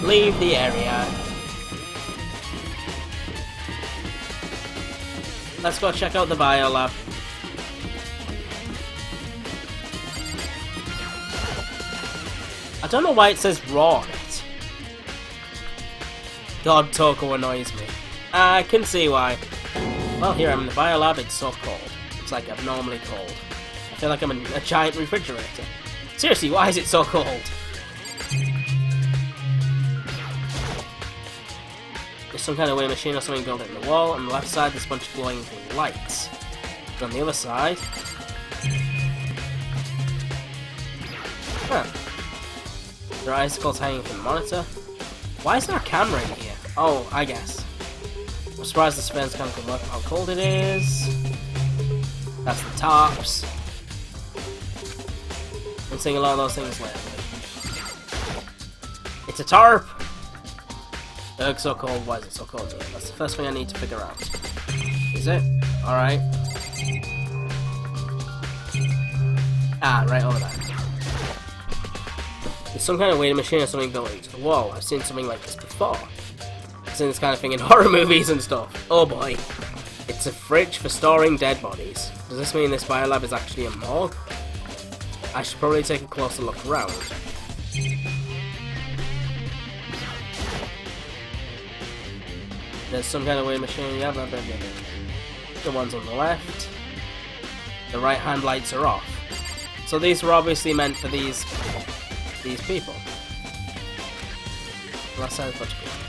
Leave the area. Let's go check out the biolab. I don't know why it says raw on it. God, Toko annoys me. I can see why. Well, here I'm in the biolab. It's so cold. It's like abnormally cold. I feel like I'm in a giant refrigerator. Seriously, why is it so cold? There's some kind of weird machine or something built in the wall. On the left side, there's a bunch of glowing lights. And on the other side... Huh. There are icicles hanging from the monitor. Why is there a camera in here? Oh, I guess. I'm surprised the fans can't work out how cold it is. That's the tops. I'm seeing a lot of those things lately. It's a tarp! Ugh, so cold. Why is it so cold here? That's the first thing I need to figure out. Is it? Alright. Ah, right over there. There's some kind of weird machine or something built into the wall. I've seen something like this before. I've seen this kind of thing in horror movies and stuff. Oh boy. It's a fridge for storing dead bodies. Does this mean this biolab is actually a morgue? I should probably take a closer look around. There's some kind of weird machine. Yeah, blah, blah, blah, blah. The ones on the left. The right hand lights are off. So these were obviously meant for these people. The left side is a bunch of people.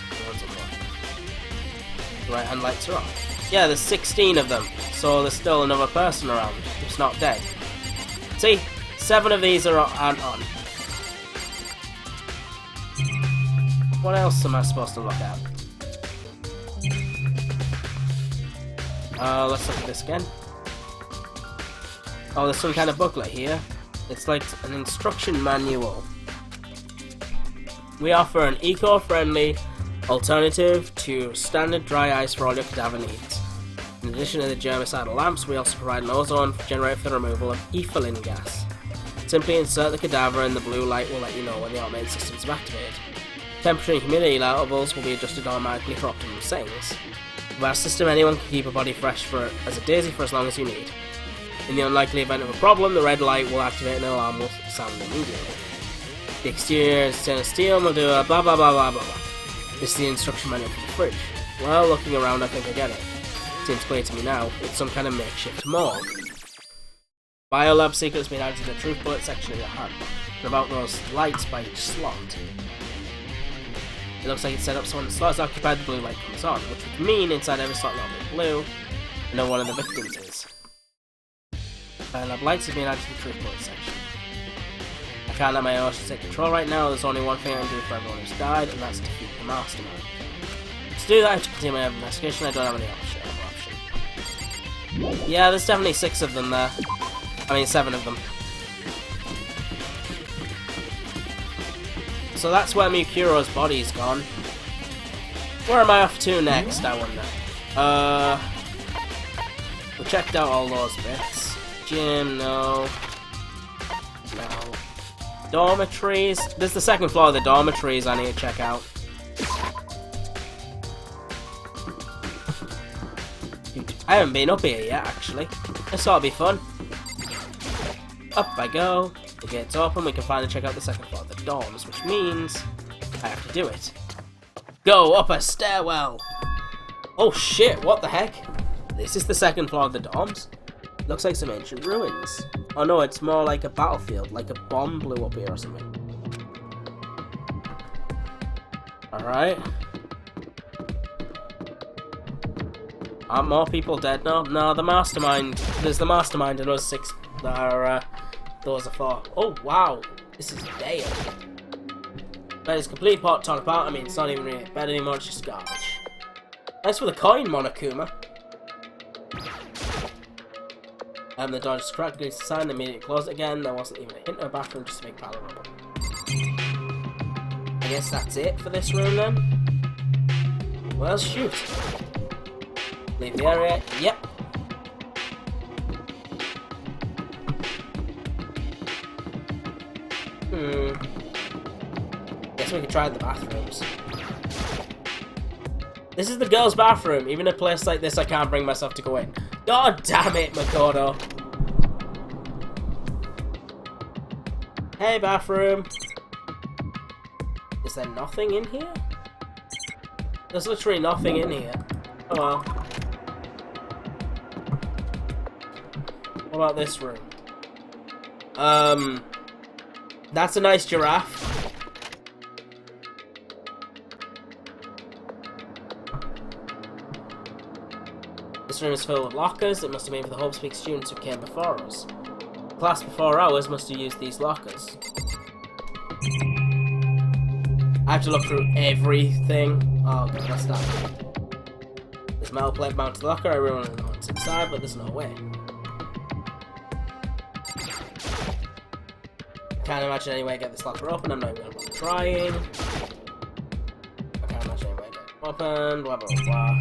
The ones on the left. The right hand lights are off. Yeah, there's 16 of them. So there's still another person around who's not dead. See? 7 of these aren't on. What else am I supposed to look at? Let's look at this again. Oh, there's some kind of booklet here. It's like an instruction manual. We offer an eco-friendly alternative to standard dry ice for all your cadaver needs. In addition to the germicidal lamps, we also provide an ozone generator for the removal of ethylene gas. Simply insert the cadaver and the blue light will let you know when the automated systems have activated. Temperature and humidity levels will be adjusted automatically for optimum settings. With our system, anyone can keep a body fresh as a daisy for as long as you need. In the unlikely event of a problem, the red light will activate and an alarm will sound immediately. The exterior is stainless steel and will do a blah blah blah blah blah. This is the instruction manual for the fridge. Well, looking around, I think I get it. Seems clear to me now. It's some kind of makeshift morgue. Biolab secret has been added to the truth bullet section of the handbook. And about those lights by each slot. It looks like it's set up so when the slot is occupied, the blue light comes on, which would mean inside every slot will be blue, and know one of the victims is. Biolab lights have been added to the truth bullet section. I can't let my emotions take control right now. There's only one thing I can do for everyone who's died, and that's defeat the mastermind. To do that, I have to continue my investigation. I don't have any option. Yeah, there's definitely 6 of them there. I mean, 7 of them. So that's where Mukuro's body's gone. Where am I off to next, I wonder? We checked out all those bits. Gym, no. No. Dormitories. There's the second floor of the dormitories I need to check out. I haven't been up here yet, actually. This ought to be fun. Up I go. The gate's open, we can finally check out the second floor of the dorms, which means I have to do it. Go up a stairwell! Oh shit, what the heck? This is the second floor of the dorms? Looks like some ancient ruins. Oh no, it's more like a battlefield, like a bomb blew up here or something. Alright. Aren't more people dead now? No, the mastermind. There's the mastermind and those 6 that are, those are 4. Oh, wow. This is dead. Bed is complete pot torn apart. I mean, it's not even really a bed anymore, it's just garbage. Thanks for the coin, Monokuma. And the door is cracked, it's a sign, immediately closed it again. There wasn't even a hint of a bathroom, just a big pile of rubble. I guess that's it for this room then. Well, shoot. Leave the area. Yep. Guess we could try the bathrooms. This is the girls' bathroom. Even a place like this, I can't bring myself to go in. God damn it, Makoto. Hey, bathroom. Is there nothing in here? There's literally nothing in here. Oh well. What about this room? That's a nice giraffe. This room is filled with lockers. It must have been for the Hope Speak students who came before us. The class before ours must have used these lockers. I have to look through everything. Oh god, that's that. There's a metal plate mounted to the locker. Everyone knows what's inside, but there's no way. Can't imagine any way to get this locker open. I'm not even going to bother trying. I can't imagine any way to get it open. Blah blah blah.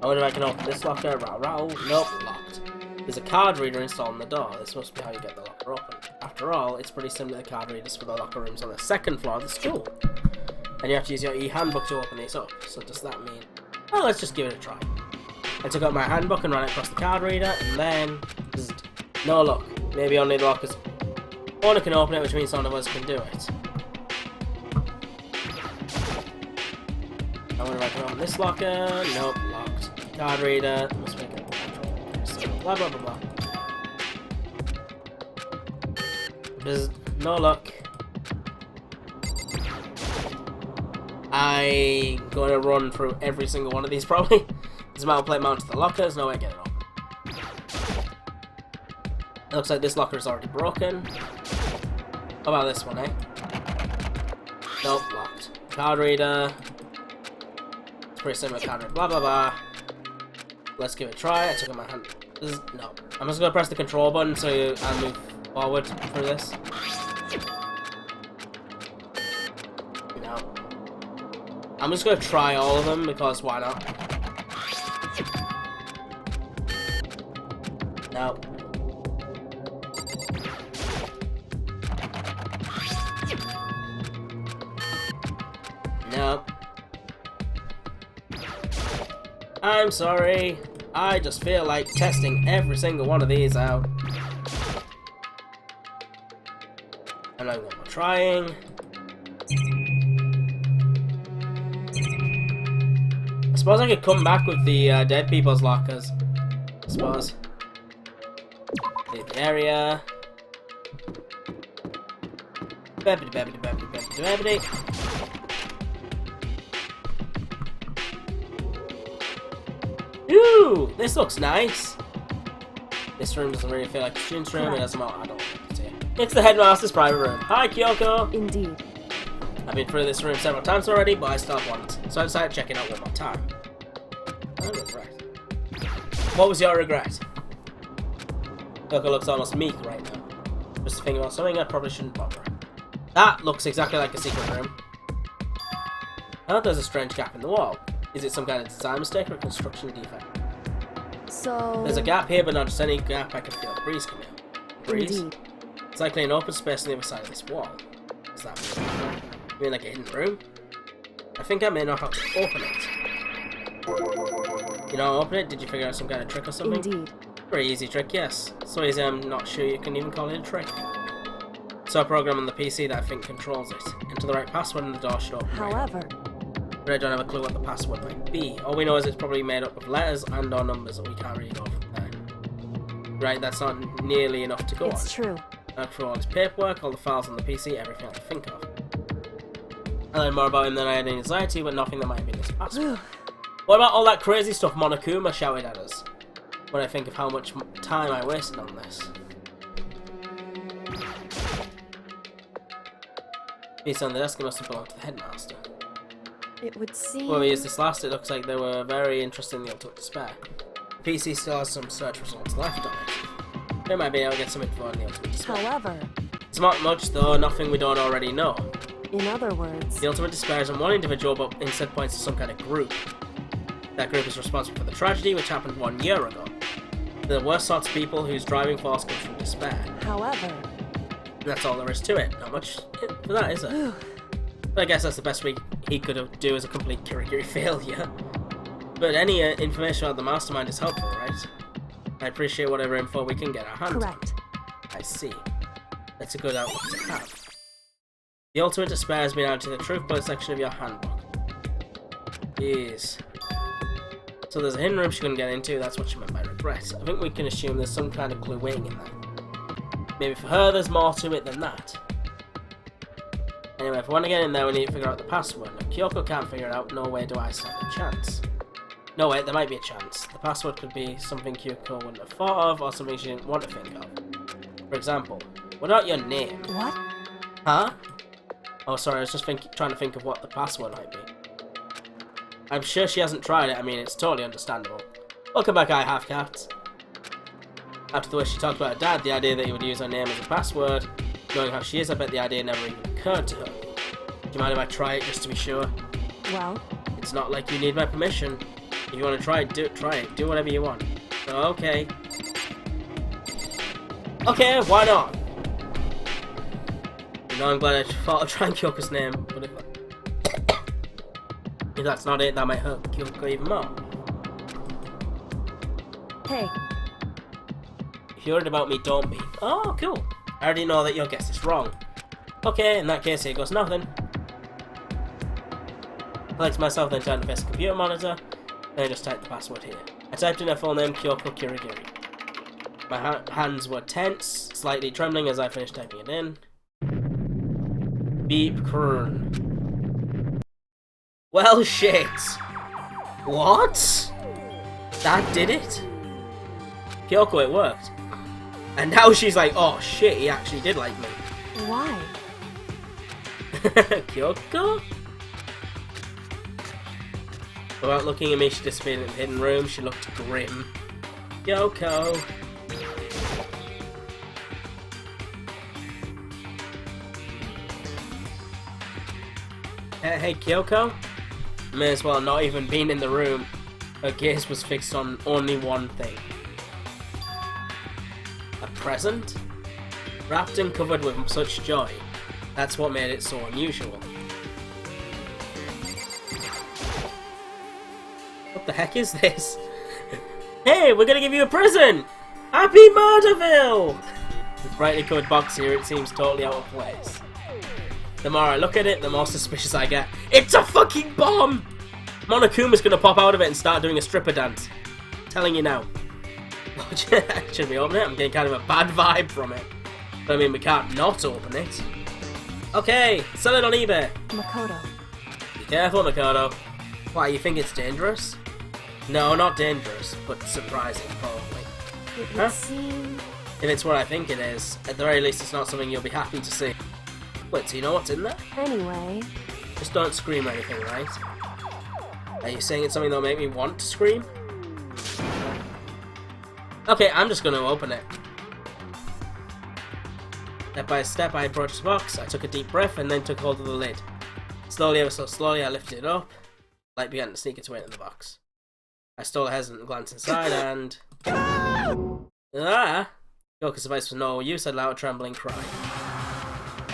I wonder if I can open this locker. Rattle rattle. Nope, locked. There's a card reader installed on the door. This must be how you get the locker open. After all, it's pretty similar to card readers for the locker rooms on the 2nd floor of the school. And you have to use your e-handbook to open these up. So does that mean... Well, let's just give it a try. I took out my handbook and ran it across the card reader, and then... No luck. Maybe only the lockers... Owner can open it, which means none of us can do it. I wonder if I can open this locker. Nope, locked. Card reader. Must make it. Blah blah blah blah. There's no luck. I'm going to run through every single one of these probably. There's a metal plate mounted to the locker. There's no way to get it open. It looks like this locker is already broken. How about this one, eh? Nope, locked. Card reader. It's pretty similar to card reader. Blah blah blah. Let's give it a try. I took out my hand. No. I'm just going to press the control button so I move forward through this. No. I'm just going to try all of them because why not? No. No. I'm sorry. I just feel like testing every single one of these out. And I'm going to trying. I suppose I could come back with the dead people's lockers. I suppose. Leave the area. Babbity babbity babbity babbity babbity. Ooh, this looks nice. This room doesn't really feel like a student's room. It doesn't matter. I don't like it here. It's the headmaster's private room. Hi, Kyoko. Indeed. I've been through this room several times already, but I still have once. So I decided to check it out one more time. I regret. What was your regret? Kyoko looks almost meek right now. Just thinking about something I probably shouldn't bother. That looks exactly like a secret room. Oh, there's a strange gap in the wall. Is it some kind of design mistake or a construction defect? So... There's a gap here, but not just any gap. I can feel the breeze coming out. Breeze? Indeed. It's likely an open space on the other side of this wall. Is that mean? You mean like a hidden room? I think I may know how to open it. You know how to open it? Did you figure out some kind of trick or something? Indeed. Very easy trick, yes. So easy I'm not sure you can even call it a trick. So a program on the PC that I think controls it. Enter the right password and the door should open. However... but I don't have a clue what the password might be. All we know is it's probably made up of letters and or numbers that we can't read off from there. Right, that's not nearly enough to go on. It's true. After all his paperwork, all the files on the PC, everything I can think of. I learned more about him than I had any anxiety, but nothing that might be in his password. What about all that crazy stuff Monokuma shouted at us? When I think of how much time I wasted on this. Piece on the desk must have belonged to the headmaster. It would seem... When we used this last, it looks like they were very interested in the Ultimate Despair. The PC still has some search results left on it. They might be able to get some info on the Ultimate Despair. However... It's not much though, nothing we don't already know. In other words... The Ultimate Despair isn't one individual, but instead points to some kind of group. That group is responsible for the tragedy which happened 1 year ago. The worst sorts of people whose driving force comes from despair. However... That's all there is to it. Not much for that, is it? But I guess that's the best he could do as a complete Kirigiri failure. But any information about the mastermind is helpful, right? I appreciate whatever info we can get our hands on. Correct. I see. That's a good outlook to have. The Ultimate Despair has been added to the Truth Bullet section of your handbook. Jeez. So there's a hidden room she couldn't get into, that's what she meant by regret. I think we can assume there's some kind of clue waiting in there. Maybe for her there's more to it than that. Anyway, if we want to get in there we need to figure out the password. If Kyoko can't figure it out, no way do I stand a chance. No wait, there might be a chance. The password could be something Kyoko wouldn't have thought of, or something she didn't want to think of. For example, what about your name? What? Huh? Oh sorry, I was just trying to think of what the password might be. I'm sure she hasn't tried it, I mean it's totally understandable. Welcome back, I Have Cat. After the way she talked about her dad, the idea that he would use her name as a password, knowing how she is, I bet the idea never even occurred to her. Do you mind if I try it just to be sure? Well? It's not like you need my permission. If you want to try it, try it. Do whatever you want. Okay. Okay, why not? You know, I'm glad I thought of trying Kyoko's name, but if that's not it, that might hurt Kyoko even more. Hey. If you're worried about me, don't be. Oh, cool. I already know that your guess is wrong. Okay, in that case, here goes nothing. I collected myself, then turned to face the computer monitor, then I just typed the password here. I typed in her full name, Kyoko Kirigiri. My hands were tense, slightly trembling as I finished typing it in. Beep Krun. Well, shit. What? That did it? Kyoko, it worked. And now she's like, oh shit, he actually did like me. Why? Kyoko? Without looking at me, she disappeared in the hidden room. She looked grim. Kyoko. Hey, Kyoko? May as well not even been in the room. Her gaze was fixed on only one thing. A present? Wrapped and covered with such joy. That's what made it so unusual. What the heck is this? Hey, we're gonna give you a present! Happy Murderville! The brightly coloured box here, it seems totally out of place. The more I look at it, the more suspicious I get. It's a fucking bomb! Monokuma's gonna pop out of it and start doing a stripper dance. I'm telling you now. Should we open it? I'm getting kind of a bad vibe from it. But I mean, we can't not open it. Okay, sell it on eBay. Makoto. Be careful, Makoto. Why, you think it's dangerous? No, not dangerous, but surprising, probably. It would seem... If it's what I think it is, at the very least it's not something you'll be happy to see. Wait, so you know what's in there? Anyway... Just don't scream or anything, right? Are you saying it's something that'll make me want to scream? Okay, I'm just gonna open it. Step by step, I approached the box, I took a deep breath, and then took hold of the lid. Slowly, ever so slowly, I lifted it up. Light began to sneak its way into the box. I stole a hesitant glance inside, and... Ah! Kyoko's device was no use, I let out a trembling cry.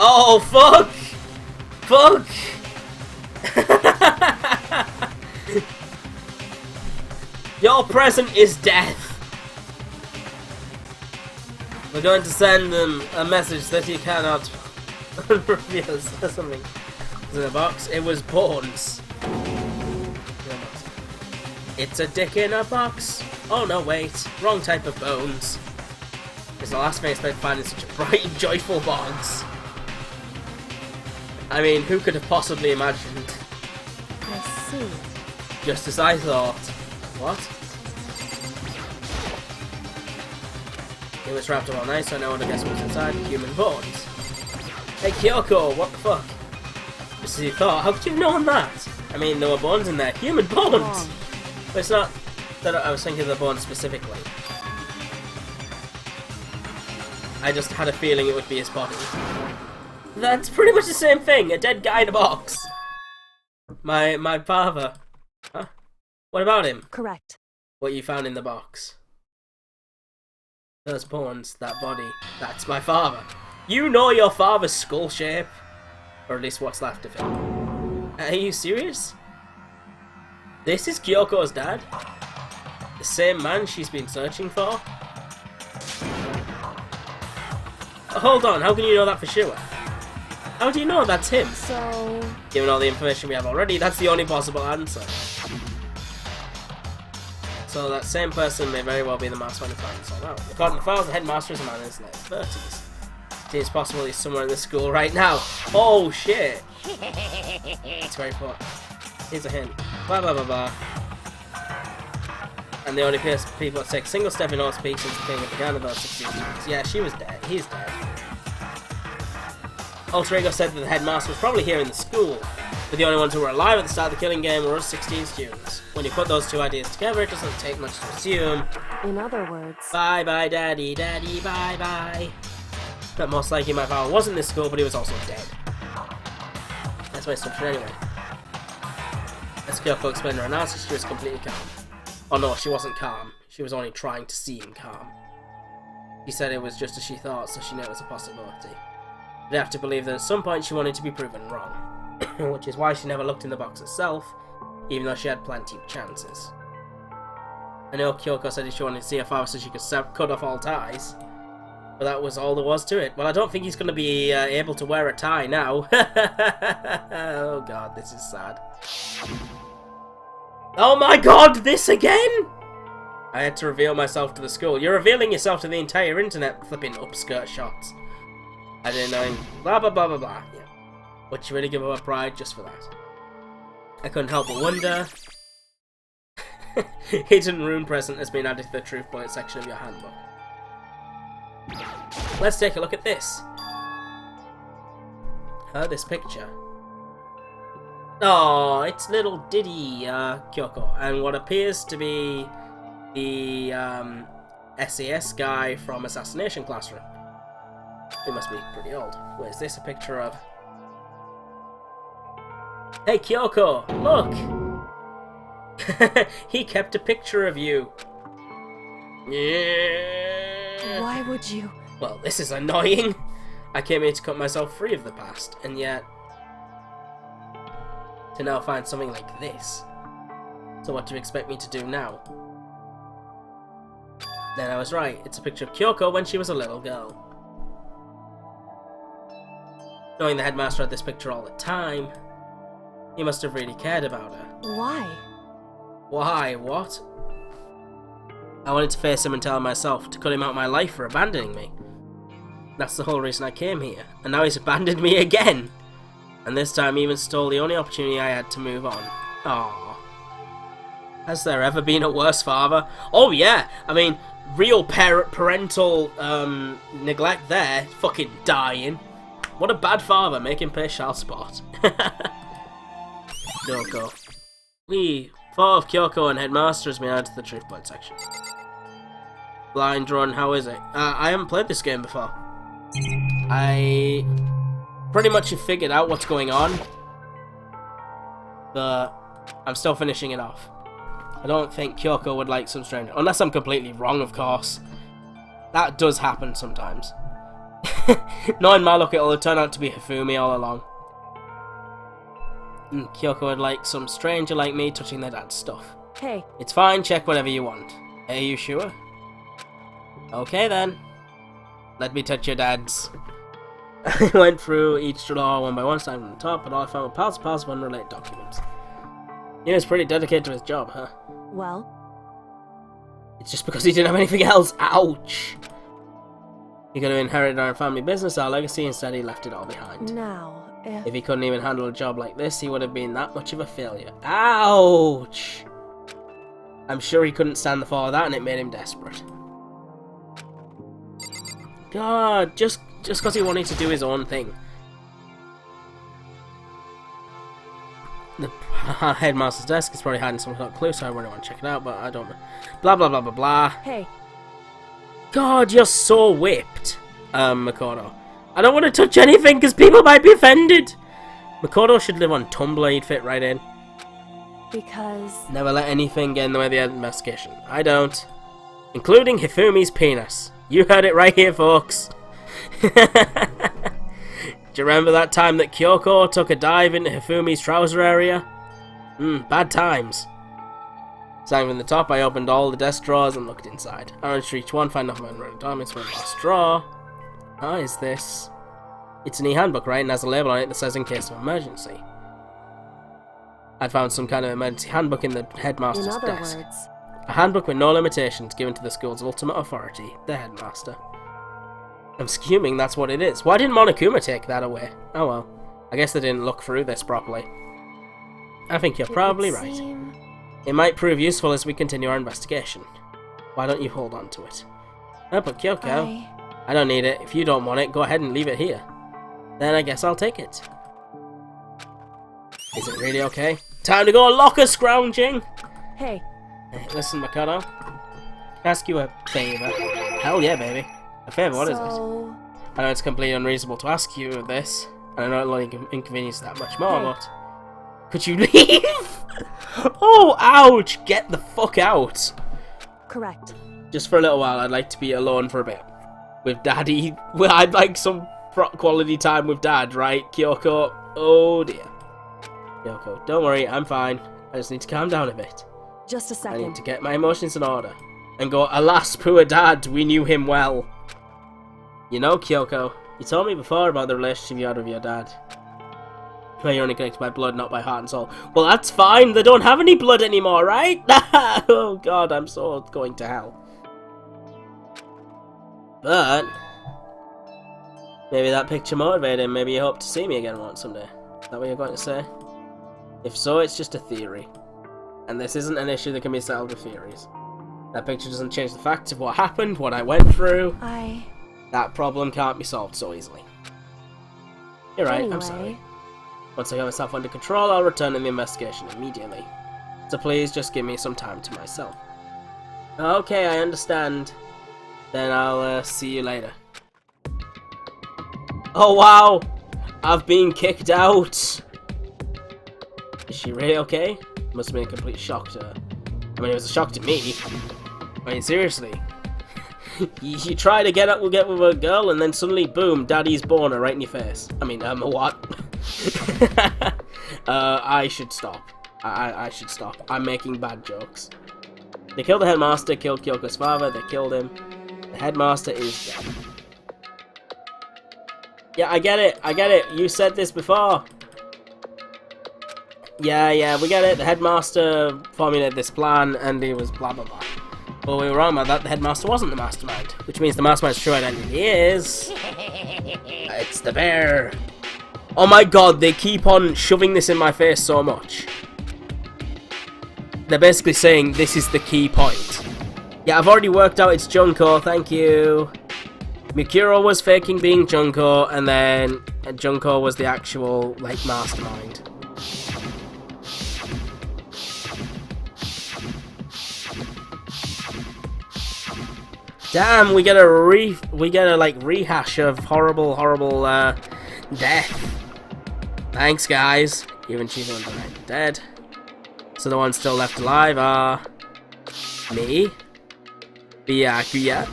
Oh, fuck! Fuck! Your present is death! We're going to send them a message that you cannot reveal or something. It was in a box. It was bones. It's a dick in a box. Oh no, wait. Wrong type of bones. It's the last thing I expect finding such a bright and joyful box. I mean, who could have possibly imagined? I see. Just as I thought. What? It was wrapped around nice, so no one would guess what's inside. Human bones. Hey Kyoko, what the fuck? Just as you thought, how could you have known that? I mean, there were bones in there. Human bones! But it's not that I was thinking of the bones specifically. I just had a feeling it would be his body. That's pretty much the same thing, a dead guy in a box. My father. Huh? What about him? Correct. What you found in the box. Those bones, that body, that's my father. You know your father's skull shape. Or at least what's left of him. Are you serious? This is Kyoko's dad? The same man she's been searching for? Hold on, how can you know that for sure? How do you know that's him? So... Given all the information we have already, that's the only possible answer. So that same person may very well be the master when finds this all out. According to the files, the headmaster is a man in his late 30s. Seems possible he's somewhere in the school right now. Oh shit! It's very important. Here's a hint. Blah blah blah blah. And the only people that take a single step in all speech since the king began those 16 years. Yeah, she was dead. He's dead. Alter Ego said that the headmaster was probably here in the school, but the only ones who were alive at the start of the killing game were us 16 students. When you put those two ideas together, it doesn't take much to assume. In other words... Bye bye daddy, daddy, bye bye. But most likely my father was in this school, but he was also dead. That's my assumption anyway. As Kyoko explained her analysis, she was completely calm. Oh no, she wasn't calm. She was only trying to seem calm. She said it was just as she thought, so she knew it was a possibility. You'd have to believe that at some point she wanted to be proven wrong. Which is why she never looked in the box herself, even though she had plenty of chances. I know Kyoko said she wanted to see her father so she could cut off all ties. But that was all there was to it. Well, I don't think he's going to be able to wear a tie now. Oh god, this is sad. Oh my god, this again? I had to reveal myself to the school. You're revealing yourself to the entire internet, flipping upskirt shots. I didn't know, blah blah blah blah blah. Yeah. Would you really give up her pride just for that? I couldn't help but wonder. Hidden rune present has been added to the truth bullet section of your handbook. Let's take a look at this. This picture. Oh, it's little Diddy Kyoko, and what appears to be the SAS guy from Assassination Classroom. He must be pretty old. Where's this a picture of? Hey Kyoko, look! He kept a picture of you. Yeah. Why would you? Well, this is annoying. I came here to cut myself free of the past, and yet to now find something like this. So what do you expect me to do now? Then I was right. It's a picture of Kyoko when she was a little girl. Knowing the headmaster had this picture all the time, he must have really cared about her. Why? Why? What? I wanted to face him and tell him myself, to cut him out of my life for abandoning me. That's the whole reason I came here, and now he's abandoned me again! And this time he even stole the only opportunity I had to move on. Aww. Has there ever been a worse father? Oh yeah! I mean, real parental neglect there, fucking dying. What a bad father, make him pay child support. Kyoko. We, photo of Kyoko and Headmaster has been added to the Truth Point section. Blind Run, how is it? I haven't played this game before. I pretty much have figured out what's going on, but I'm still finishing it off. I don't think Kyoko would like some strange, unless I'm completely wrong, of course. That does happen sometimes. Knowing my luck, it'll turn out to be Hifumi all along. And Kyoko would like some stranger like me touching their dad's stuff. Hey. It's fine, check whatever you want. Are you sure? Okay then. Let me touch your dad's. I went through each drawer one by one, starting from the top, but all I found were piles of unrelated documents. He was pretty dedicated to his job, huh? Well? It's just because he didn't have anything else. Ouch! He could have inherited our family business, our legacy, instead he left it all behind. Now, If he couldn't even handle a job like this, he would have been that much of a failure. Ouch! I'm sure he couldn't stand the fall of that and it made him desperate. God, just because he wanted to do his own thing. The headmaster's desk is probably hiding some hot clue, so I really want to check it out, but I don't know. Blah, blah, blah, blah, blah. Hey. God, you're so whipped, Makoto. I don't want to touch anything because people might be offended. Makoto should live on Tumblr, he'd fit right in. Because... Never let anything get in the way of the investigation. I don't. Including Hifumi's penis. You heard it right here, folks. Do you remember that time that Kyoko took a dive into Hifumi's trouser area? Bad times. Starting from the top, I opened all the desk drawers and looked inside. I went to each one, find nothing but random diamonds from the last drawer. How is this? It's an e-handbook, right? And has a label on it that says in case of emergency. I'd found some kind of emergency handbook in the headmaster's desk. In other words... A handbook with no limitations given to the school's ultimate authority, the headmaster. I'm assuming that's what it is. Why didn't Monokuma take that away? Oh well. I guess they didn't look through this properly. I think you're probably right. It might prove useful as we continue our investigation. Why don't you hold on to it? Oh, but Kyoko, I don't need it. If you don't want it, go ahead and leave it here. Then I guess I'll take it. Is it really okay? Time to go locker scrounging! Hey. Hey, listen, Makoto. Can I ask you a favour? Hell yeah, baby. A favour, what is it? I know it's completely unreasonable to ask you this, and I know it'll only inconvenience that much more, but... Could you leave? Oh, ouch! Get the fuck out! Correct. Just for a little while, I'd like to be alone for a bit. With Daddy. Well, I'd like some quality time with Dad, right, Kyoko? Oh dear. Kyoko, don't worry, I'm fine. I just need to calm down a bit. Just a second. I need to get my emotions in order. And go, alas, poor Dad, we knew him well. You know, Kyoko, you told me before about the relationship you had with your dad. Well, you're only connected by blood, not by heart and soul. Well, that's fine, they don't have any blood anymore, right? Oh god, I'm so going to hell. But... maybe that picture motivated him, maybe you hope to see me again once someday. Is that what you're going to say? If so, it's just a theory. And this isn't an issue that can be settled with theories. That picture doesn't change the facts of what happened, what I went through. That problem can't be solved so easily. You're right, I'm sorry. Once I get myself under control, I'll return to the investigation immediately. So please just give me some time to myself. Okay, I understand. Then I'll see you later. Oh wow! I've been kicked out! Is she really okay? Must have been a complete shock to her. I mean, it was a shock to me. I mean, seriously. you try to get with a girl and then suddenly, boom, daddy's boner right in your face. I mean, what? I should stop. I should stop. I'm making bad jokes. They killed the headmaster, killed Kyoko's father, they killed him. The headmaster is dead. Yeah, I get it. You said this before. Yeah, we get it. The headmaster formulated this plan, and he was blah blah blah. But we were wrong about that. The headmaster wasn't the mastermind, which means the mastermind's true identity is... it's the bear. Oh my god, they keep on shoving this in my face so much. They're basically saying this is the key point. Yeah, I've already worked out it's Junko, thank you. Mikuro was faking being Junko, and then Junko was the actual, like, mastermind. Damn, we get a rehash of horrible death. Thanks, guys. Even Chief and dead. So the ones still left alive are me, Byakuya,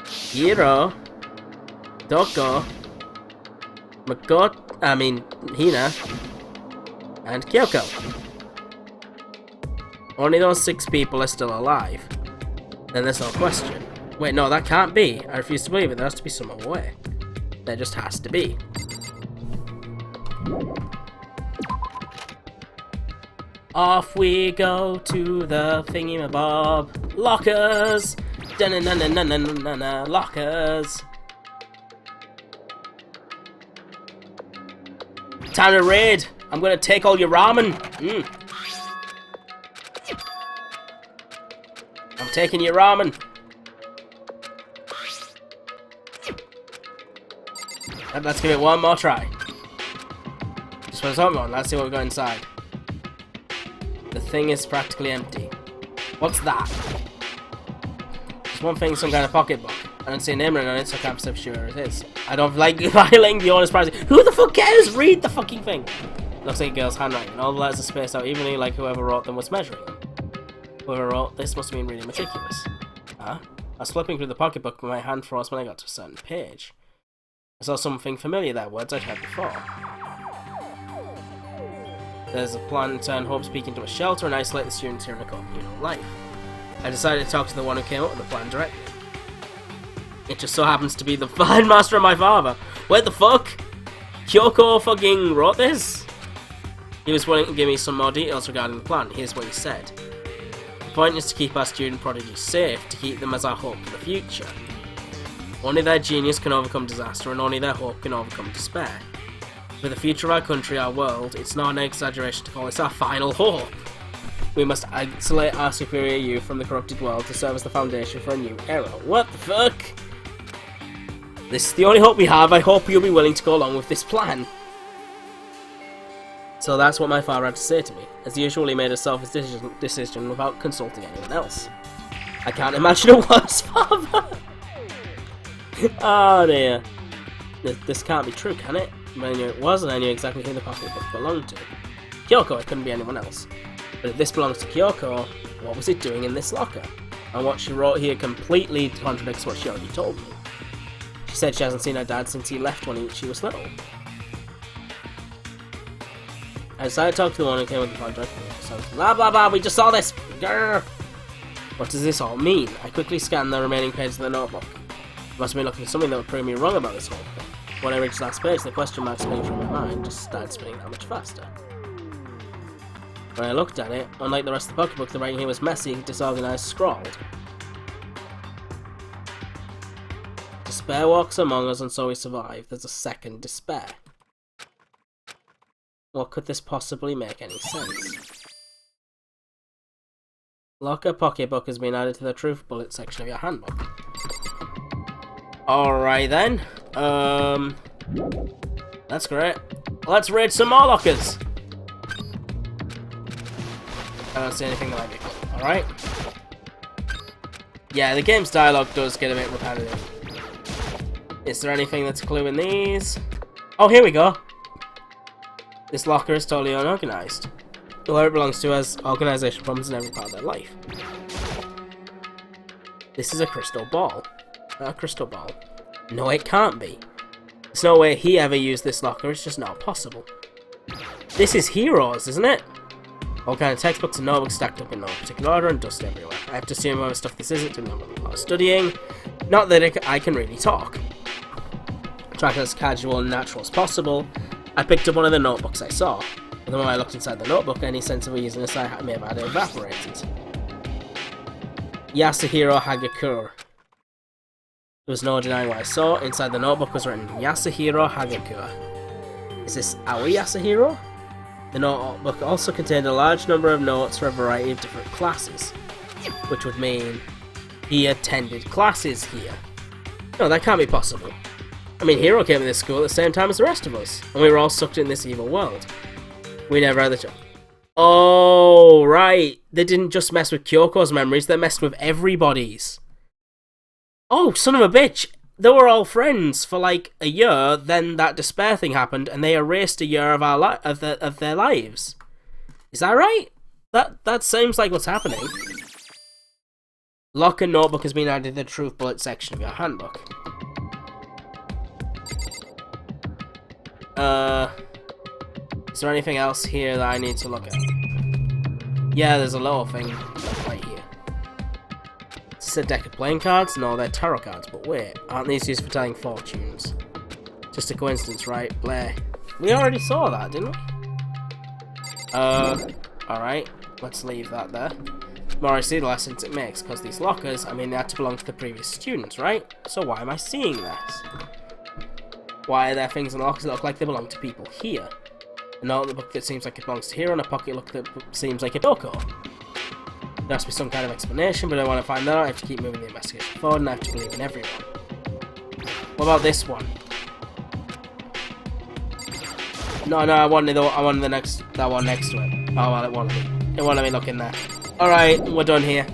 Hiro, Doko, Hina, and Kyoko. Only those 6 people are still alive. Then there's no question. Wait, no, that can't be. I refuse to believe it. There has to be some other way. There just has to be. Off we go to the thingy-mabob. Lockers! Da-na-na-na-na-na-na-na. Lockers! Time to raid! I'm gonna take all your ramen! I'm taking your ramen! Let's give it one more try. Just for something on, let's see what we got inside. The thing is practically empty. What's that? There's one thing, some kind of pocketbook. I don't see a name written on it, so I can't be sure it is. I don't like violating the honest privacy. Who the fuck cares? Read the fucking thing! Looks like a girl's handwriting. All the letters are spaced out evenly, like whoever wrote them was measuring them. Whoever wrote this must have been really meticulous. Huh? I was flipping through the pocketbook, but my hand froze when I got to a certain page. I saw something familiar there, words I'd heard before. There's a plan to turn Hope Speak into a shelter and isolate the students here in a communal life. I decided to talk to the one who came up with the plan directly. It just so happens to be the fine master of my father. What the fuck? Kyoko fucking wrote this? He was willing to give me some more details regarding the plan. Here's what he said. The point is to keep our student prodigies safe, to keep them as our hope for the future. Only their genius can overcome disaster, and only their hope can overcome despair. For the future of our country, our world, it's not an exaggeration to call this our final hope. We must isolate our superior youth from the corrupted world to serve as the foundation for a new era. What the fuck? This is the only hope we have. I hope you'll be willing to go along with this plan. So that's what my father had to say to me. As usual, he made a selfish decision without consulting anyone else. I can't imagine a worse father. Oh dear. This can't be true, can it? But I knew it was, and I knew exactly who the pocketbook belonged to. Kyoko, it couldn't be anyone else. But if this belongs to Kyoko, what was it doing in this locker? And what she wrote here completely contradicts what she already told me. She said she hasn't seen her dad since he left when she was little. I decided to talk to the one who came with the contract. So, blah blah blah, we just saw this! Grr. What does this all mean? I quickly scanned the remaining pages of the notebook. I must have been looking for something that would prove me wrong about this whole thing. When I reached the last page, the question mark spinning from my mind just started spinning that much faster. When I looked at it, unlike the rest of the pocketbook, the writing here was messy, disorganized, scrawled. Despair walks among us and so we survive. There's a second despair. What could this possibly make any sense? Locker pocketbook has been added to the truth bullet section of your handbook. Alright then. That's great. Let's raid some more lockers. I don't see anything that might be cool. Alright. Yeah, the game's dialogue does get a bit repetitive. Is there anything that's a clue in these? Oh, here we go. This locker is totally unorganized. Whoever it belongs to has organization problems in every part of their life. This is a crystal ball. Not a crystal ball. No, it can't be. There's no way he ever used this locker, it's just not possible. This is Heroes, isn't it? All kind of textbooks and notebooks stacked up in no particular order and dust everywhere. I have to assume whatever stuff this isn't, didn't have a lot of studying. Not that I can really talk. Trying as casual and natural as possible, I picked up one of the notebooks I saw. But the moment I looked inside the notebook, any sense of uneasiness I may have had evaporated. Yasuhiro Hagakure. There was no denying what I saw. Inside the notebook was written Yasuhiro Hagakure. Is this our Yasuhiro? The notebook also contained a large number of notes for a variety of different classes, which would mean he attended classes here. No, that can't be possible. I mean, Hiro came to this school at the same time as the rest of us, and we were all sucked in this evil world. We never had the chance. Oh, right. They didn't just mess with Kyoko's memories, they messed with everybody's. Oh, son of a bitch. They were all friends for like a year, then that despair thing happened, and they erased a year of of their lives. Is that right? That seems like what's happening. Locker notebook has been added to the truth bullet section of your handbook. Is there anything else here that I need to look at? Yeah, there's a little thing right here. Is this a deck of playing cards? No, they're tarot cards, but wait, aren't these used for telling fortunes? Just a coincidence, right? Blair. We already saw that, didn't we? Alright, let's leave that there. The more I see, the less sense it makes, because these lockers, I mean, they had to belong to the previous students, right? So why am I seeing this? Why are there things in the lockers that look like they belong to people here? A note in the book that seems like it belongs to here, and a pocket look that seems like a Kyoko. There has to be some kind of explanation, but I want to find that out. I have to keep moving the investigation forward, and I have to believe in everyone. What about this one? No, I wanted that one next to it. Oh well, it won't let me look in there. Alright, we're done here.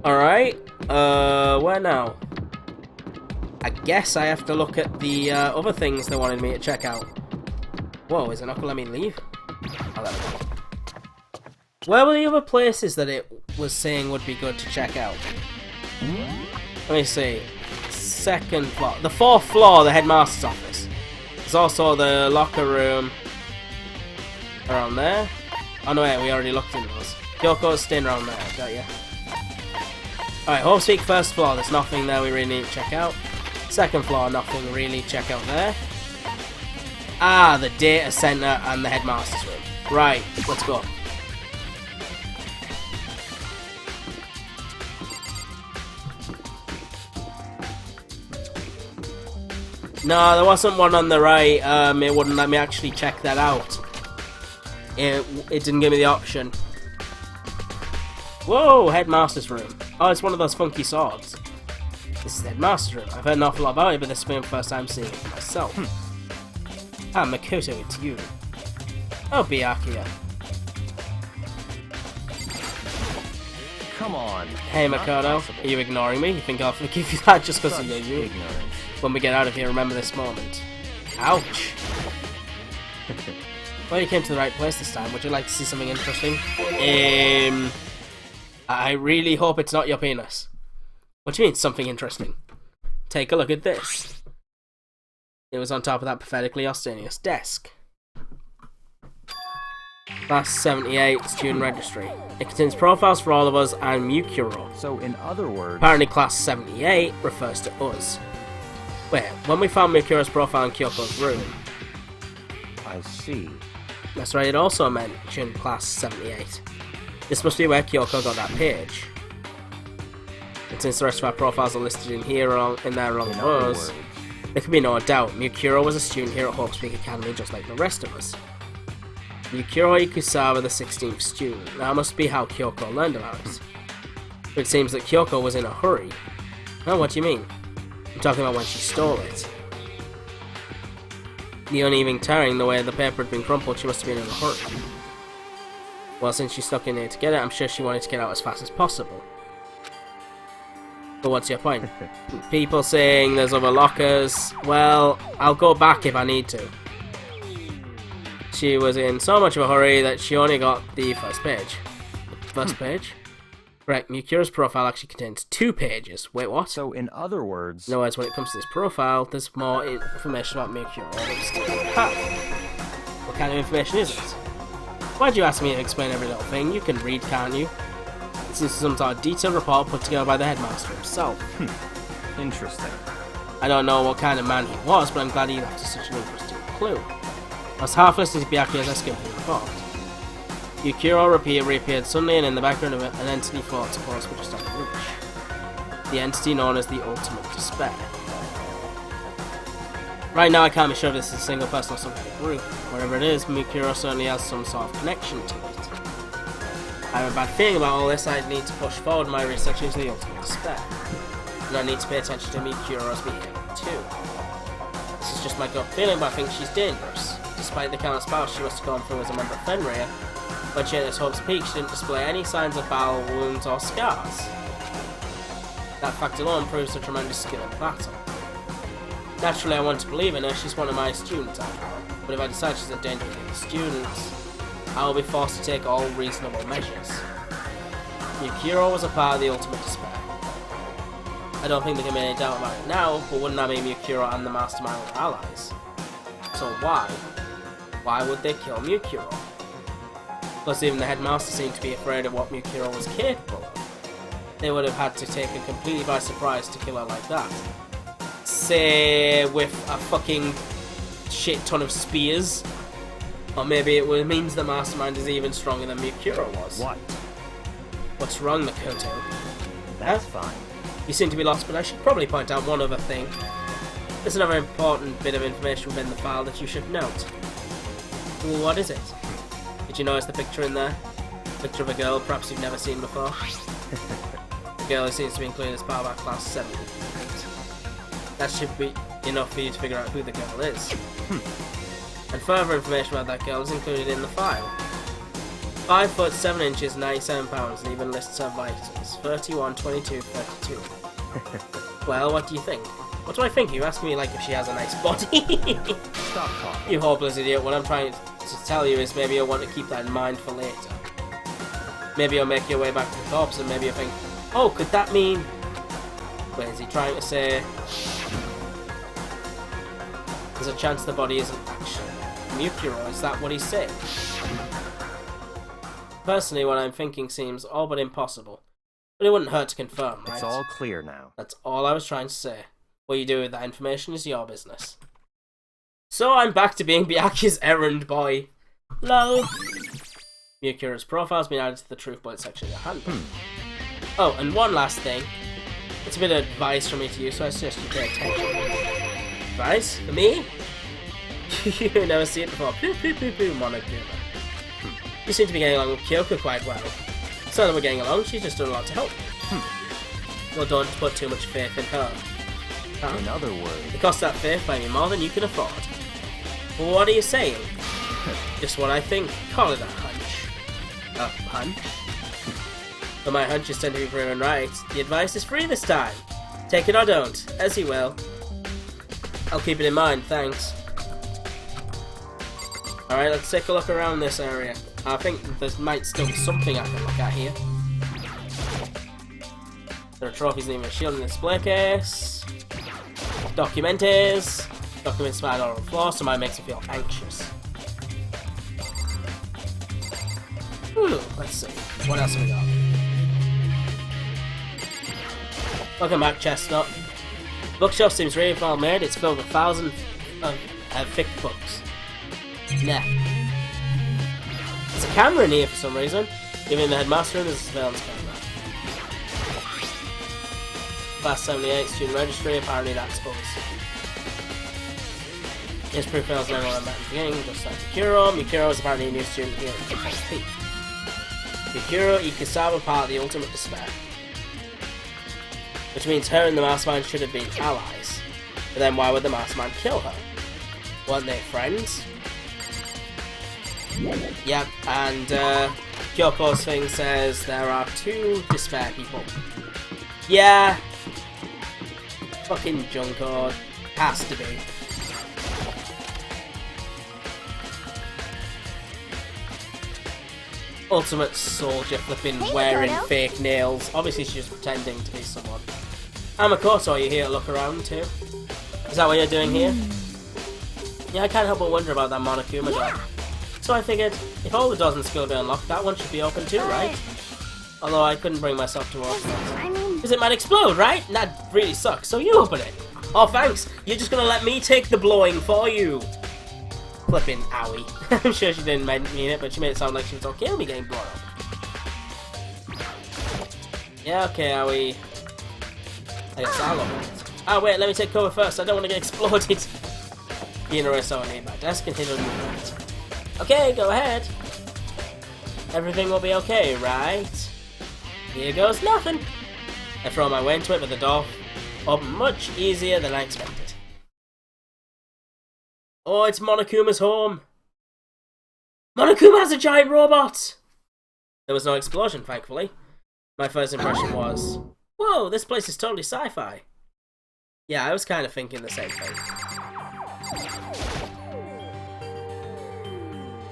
Alright, where now? I guess I have to look at the other things they wanted me to check out. Whoa, is it not gonna let me leave? Oh, there we go. Where were the other places that it was saying would be good to check out? Let me see. Second floor. The fourth floor, the headmaster's office. There's also the locker room around there. Oh no, wait, we already looked in those. Kyoko's staying around there, got ya. Alright, Home Speak first floor, there's nothing there we really need to check out. Second floor, nothing really to check out there. Ah, the data center and the headmaster's room. Right, let's go. No, there wasn't one on the right. It wouldn't let me actually check that out. It didn't give me the option. Whoa, headmaster's room. Oh, it's one of those funky swords. This is the headmaster's room. I've heard an awful lot about it, but this has been the first time seeing it for myself. Ah, Makoto, it's you. Oh, Byakuya. Come on. Hey, Makoto. Are you ignoring me? You think I'll forgive you that just because of you? Ignorance. When we get out of here, remember this moment. Ouch. Well, you came to the right place this time. Would you like to see something interesting? I really hope it's not your penis. What do you mean, something interesting? Take a look at this. It was on top of that pathetically ostentatious desk. Class 78 student registry. It contains profiles for all of us and Mukuro. So, in other words... Apparently Class 78 refers to us. Wait, when we found Mukuro's profile in Kyoko's room... I see. That's right, it also mentioned Class 78. This must be where Kyoko got that page. And since the rest of our profiles are listed in here, in there along with us, there can be no doubt Mukuro was a student here at Hawk Speak Academy just like the rest of us. Mukuro Ikusawa, the 16th student. That must be how Kyoko learned about it. But it seems that Kyoko was in a hurry. Oh, what do you mean? I'm talking about when she stole it. The uneven tearing, the way the paper had been crumpled, she must have been in a hurry. Well, since she stuck in here to get it, I'm sure she wanted to get out as fast as possible. But what's your point? People saying there's other lockers. Well, I'll go back if I need to. She was in so much of a hurry that she only got the first page. First page? Correct, Mukuro's profile actually contains 2 pages. Wait, what? So, in other words... In other words, when it comes to this profile, there's more information about Mukuro than we still have. What kind of information is it? Why'd you ask me to explain every little thing? You can read, can't you? This is some sort of detailed report put together by the headmaster himself. Interesting. I don't know what kind of man he was, but I'm glad he left us such an interesting clue. I was half listening to Byakuya as I skimmed the report. Mukuro reappeared suddenly, and in the background of it, an entity thought supposed to just on the reach. The entity known as the Ultimate Despair. Right now I can't be sure if this is a single person or something like a group. Whatever it is, Mukuro certainly has some sort of connection to it. I have a bad feeling about all this. I need to push forward my research into the Ultimate Despair. And I need to pay attention to Mukuro's behavior too. This is just my gut feeling, but I think she's dangerous. Despite the kind of spouse she must have gone through as a member of Fenrir, when she entered Hope's Peak, she didn't display any signs of battle wounds or scars. That fact alone proves her tremendous skill in battle. Naturally, I want to believe in her. She's one of my students after all. But if I decide she's a danger to the students, I will be forced to take all reasonable measures. Mukuro was a part of the Ultimate Despair. I don't think there can be any doubt about it now, but wouldn't that mean Mukuro and the Mastermind were allies? So why? Why would they kill Mukuro? Plus, even the headmaster seemed to be afraid of what Mukuro was capable of. They would have had to take her completely by surprise to kill her like that. Say, with a fucking shit ton of spears Or maybe it means the Mastermind is even stronger than Mukuro was. What? What's wrong, Makoto? That's fine. You seem to be lost, but I should probably point out one other thing. There's another important bit of information within the file that you should note. Well, what is it? Did you notice the picture in there? Picture of a girl perhaps you've never seen before? The girl who seems to be included as part of our class 7. That should be enough for you to figure out who the girl is. And further information about that girl is included in the file. 5 foot 7 inches, 97 pounds, and even lists her vitals. 31, 22, 32. Well, what do you think? What do I think? You asking me like if she has a nice body? Stop talking. You hopeless idiot. What I'm trying to tell you is maybe you'll want to keep that in mind for later. Maybe you'll make your way back to the corpse and maybe you'll think, oh, could that mean... Wait, is he trying to say... There's a chance the body isn't actually Mukuro, is that what he's saying? Personally, what I'm thinking seems all but impossible. But it wouldn't hurt to confirm, right? It's all clear now. That's all I was trying to say. What you do with that information is your business. So I'm back to being Byakuya's errand boy. Lol. Mukuro's profile's been added to the Truth Bullet section of your handbook. Oh, and one last thing. It's a bit of advice for me to you, so I suggest you pay attention. Advice? For me? You never see it before. Poo poo poo poo, Monokuma. You seem to be getting along with Kyoko quite well. So that we're getting along, she's just doing a lot to help. Well, don't put too much faith in her. Huh? In other words... It costs that faith by me more than you can afford. Well, what are you saying? Just what I think. Call it a hunch. A hunch? But my hunches tend to be proven right. The advice is free this time. Take it or don't, as you will. I'll keep it in mind, thanks. Alright, let's take a look around this area. I think there might still be something I can look at here. There are trophies and even a shield in the display case. Documents spread all over the floor, so mine makes me feel anxious. Let's see. What else have we got? Welcome back, Chestnut. Bookshelf seems really well made. It's filled with thousands of thick books. Nah. There's a camera in here for some reason. Giving the headmaster room is a surveillance camera. Class 78 student registry, apparently that's us. Here's proof fails and everyone I met in the beginning, just like Mukuro. Mukuro is apparently a new student here at FSP. Mukuro Ikusawa, part of the Ultimate Despair. Which means her and the Mastermind should have been allies. But then why would the Mastermind kill her? Weren't they friends? Yep, and Kyoko's thing says there are 2 Despair people. Yeah. Fucking Junko. Has to be. Ultimate soldier flipping wearing fake nails. Obviously she's just pretending to be someone. Makoto, are you here to look around too? Is that what you're doing here? Yeah, I can't help but wonder about that Monokuma door. So I figured, if all the doors in school be unlocked, that one should be open too, right? Although I couldn't bring myself to open it. Because it might explode, right? And that really sucks, so you open it. Oh, thanks. You're just gonna let me take the blowing for you. Flipping owie. I'm sure she didn't mean it, but she made it sound like she was okay with me getting blown up. Yeah, okay, owie. I guess I'll open it. Oh, wait, let me take cover first. I don't want to get exploded. You know, so I need my desk and hit on your right. Okay, go ahead. Everything will be okay, right? Here goes nothing. I throw my way into it with the door open much easier than I expected. Oh, it's Monokuma's home. Monokuma has a giant robot! There was no explosion, thankfully. My first impression was, whoa, this place is totally sci-fi. Yeah, I was kind of thinking the same thing.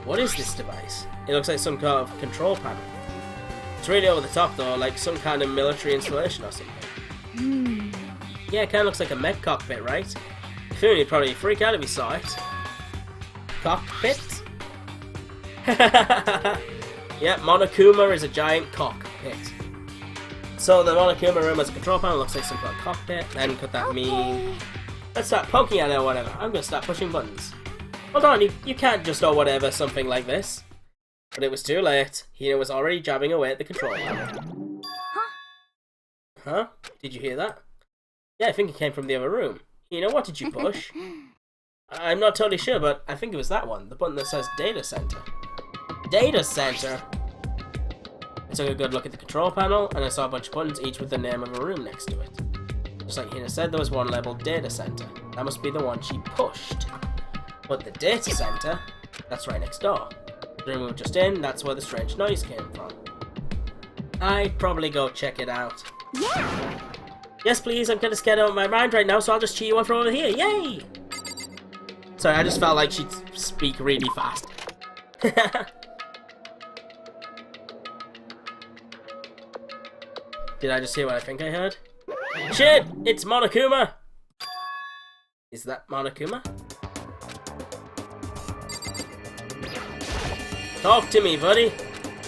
What is this device? It looks like some kind of control panel. It's really over the top though, like some kind of military installation or something. Yeah, it kind of looks like a mech cockpit, right? Fumi would probably freak out if he saw it. Cockpit? Yep, Monokuma is a giant cockpit. So the Monokuma room has a control panel, looks like some kind of cockpit. Then could that mean... Let's start poking at it or whatever. I'm gonna start pushing buttons. Hold on, you can't just know whatever, something like this. But it was too late. Hina was already jabbing away at the control panel. Huh? Did you hear that? Yeah, I think it came from the other room. Hina, what did you push? I'm not totally sure, but I think it was that one. The button that says Data Center. Data Center? I took a good look at the control panel, and I saw a bunch of buttons, each with the name of a room next to it. Just like Hina said, there was one labeled Data Center. That must be the one she pushed. But the Data Center, that's right next door. The room we were just in, that's where the strange noise came from. I'd probably go check it out. Yeah! Yes, please, I'm kind of scared out of my mind right now, so I'll just cheer you on from over here. Yay! Sorry, I just felt like she'd speak really fast. Did I just hear what I think I heard? Shit! It's Monokuma! Is that Monokuma? Talk to me, buddy!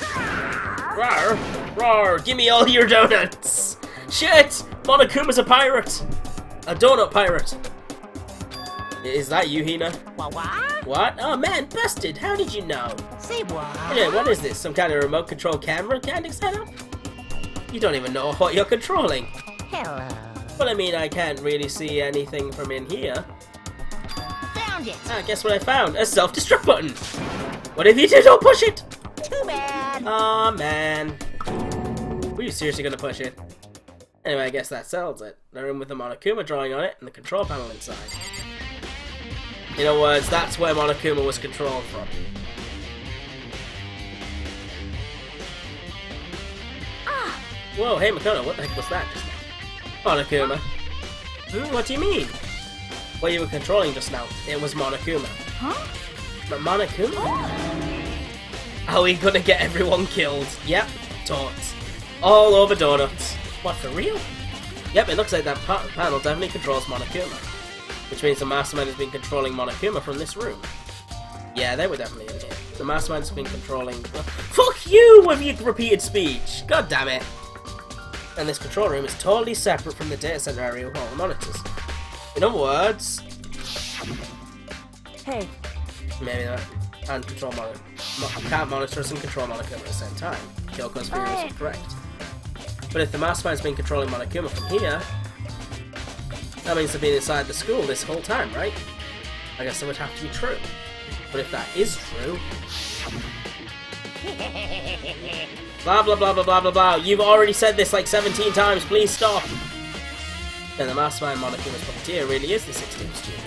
Rawr! Rawr! Give me all your donuts! Shit! Monokuma's a pirate! A donut pirate! Is that you, Hina? What? Oh man, busted! How did you know? Say what? Yeah, what is this? Some kind of remote control camera kind of setup? You don't even know what you're controlling. Hello. Well, I mean, I can't really see anything from in here. Found it. Ah, guess what I found? A self-destruct button! What if you do? Don't push it! Too bad. Aw, man. Were you seriously gonna push it? Anyway, I guess that settles it. The room with the Monokuma drawing on it and the control panel inside. In other words, that's where Monokuma was controlled from. Ah! Whoa, hey Makoto, what the heck was that just now? Monokuma. What do you mean? What you were controlling just now, it was Monokuma. Huh? But Monokuma? Are we gonna get everyone killed? Yep, taunts. All over donuts. What, for real? Yep, it looks like that panel definitely controls Monokuma. Which means the Mastermind has been controlling Monokuma from this room. Yeah, they were definitely in here. The Mastermind's been controlling... Fuck you with your repeated speech! God damn it! And this control room is totally separate from the data center area with all the monitors. In other words... Hey. Maybe that. And control monitor. Can't monitor us and control Monokuma at the same time. Kyoko's theory is incorrect. But if the Mastermind's been controlling Monokuma from here, that means they've been inside the school this whole time, right? I guess that would have to be true. But if that is true... Blah blah blah blah blah blah blah. You've already said this like 17 times, please stop! Then the Mastermind Monokuma's puppeteer really is the 16th student.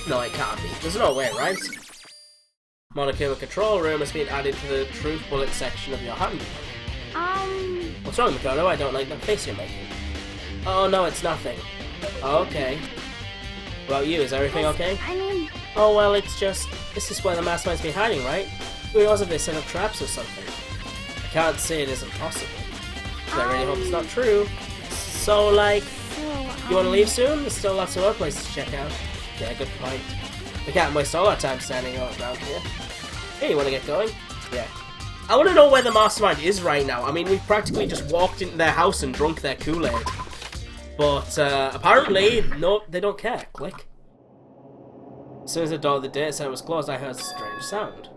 No, it can't be. There's no way, right? Monokuma control room has been added to the truth bullet section of your handbook. What's wrong, Makoto? I don't like that face you're making. Oh no, it's nothing. Okay. What about you? Is everything okay? I mean... Oh well, it's just... This is where the Mastermind's been hiding, right? Who knows if they set up traps or something? I can't say it isn't possible. But I really hope it's not true. So, like... You want to leave soon? There's still lots of other places to check out. Yeah, good point. We can't waste all our time standing around here. Hey, you want to get going? Yeah. I want to know where the Mastermind is right now. I mean, we've practically just walked into their house and drunk their Kool-Aid. But, apparently, no, they don't care. Click. As soon as the door of the data center was closed, I heard a strange sound.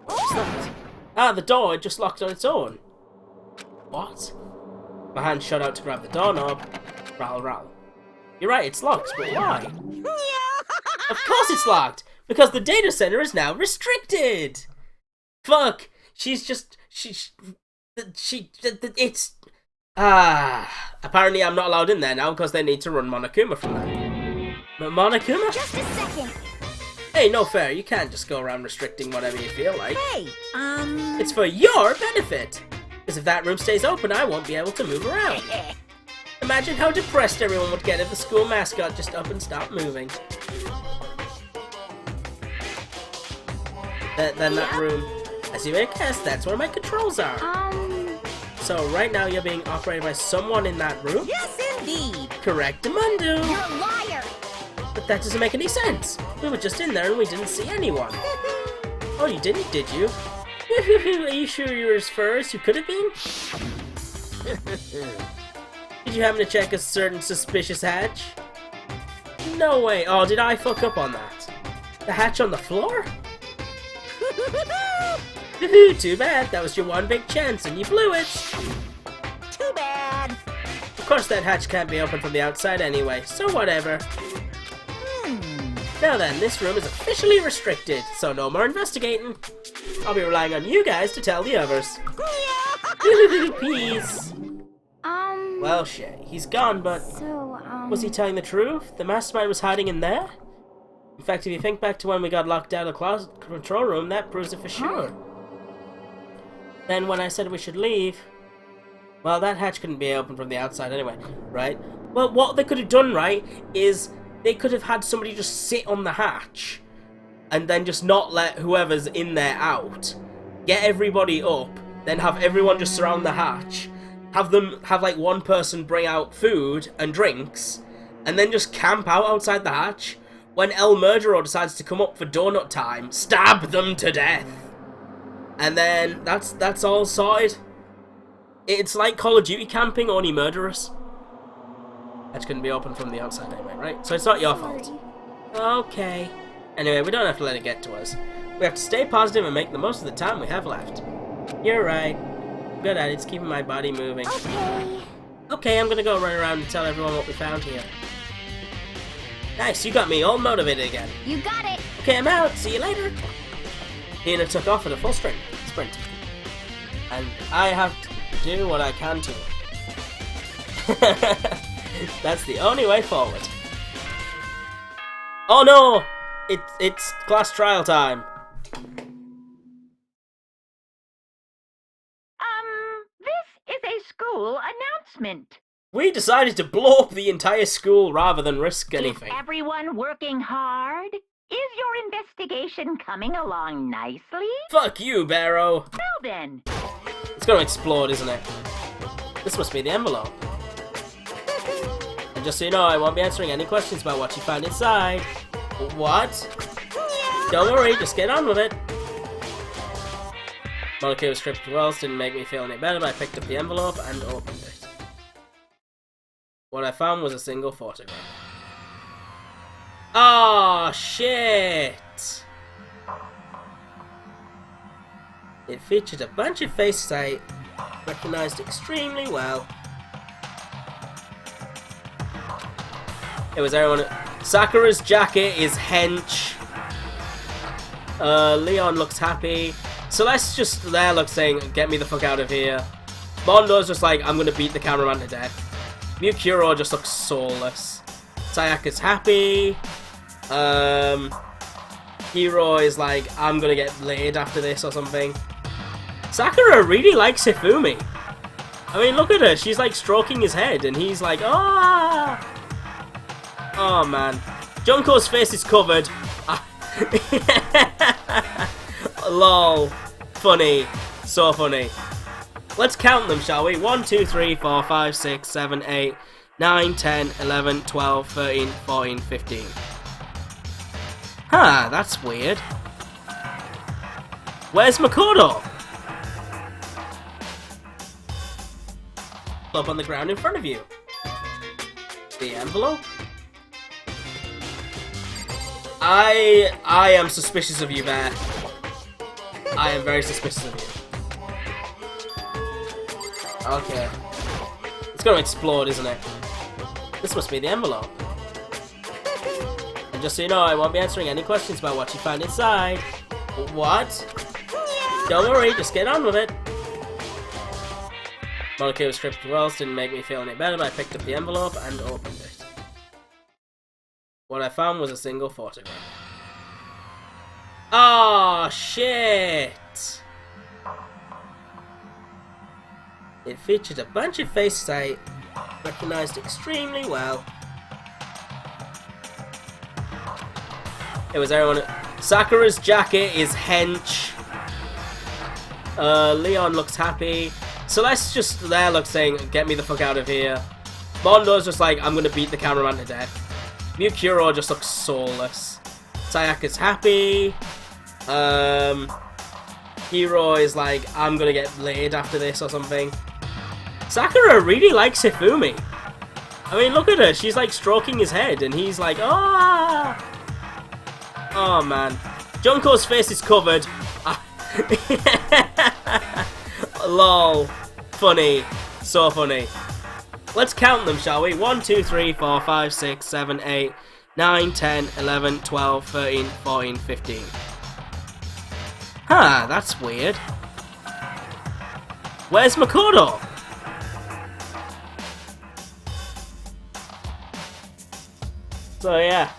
What's that? Ah, the door had just locked on its own. What? My hand shot out to grab the doorknob. Rattle, rattle. You're right, it's locked, but why? Of course it's locked! Because the data center is now restricted! Fuck! It's... apparently I'm not allowed in there now because they need to run Monokuma from there. Monokuma? Just a second. Hey, no fair. You can't just go around restricting whatever you feel like. Hey, It's for your benefit! Because if that room stays open, I won't be able to move around. Imagine how depressed everyone would get if the school mascot just up and stopped moving. Then that room... As you may guess, that's where my controls are. So right now you're being operated by someone in that room? yes indeed. Correct, Amundo! You're a liar. But that doesn't make any sense. We were just in there and we didn't see anyone. Oh, you didn't, did you? Are you sure you were as far as you could have been? Did you happen to check a certain suspicious hatch? No way. Oh, did I fuck up on that? The hatch on the floor? Too bad. That was your one big chance and you blew it. Too bad. Of course that hatch can't be opened from the outside anyway, so whatever. Now then, this room is officially restricted, so no more investigating. I'll be relying on you guys to tell the others. Peace. Well, shit, he's gone, but was he telling the truth? The mastermind was hiding in there? In fact, if you think back to when we got locked out of the control room, that proves it for sure. Then when I said we should leave, well, that hatch couldn't be opened from the outside anyway, right? Well, what they could have done, right, is they could have had somebody just sit on the hatch and then just not let whoever's in there out. Get everybody up, then have everyone just surround the hatch. Have like one person bring out food and drinks, and then just camp out outside the hatch. When El Murderer decides to come up for donut time, stab them to death. And then that's all sorted. It's like Call of Duty camping, only murderous. Hatch couldn't be opened from the outside anyway, right? So it's not your fault. Okay. Anyway, we don't have to let it get to us. We have to stay positive and make the most of the time we have left. You're right. Good at it. It's keeping my body moving. Okay, I'm gonna go run around and tell everyone what we found here. Nice, you got me all motivated again. You got it. Okay, I'm out. See you later. Nina took off at a full sprint. And I have to do what I can to. That's the only way forward. Oh no! It's class trial time. This is a school announcement. We decided to blow up the entire school rather than risk anything. Is everyone working hard? Is your investigation coming along nicely? Fuck you, Barrow. Well then. It's gonna explode, isn't it? This must be the envelope. And just so you know, I won't be answering any questions about what you found inside. What? Don't worry, just get on with it. Molecular script wells didn't make me feel any better, but I picked up the envelope and opened it. What I found was a single photograph. Oh shit! It featured a bunch of faces I recognized extremely well. It was everyone. Sakura's jacket is hench. Leon looks happy. Celeste's just there, looks saying, "Get me the fuck out of here." Bondo's just like, "I'm gonna beat the cameraman to death." Mukuro just looks soulless. Sayaka's happy. Hiro is like, "I'm gonna get laid after this" or something. Sakura really likes Hifumi. I mean, look at her. She's like stroking his head, and he's like, "Ah." Oh man. Junko's face is covered. Lol. Funny. So funny. Let's count them, shall we? 1, 2, 3, 4, 5, 6, 7, 8, 9, 10, 11, 12, 13, 14, 15. Huh, that's weird. Where's Makoto? Up on the ground in front of you. The envelope? I am suspicious of you, Bear. I am very suspicious of you. Okay. It's gonna explode, isn't it? This must be the envelope. And just so you know, I won't be answering any questions about what you found inside. What? Don't worry, just get on with it. Molecular script wells didn't make me feel any better, but I picked up the envelope and opened it. What I found was a single photograph. Oh shit! It featured a bunch of faces I recognized extremely well. It was everyone. Sakura's jacket is hench. Leon looks happy. Celeste's just there, looks saying, "Get me the fuck out of here." Bondo's just like, "I'm gonna beat the cameraman to death." Mukuro just looks soulless. Sayaka's happy. Hiro is like, "I'm gonna get laid after this" or something. Sakura really likes Hifumi. I mean, look at her. She's like stroking his head, and he's like, oh, oh man. Junko's face is covered. Lol. Funny. So funny. Let's count them, shall we? 1, 2, 3, 4, 5, 6, 7, 8, 9, 10, 11, 12, 13, 14, 15. Huh, that's weird. Where's Makoto? So yeah.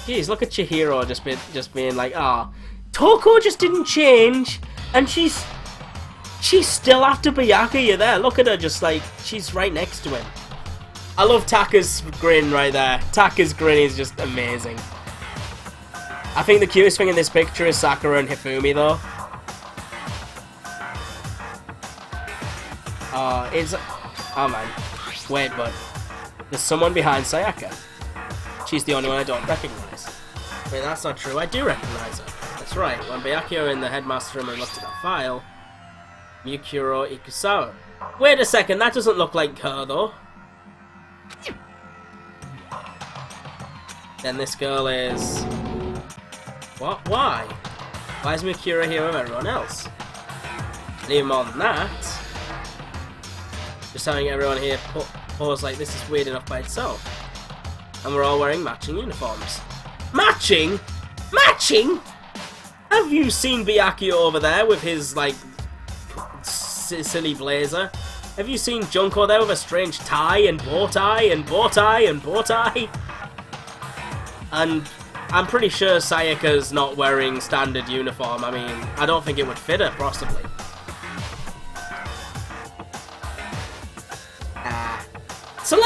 Jeez, look at Chihiro just being like, ah, Toko just didn't change, and she's still after Byakuya there. Look at her, just like she's right next to him. I love Taka's grin right there. Taka's grin is just amazing. I think the cutest thing in this picture is Sakura and Hifumi though. Oh man. Wait, but there's someone behind Sayaka. She's the only one I don't recognize. Wait, that's not true. I do recognize her. That's right. When Byakuya in the headmaster room and looked at that file, Mikuro Ikusawa. Wait a second, that doesn't look like her though. Then this girl is... What? Why? Why is Mikuro here with everyone else? And even more than that, just having everyone here pose like this is weird enough by itself. And we're all wearing matching uniforms. Matching? Matching? Have you seen Byakuya over there with his, like, silly blazer? Have you seen Junko there with a strange tie and bow tie and bow tie and bow tie? And I'm pretty sure Sayaka's not wearing standard uniform. I mean, I don't think it would fit her, possibly.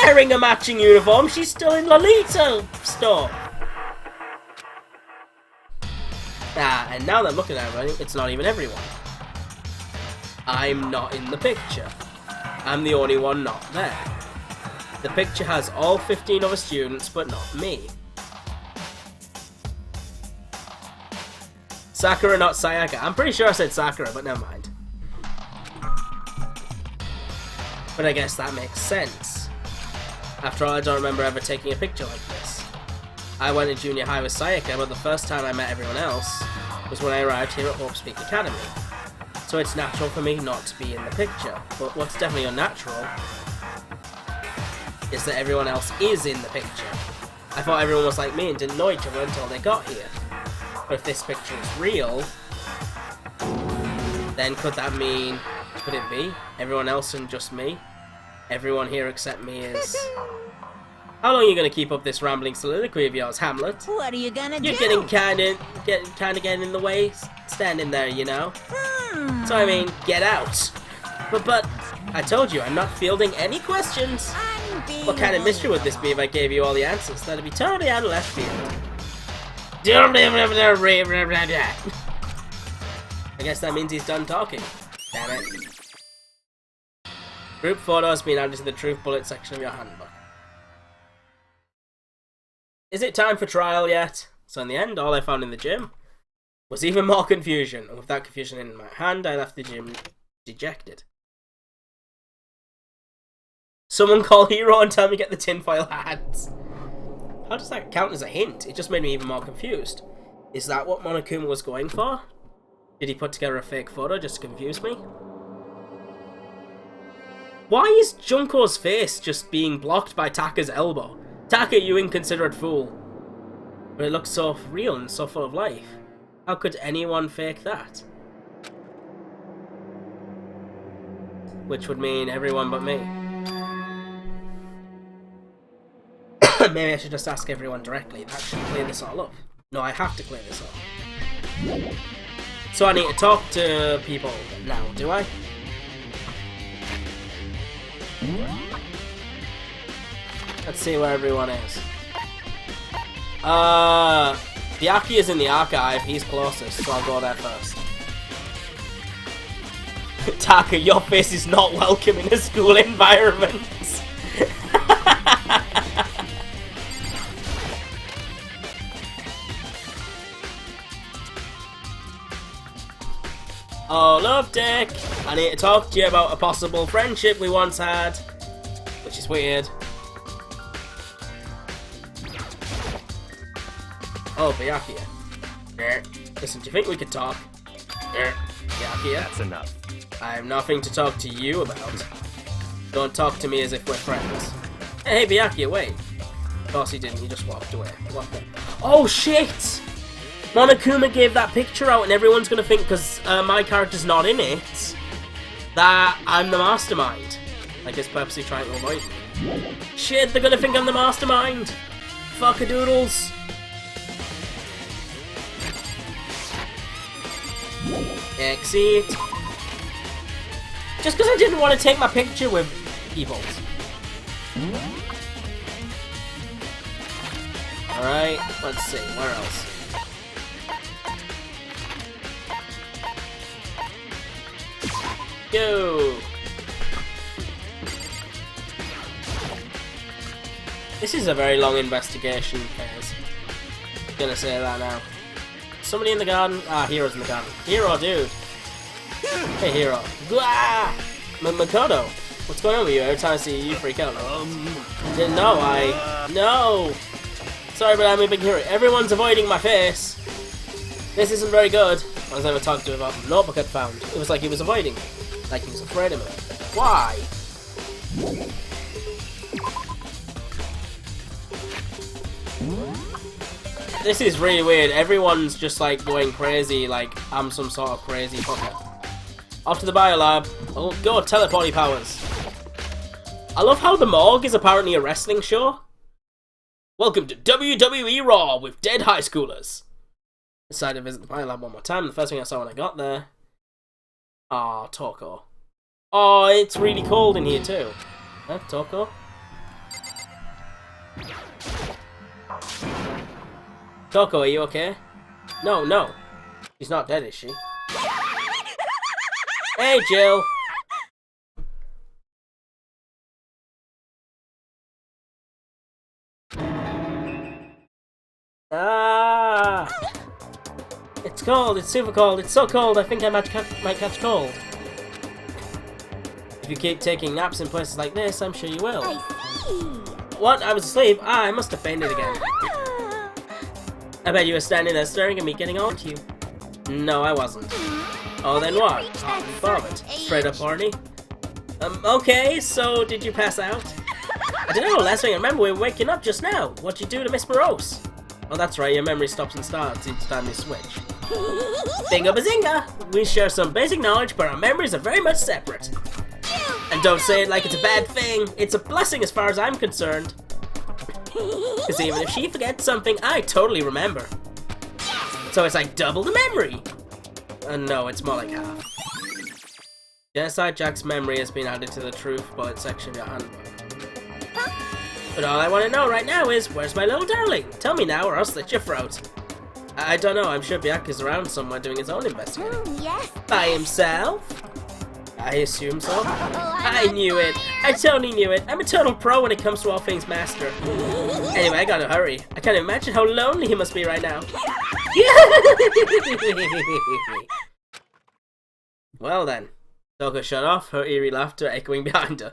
Wearing a matching uniform, she's still in Lolita store. And now that I'm looking at it, it's not even everyone. I'm not in the picture. I'm the only one not there. The picture has all 15 other students, but not me. Sakura, not Sayaka. I'm pretty sure I said Sakura, but never mind. But I guess that makes sense. After all, I don't remember ever taking a picture like this. I went to junior high with Sayaka, but the first time I met everyone else was when I arrived here at Hope Speak Academy. So it's natural for me not to be in the picture. But what's definitely unnatural is that everyone else is in the picture. I thought everyone was like me and didn't know each other until they got here. But if this picture is real, then could that mean, could it be everyone else and just me? Everyone here except me is... How long are you going to keep up this rambling soliloquy of yours, Hamlet? What are you gonna do? You're getting kind of getting in the way, standing there, you know? So I mean, get out. But I told you, I'm not fielding any questions. What kind of mystery would this be if I gave you all the answers? That'd be totally out of left field. I guess that means he's done talking. Damn it. Group photo has been added to the truth bullet section of your handbook. Is it time for trial yet? So in the end, all I found in the gym was even more confusion. And with that confusion in my hand, I left the gym dejected. Someone call Hero and tell me get the tinfoil hats. How does that count as a hint? It just made me even more confused. Is that what Monokuma was going for? Did he put together a fake photo just to confuse me? Why is Junko's face just being blocked by Taka's elbow? Taka, you inconsiderate fool. But it looks so real and so full of life. How could anyone fake that? Which would mean everyone but me. Maybe I should just ask everyone directly. That should clear this all up. No, I have to clear this up. So I need to talk to people now, do I? Let's see where everyone is. Byakuya is in the archive. He's closest, so I'll go there first. Taka, your face is not welcome in a school environment. Oh, love Dick! I need to talk to you about a possible friendship we once had. Which is weird. Oh, Byakuya. Listen, do you think we could talk? Byakuya? That's enough. I have nothing to talk to you about. Don't talk to me as if we're friends. Hey, Byakuya, wait. Of course he didn't, he just walked away. What the? Oh, shit! Monokuma gave that picture out and everyone's gonna think, because my character's not in it, that I'm the mastermind. Like it's purposely trying to avoid me. Shit, they're gonna think I'm the mastermind! Fuckadoodles! Exit. Just because I didn't want to take my picture with people. Alright, let's see, where else? Go! This is a very long investigation phase. Gonna say that now. Somebody in the garden? Ah, Hero's in the garden. Hero, dude! Hey, Hero. Gwah! Makoto! What's going on with you? Every time I see you freak out. Didn't know, No! Sorry, but I'm a big hero. Everyone's avoiding my face. This isn't very good. I was never talking to him about the notebook I'd found. It was like he was avoiding me. Like he was afraid of me. Why? This is really weird. Everyone's just like going crazy, like I'm some sort of crazy fucker. Off to the biolab. Oh, go, teleporty powers. I love how the morgue is apparently a wrestling show. Welcome to WWE Raw with dead high schoolers. Decided to visit the biolab one more time. The first thing I saw when I got there. Ah, Toko. Oh, it's really cold in here too. Huh, Toko? Toko, are you okay? No, no. She's not dead, is she? Hey, Jill! Ah! It's cold, it's super cold, it's so cold I think I might catch cold. If you keep taking naps in places like this, I'm sure you will. I see. What? I was asleep? Ah, I must have fainted again. I bet you were standing there staring at me getting on to you. No, I wasn't. Oh, then what? Bothered. Straight up horny? Okay, so did you pass out? I don't know, last thing I remember we were waking up just now. What'd you do to Miss Morose? Oh, that's right, your memory stops and starts each time you switch. Bingo bazinga! We share some basic knowledge, but our memories are very much separate. And don't say it like it's a bad thing. It's a blessing as far as I'm concerned. Because even if she forgets something, I totally remember. So it's like double the memory. No, it's more like half. Genocide Jack's memory has been added to the truth bullet section of your handbook. But all I want to know right now is, where's my little darling? Tell me now or I'll slit your throat. I don't know, I'm sure Byakuya's around somewhere doing his own investigating. Yes. By himself? I assume so. I knew it. I totally knew it. I'm a total pro when it comes to all things master. Anyway, I gotta hurry. I can't imagine how lonely he must be right now. Well then. Toko shut off, her eerie laughter echoing behind her.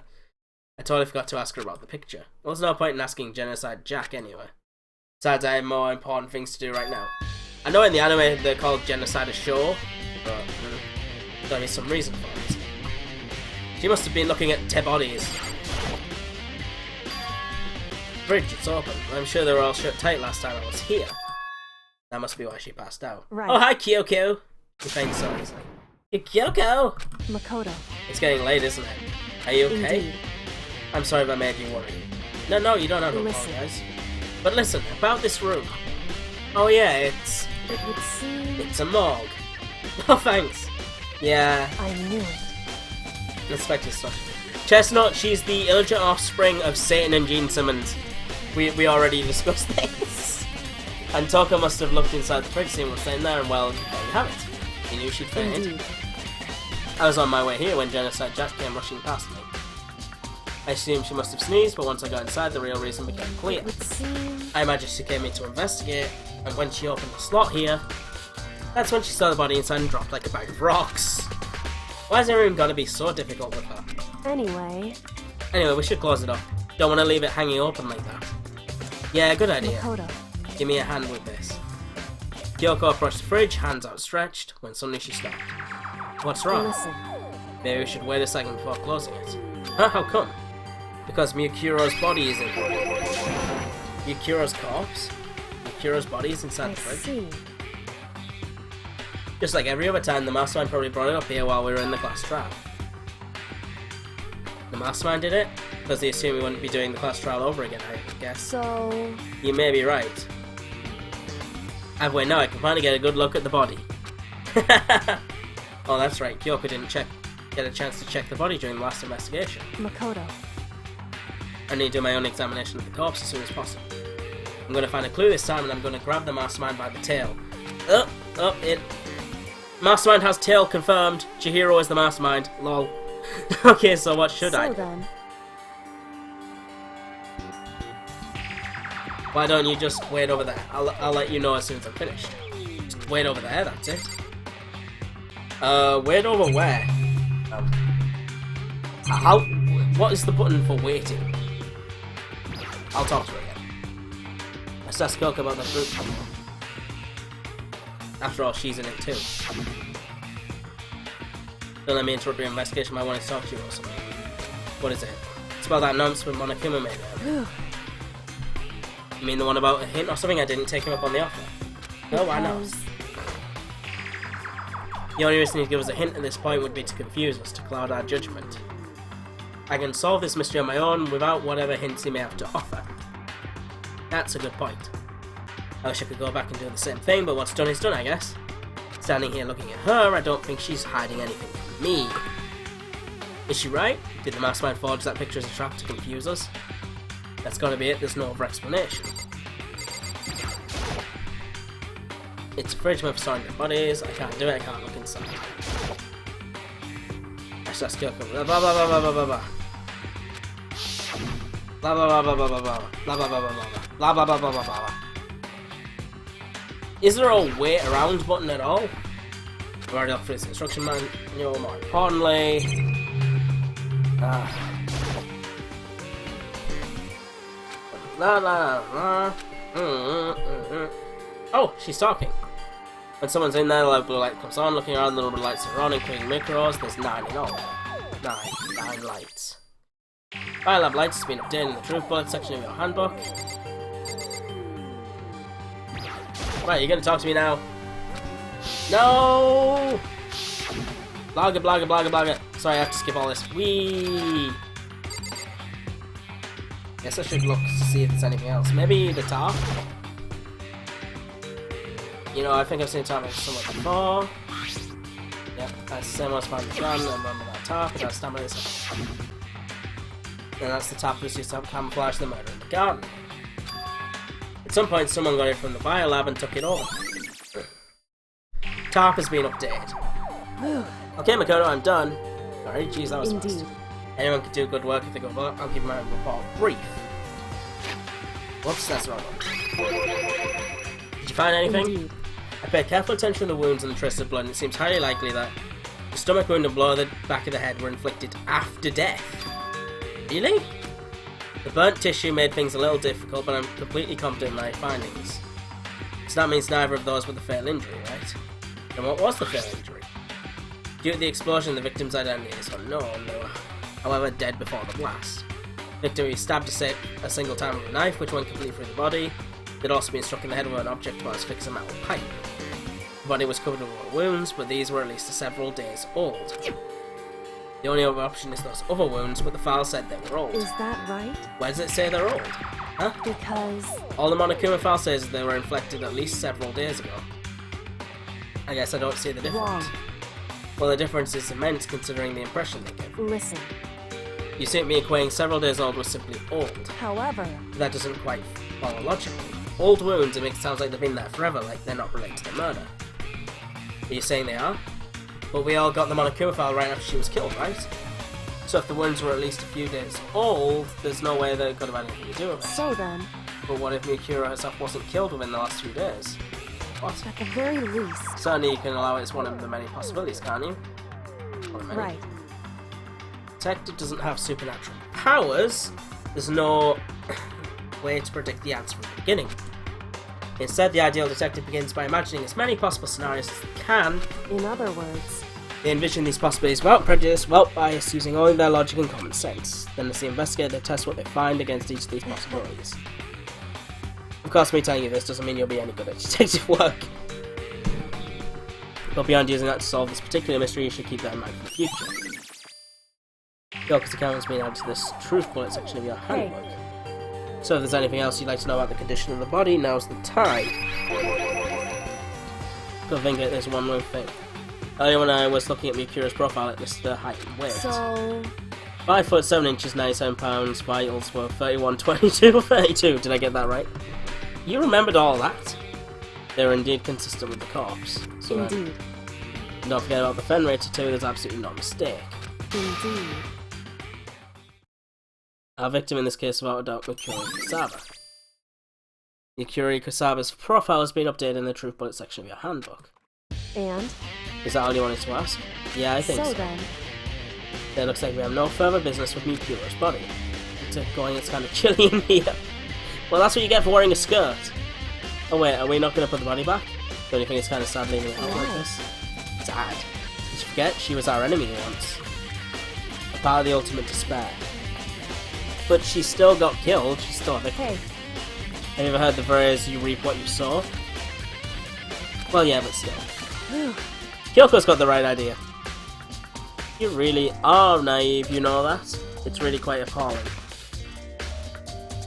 I totally forgot to ask her about the picture. There was no point in asking Genocide Jack anyway. Besides, I have more important things to do right now. I know in the anime they're called Genocide Ashore, but there's gotta be some reason for it. She must have been looking at dead bodies. Fridge, it's open. I'm sure they were all shut tight last time I was here. That must be why she passed out. Right. Oh, hi, Kyoko! She fainted so easily. Kyoko! Makoto. It's getting late, isn't it? Are you okay? Indeed. I'm sorry if I made you worry. No, you don't have to apologize. But listen, about this room. Oh yeah, It would seem... it's a morgue. Oh, thanks. Yeah, I knew it. Inspector stuff. Chestnut, she's the illegitimate offspring of Satan and Gene Simmons. We already discussed this. And Toko must have looked inside the fridge, seen what's in there, and well, there you have it. He knew she'd fainted. Indeed. I was on my way here when Genocide Jack came rushing past me. I assumed she must have sneezed, but once I got inside, the real reason became clear. It would seem... I imagine she came in to investigate, and when she opened the slot here, that's when she saw the body inside and dropped like a bag of rocks. Why has everyone got to be so difficult with her? Anyway, Anyway, we should close it up. Don't want to leave it hanging open like that. Yeah, good idea. Makoto. Give me a hand with this. Kyoko approached the fridge, hands outstretched, when suddenly she stopped. What's wrong? Listen. Maybe we should wait a second before closing it. Huh? How come? Because Miyukiro's body is in Miyukiro's corpse? Miyukiro's body is inside the fridge? See. Just like every other time, the mastermind probably brought it up here while we were in the class trial. The mastermind did it? Because they assume we wouldn't be doing the class trial over again, I guess. So... You may be right. Halfway now, I can finally get a good look at the body. Oh, that's right. Kyoko didn't get a chance to check the body during the last investigation. Makoto. I need to do my own examination of the corpse as soon as possible. I'm going to find a clue this time, and I'm going to grab the mastermind by the tail. Mastermind has tail confirmed. Chihiro is the mastermind. Lol. Okay, so what should I do? Then. Why don't you just wait over there? I'll let you know as soon as I'm finished. Just wait over there, that's it. Wait over where? What is the button for waiting? I'll talk to her again. Let's ask Kyoko about the fruit. After all, she's in it too. Don't let me interrupt your investigation by wanting to talk to you or something. What is it? It's about that announcement Monokuma made earlier. You mean the one about a hint or something? I didn't take him up on the offer. No, why not? The only reason he'd give us a hint at this point would be to confuse us, to cloud our judgment. I can solve this mystery on my own without whatever hints he may have to offer. That's a good point. I wish I could go back and do the same thing, but what's done is done, I guess. Standing here looking at her, I don't think she's hiding anything from me. Is she right? Did the mastermind forge that picture as a trap to confuse us? That's gotta be it, there's no other explanation. It's a fridge map for storing the bodies. I can't do it, I can't look inside. Actually, let's go. Blah blah blah blah blah blah blah. Blah blah blah blah blah blah blah blah blah blah blah blah blah blah blah blah. Is there a wait around button at all? I've already looked through this instruction manual, more importantly. La la la. Oh, she's talking. When someone's in there, the light blue light comes on. Looking around, the little lights are on, including micros. There's 9 in all. 9 lights. Biolab lights has been updated in the truth bullet section of your handbook. Right, you're gonna talk to me now. No! Blogger, blogger, blogger, blogger. Sorry, I have to skip all this. Whee! Guess I should look to see if there's anything else. Maybe the top? You know, I think I've seen top somewhere before. Yep, that's the same as found the gun, and remember that top, and that's stamina. And that's the top that's used to camouflage the murder in the garden. At some point, someone got it from the biolab and took it over. Top has been updated. Okay, Makoto, I'm done. Alright, geez, that was fast. Anyone can do good work if they go back. I'll give my report brief. Whoops, that's the wrong one. Did you find anything? Indeed. I paid careful attention to the wounds and the traces of blood, and it seems highly likely that the stomach wound and blow to the back of the head were inflicted after death. Really? The burnt tissue made things a little difficult, but I'm completely confident in my findings. So that means neither of those were the fatal injury, right? Then what was the fatal injury? Due to the explosion, the victim's identity is unknown. They were, however, dead before the blast. Victim was stabbed a single time with a knife, which went completely through the body. They'd also been struck in the head with an object while fixed a metal pipe. The body was covered with wounds, but these were at least several days old. The only other option is those other wounds, but the file said they were old. Is that right? Where does it say they're old? Huh? Because... All the Monokuma file says they were inflicted at least several days ago. I guess I don't see the difference. Wrong. Well, the difference is immense considering the impression they give. Listen. You seem to be equating several days old with simply old. However... That doesn't quite follow logically. Old wounds, it makes it sound like they've been there forever, like they're not related to the murder. Are you saying they are? But we all got the Monokuma file right after she was killed, right? So if the wounds were at least a few days old, there's no way they could have had anything to do with it. So then... But what if Miyukiro herself wasn't killed within the last few days? What? At the very least... Certainly you can allow it as one of the many possibilities, can't you? Right. Detective doesn't have supernatural powers. There's no way to predict the answer from the beginning. Instead, the ideal detective begins by imagining as many possible scenarios as they can. In other words, They envision these possibilities without prejudice, without bias, using only their logic and common sense. Then as the investigator, they test what they find against each of these possibilities. Of course, me telling you this doesn't mean you'll be any good at detective work. But beyond using that to solve this particular mystery, you should keep that in mind for the future. Yoko's account has been added to this truth bullet section of your handbook. So if there's anything else you'd like to know about the condition of the body, now's the time. Gotta think there's one more thing. Earlier when I was looking at Mikura's profile, it listed her height and weight. so 5 foot 7 inches, 97 pounds, vitals were 31, 22, 32. Did I get that right? You remembered all that? They were indeed consistent with the corpse. So indeed. Don't forget about the fen rater too, there's absolutely no mistake. Indeed. Our victim in this case, without a doubt, Mikuri Kusaba. Mikuri Kusaba's profile has been updated in the truth bullet section of your handbook. And? Is that all you wanted to ask? Yeah, I think so. Then. It looks like we have no further business with Mikura's body. It's kind of chilly in here. Well, that's what you get for wearing a skirt. Oh wait, are we not going to put the body back? Don't you think it's kind of sad leaving it out like this? Sad. Did you forget? She was our enemy once. A part of the ultimate despair. But she still got killed. She's still a victim. Hey. Have you ever heard the phrase, you reap what you sow? Well, yeah, but still. Kyoko's got the right idea. You really are naive, you know that? It's really quite appalling.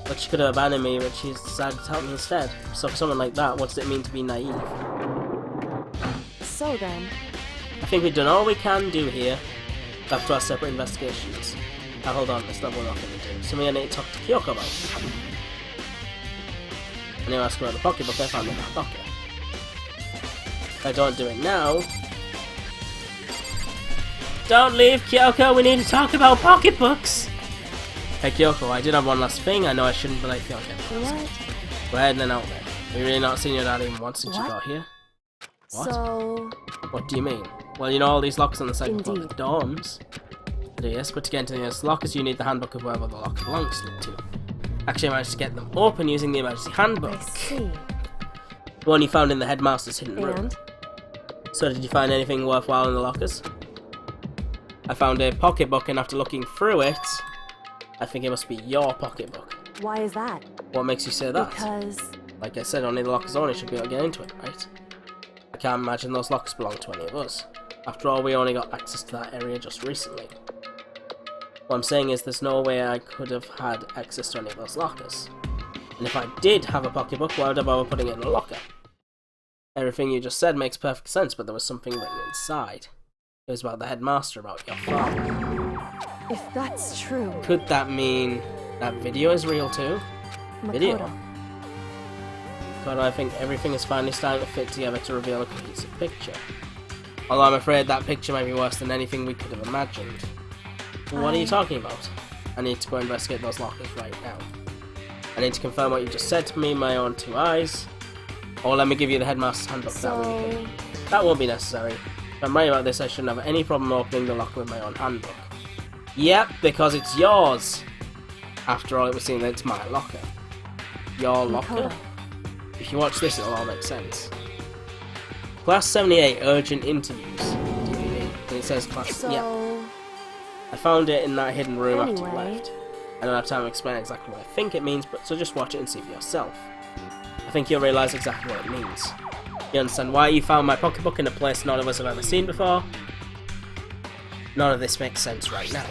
But she could have abandoned me, but she's decided to help me instead. So for someone like that, what does it mean to be naive? So then. I think we've done all we can do here. Back to our separate investigations. Now hold on, there's not what we're going to do. Something I need to talk to Kyoko about. I need to ask her about the pocketbook I found in that locker. If I don't do it now... Don't leave, Kyoko, we need to talk about pocketbooks! Hey Kyoko, I did have one last thing. I know I shouldn't, but I feel like I What? Go ahead and then out there. Have you really not seen your dad even once since you got here? What? So... What do you mean? Well, you know all these lockers on the second floor of Indeed. the dorms. I do, yes, but to get into these lockers you need the handbook of whoever the locker belongs to. Actually, I managed to get them open using the emergency handbook. I see. The one you found in the headmaster's hidden room. And? So did you find anything worthwhile in the lockers? I found a pocketbook, and after looking through it, I think it must be your pocketbook. Why is that? What makes you say that? Because... Like I said, only the lockers owner should be able to get into it, right? I can't imagine those lockers belong to any of us. After all, we only got access to that area just recently. What I'm saying is there's no way I could have had access to any of those lockers. And if I did have a pocketbook, why would I bother putting it in a locker? Everything you just said makes perfect sense, but there was something written inside. It was about the headmaster, about your father. If that's true... Could that mean that video is real too? Makoto. Video? God, I think everything is finally starting to fit together to reveal a cohesive picture. Although I'm afraid that picture might be worse than anything we could have imagined. What are you talking about? I need to go investigate those lockers right now. I need to confirm what you just said to me in my own two eyes. Or let me give you the headmaster's handbook that week. That won't be necessary. If I'm right about this, I shouldn't have any problem opening the locker with my own handbook. Yep, because it's yours! After all, it was seen that it's my locker. Your locker? If you watch this, it'll all make sense. Class 78 Urgent Interviews DVD. And it says class... Yeah. I found it in that hidden room after you left. I don't have time to explain exactly what I think it means, but so just watch it and see for yourself. I think you'll realise exactly what it means. You understand why you found my pocketbook in a place none of us have ever seen before? None of this makes sense right now.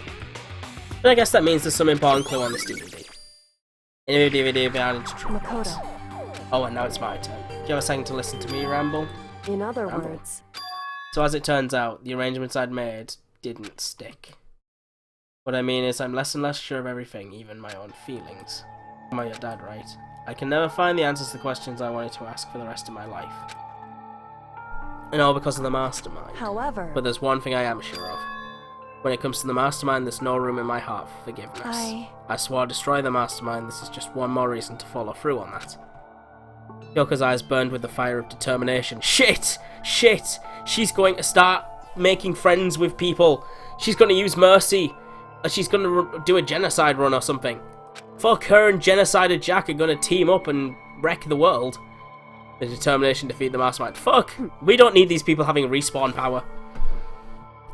But I guess that means there's some important clue on this DVD. A new DVD will be added to Makoto. Oh, and now it's my turn. Do you have a second to listen to me ramble? In other words... So as it turns out, the arrangements I'd made didn't stick. What I mean is I'm less and less sure of everything, even my own feelings. Am I your dad, right? I can never find the answers to the questions I wanted to ask for the rest of my life. And all because of the mastermind. However... But there's one thing I am sure of. When it comes to the mastermind, there's no room in my heart for forgiveness. I swore to destroy the mastermind. This is just one more reason to follow through on that. Yoko's eyes burned with the fire of determination. Shit! Shit! She's going to start making friends with people. She's going to use mercy. She's going to do a genocide run or something. Fuck, her and Genocider Jack are going to team up and wreck the world. The determination to defeat the mastermind. Fuck! We don't need these people having respawn power.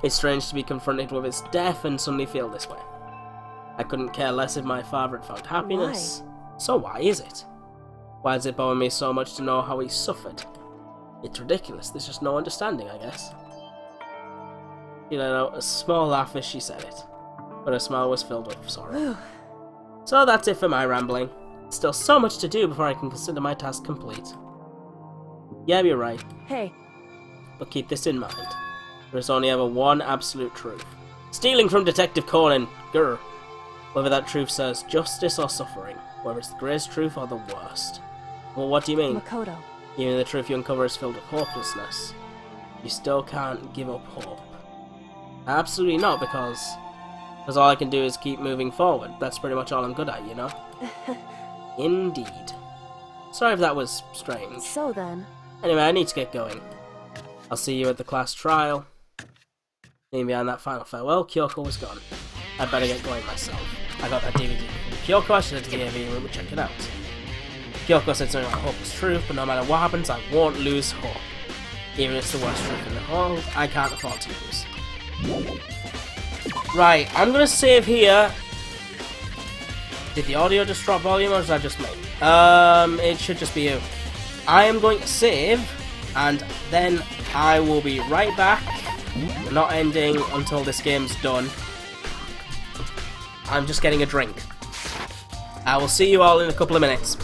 It's strange to be confronted with his death and suddenly feel this way. I couldn't care less if my father had found happiness. Why? So why is it? Why does it bother me so much to know how he suffered? It's ridiculous. There's just no understanding, I guess. She let out a small laugh as she said it, but her smile was filled with sorrow. So that's it for my rambling. Still so much to do before I can consider my task complete. Yeah, you're right. Hey. But keep this in mind. There is only ever one absolute truth. Stealing from Detective Conan. Grr. Whether that truth says justice or suffering. Whether it's the greatest truth or the worst. Well, what do you mean? Makoto. Even the truth you uncover is filled with hopelessness. You still can't give up hope. Absolutely not, because all I can do is keep moving forward. That's pretty much all I'm good at, you know? Indeed. Sorry if that was strange. So then... Anyway, I need to get going. I'll see you at the class trial. Leaving behind that final farewell, Kyoko was gone. I'd better get going myself. I got that DVD from Kyoko, I should head to the AV room and check it out. Kyoko said something about hope is truth, but no matter what happens, I won't lose hope. Even if it's the worst truth in the world, I can't afford to lose. Right, I'm gonna save here. Did the audio just drop volume, or is that just me? It should just be you. I am going to save, and then I will be right back. We're not ending until this game's done. I'm just getting a drink. I will see you all in a couple of minutes.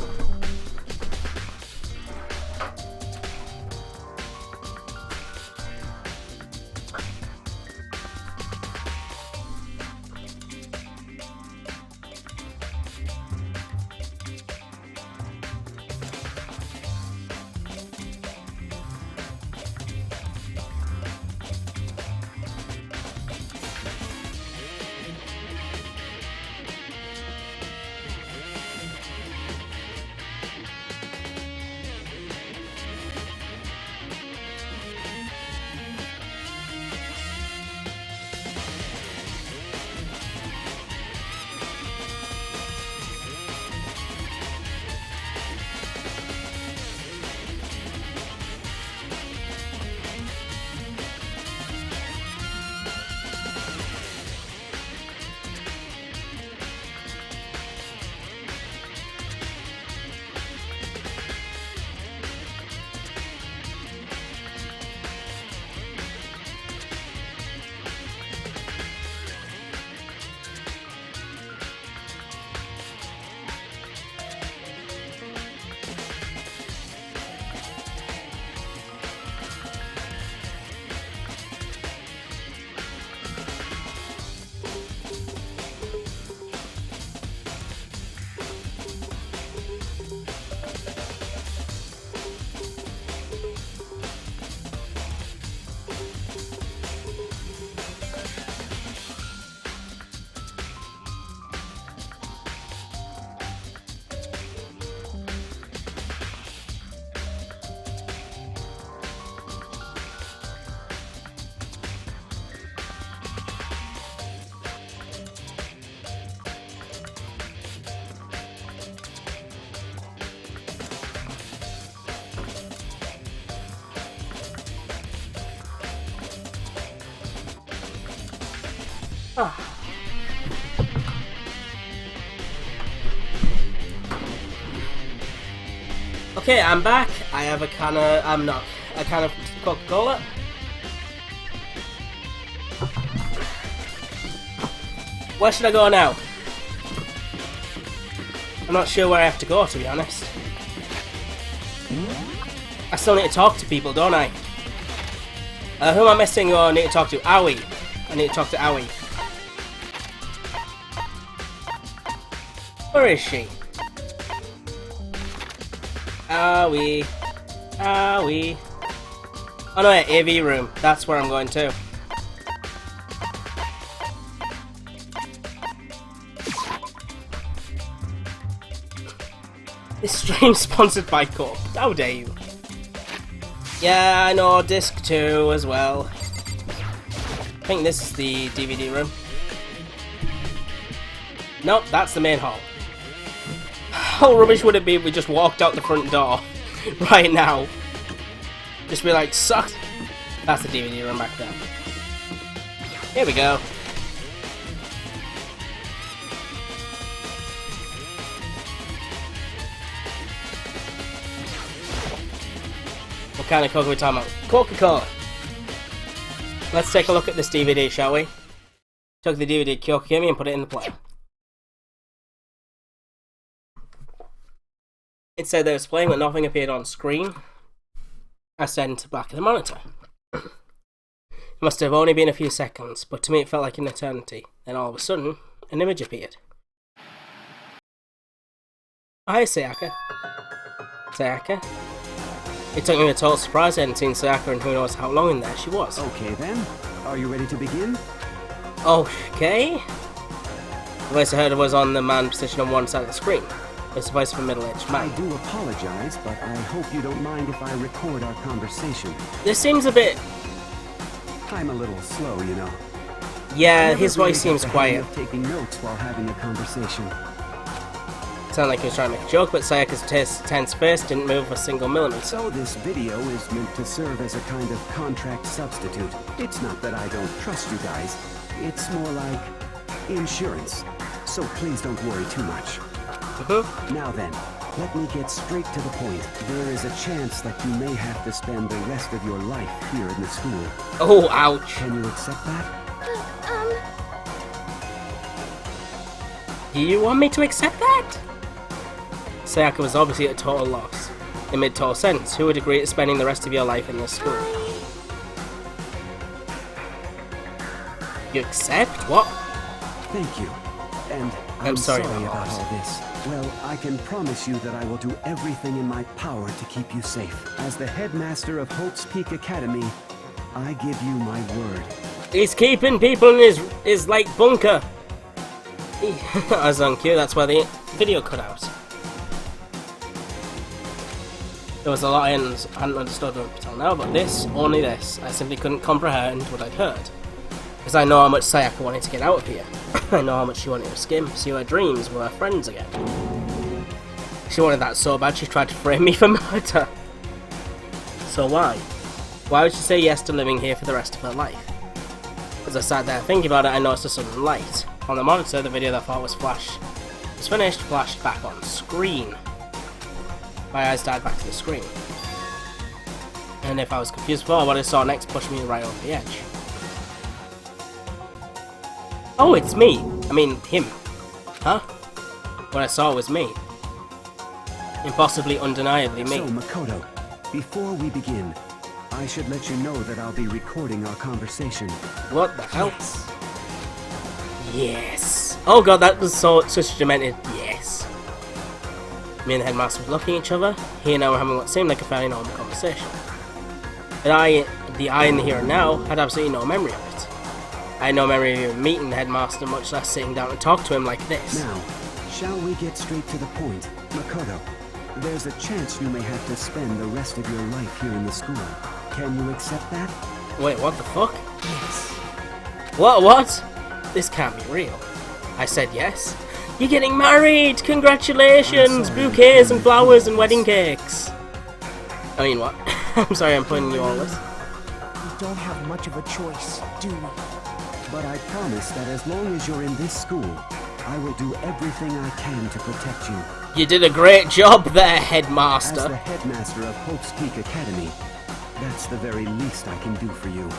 Okay, I'm back. I have a can of Coca-Cola. Where should I go now? I'm not sure where I have to go, to be honest. I still need to talk to people, don't I? Who am I missing who I need to talk to? Aoi. I need to talk to Aoi. Where is she? Aoi. Aoi. Oh no, yeah, AV room. That's where I'm going to. This stream sponsored by Coke. How dare you? Yeah, I know, disc 2 as well. I think this is the DVD room. Nope, that's the main hall. How rubbish would it be if we just walked out the front door right now. Just be like, sucks. That's the DVD run back there. Here we go. What kind of Coke are we talking about? Coca-Cola. Let's take a look at this DVD, shall we? Took the DVD Kyokimi and put it in the player. It said they was playing but nothing appeared on screen. I said into black of the monitor. It must have only been a few seconds, but to me it felt like an eternity. Then all of a sudden, an image appeared. Hi, Sayaka. Sayaka? It took me a total surprise I hadn't seen Sayaka and who knows how long in there she was. Okay then, are you ready to begin? Okay. The voice I heard was on the man positioned on one side of the screen. It's the voice of a middle-aged man. I do apologize, but I hope you don't mind if I record our conversation. This seems a bit... I'm a little slow, you know. Yeah, his voice seems quiet. Taking notes while having a conversation. Sounded like he was trying to make a joke, but Sayaka's tense face didn't move a single millimeter. So this video is meant to serve as a kind of contract substitute. It's not that I don't trust you guys. It's more like insurance. So please don't worry too much. Now then, let me get straight to the point. There is a chance that you may have to spend the rest of your life here in the school. Oh, ouch. Can you accept that? Do you want me to accept that? Sayaka was obviously at a total loss. It made total sense. Who would agree to spending the rest of your life in this school? You accept? What? Thank you. And I'm sorry about all this. Well, I can promise you that I will do everything in my power to keep you safe. As the headmaster of Hope's Peak Academy, I give you my word. He's keeping people in his like bunker. As on cue, that's where the video cut out. There was a lot I hadn't understood until now, but this, only this, I simply couldn't comprehend what I'd heard. Because I know how much Sayaka wanted to get out of here. I know how much she wanted to escape, pursue her dreams with her friends again. She wanted that so bad she tried to frame me for murder. So why? Why would she say yes to living here for the rest of her life? As I sat there thinking about it, I noticed a sudden light. On the monitor, the video that I thought was finished, flashed back on screen. My eyes died back to the screen. And if I was confused before, what I saw next pushed me right over the edge. Oh, it's me! I mean, him. Huh? What I saw was me. Impossibly, undeniably me. So, Makoto, before we begin, I should let you know that I'll be recording our conversation. What the hell? Yes. Oh god, that was such a demented yes. Me and the headmaster were looking at each other. He and I were having what seemed like a fairly normal conversation. But the I in the here and now, had absolutely no memory of it. I had no memory of even meeting the headmaster, much less sitting down and talk to him like this. Now, shall we get straight to the point? Makoto, there's a chance you may have to spend the rest of your life here in the school. Can you accept that? Wait, what the fuck? Yes. What? This can't be real. I said yes. You're getting married! Congratulations! Bouquets and flowers and wedding cakes. I mean, what? I'm sorry I'm putting you all this. We don't have much of a choice, do we? But I promise that as long as you're in this school, I will do everything I can to protect you. You did a great job there, headmaster. As the headmaster of Hope's Peak Academy, that's the very least I can do for you.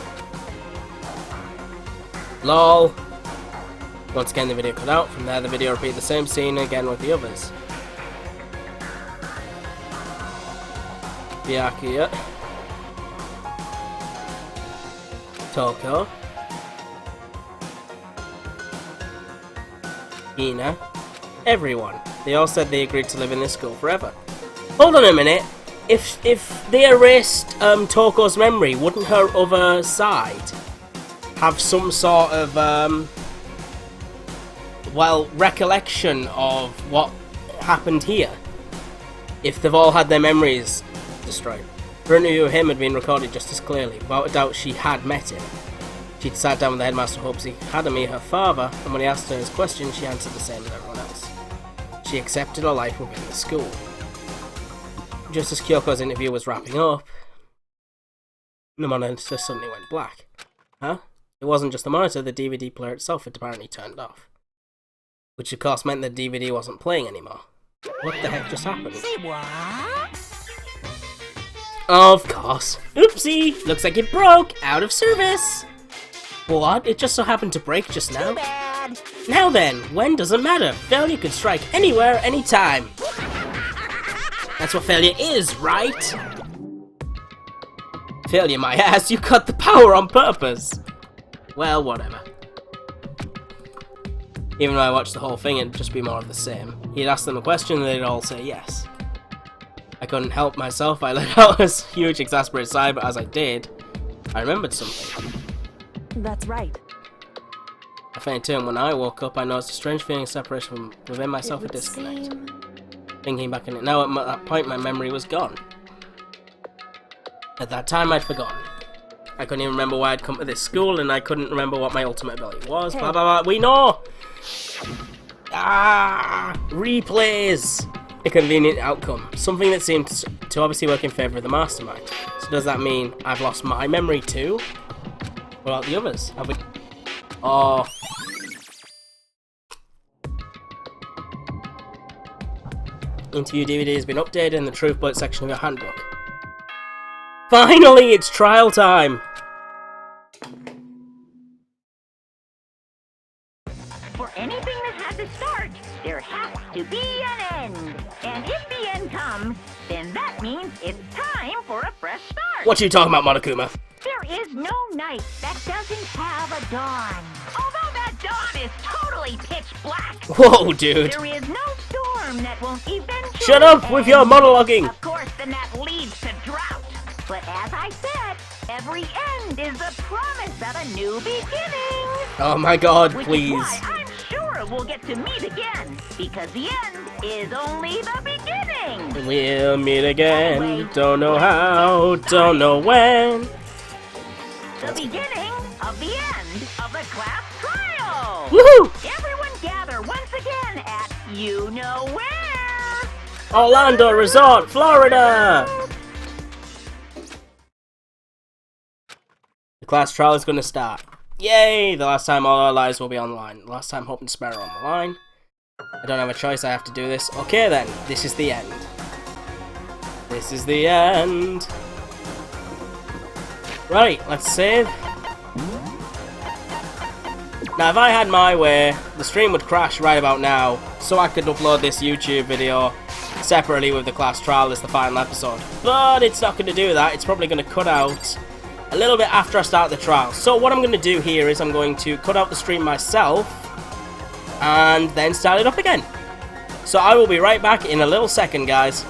LOL. Once again, the video cut out. From there, the video repeated the same scene again with the others. Byakuya. Toko. Ina. Everyone. They all said they agreed to live in this school forever. Hold on a minute. If they erased Toko's memory, wouldn't her other side have some sort of recollection of what happened here? If they've all had their memories destroyed. Her interview with him had been recorded just as clearly. Without a doubt, she had met him. She'd sat down with the headmaster of Hope's Academy, her father, and when he asked her his question, she answered the same as everyone else. She accepted her life within the school. Just as Kyoko's interview was wrapping up, the monitor suddenly went black. Huh? It wasn't just the monitor, the DVD player itself had apparently turned off. Which of course meant the DVD wasn't playing anymore. What the heck just happened? Say what? Of course. Oopsie! Looks like it broke! Out of service! What? It just so happened to break just now? Too bad. Now then, when doesn't matter. Failure could strike anywhere, anytime. That's what failure is, right? Failure, my ass, you cut the power on purpose! Well, whatever. Even though I watched the whole thing, it'd just be more of the same. He'd ask them a question and they'd all say yes. I couldn't help myself, I let out a huge exasperated sigh, but as I did, I remembered something. That's right. I fainted too, and when I woke up, I noticed a strange feeling of separation from within myself, a disconnect. Thinking back in it now, at that point, my memory was gone. At that time, I'd forgotten. I couldn't even remember why I'd come to this school, and I couldn't remember what my ultimate ability was. Hey. Blah, blah, blah. We know! Replays! A convenient outcome. Something that seemed to obviously work in favour of the mastermind. So does that mean I've lost my memory too? What about the others? Have we... Oh... Interview DVD has been updated in the Truth Bullet section of your handbook. Finally, it's trial time! For anything that has a start, there has to be an end. And if the end comes, then that means it's time for a fresh start. What are you talking about, Monokuma? There is no night that doesn't have a dawn. Although that dawn is totally pitch black. Whoa, dude. There is no storm that won't eventually Shut up with your monologuing. Of course, then that leads to drought. But as I said, every end is the promise of a new beginning. Oh my god, Which please. Is why I'm sure we'll get to meet again. Because the end is only the beginning. We'll meet again. Anyway, don't know how, don't know when. The beginning of the end of the class trial! Woohoo! Everyone gather once again at you know where! Orlando Resort, Florida! The class trial is going to start. Yay! The last time all our lives will be online. The last time Hope and Sparrow are on the line. I don't have a choice, I have to do this. Okay then, this is the end. This is the end. Right, let's save. Now if I had my way, the stream would crash right about now, so I could upload this YouTube video separately with the class trial as the final episode. But it's not going to do that, it's probably going to cut out a little bit after I start the trial. So what I'm going to do here is I'm going to cut out the stream myself, and then start it up again. So I will be right back in a little second, guys.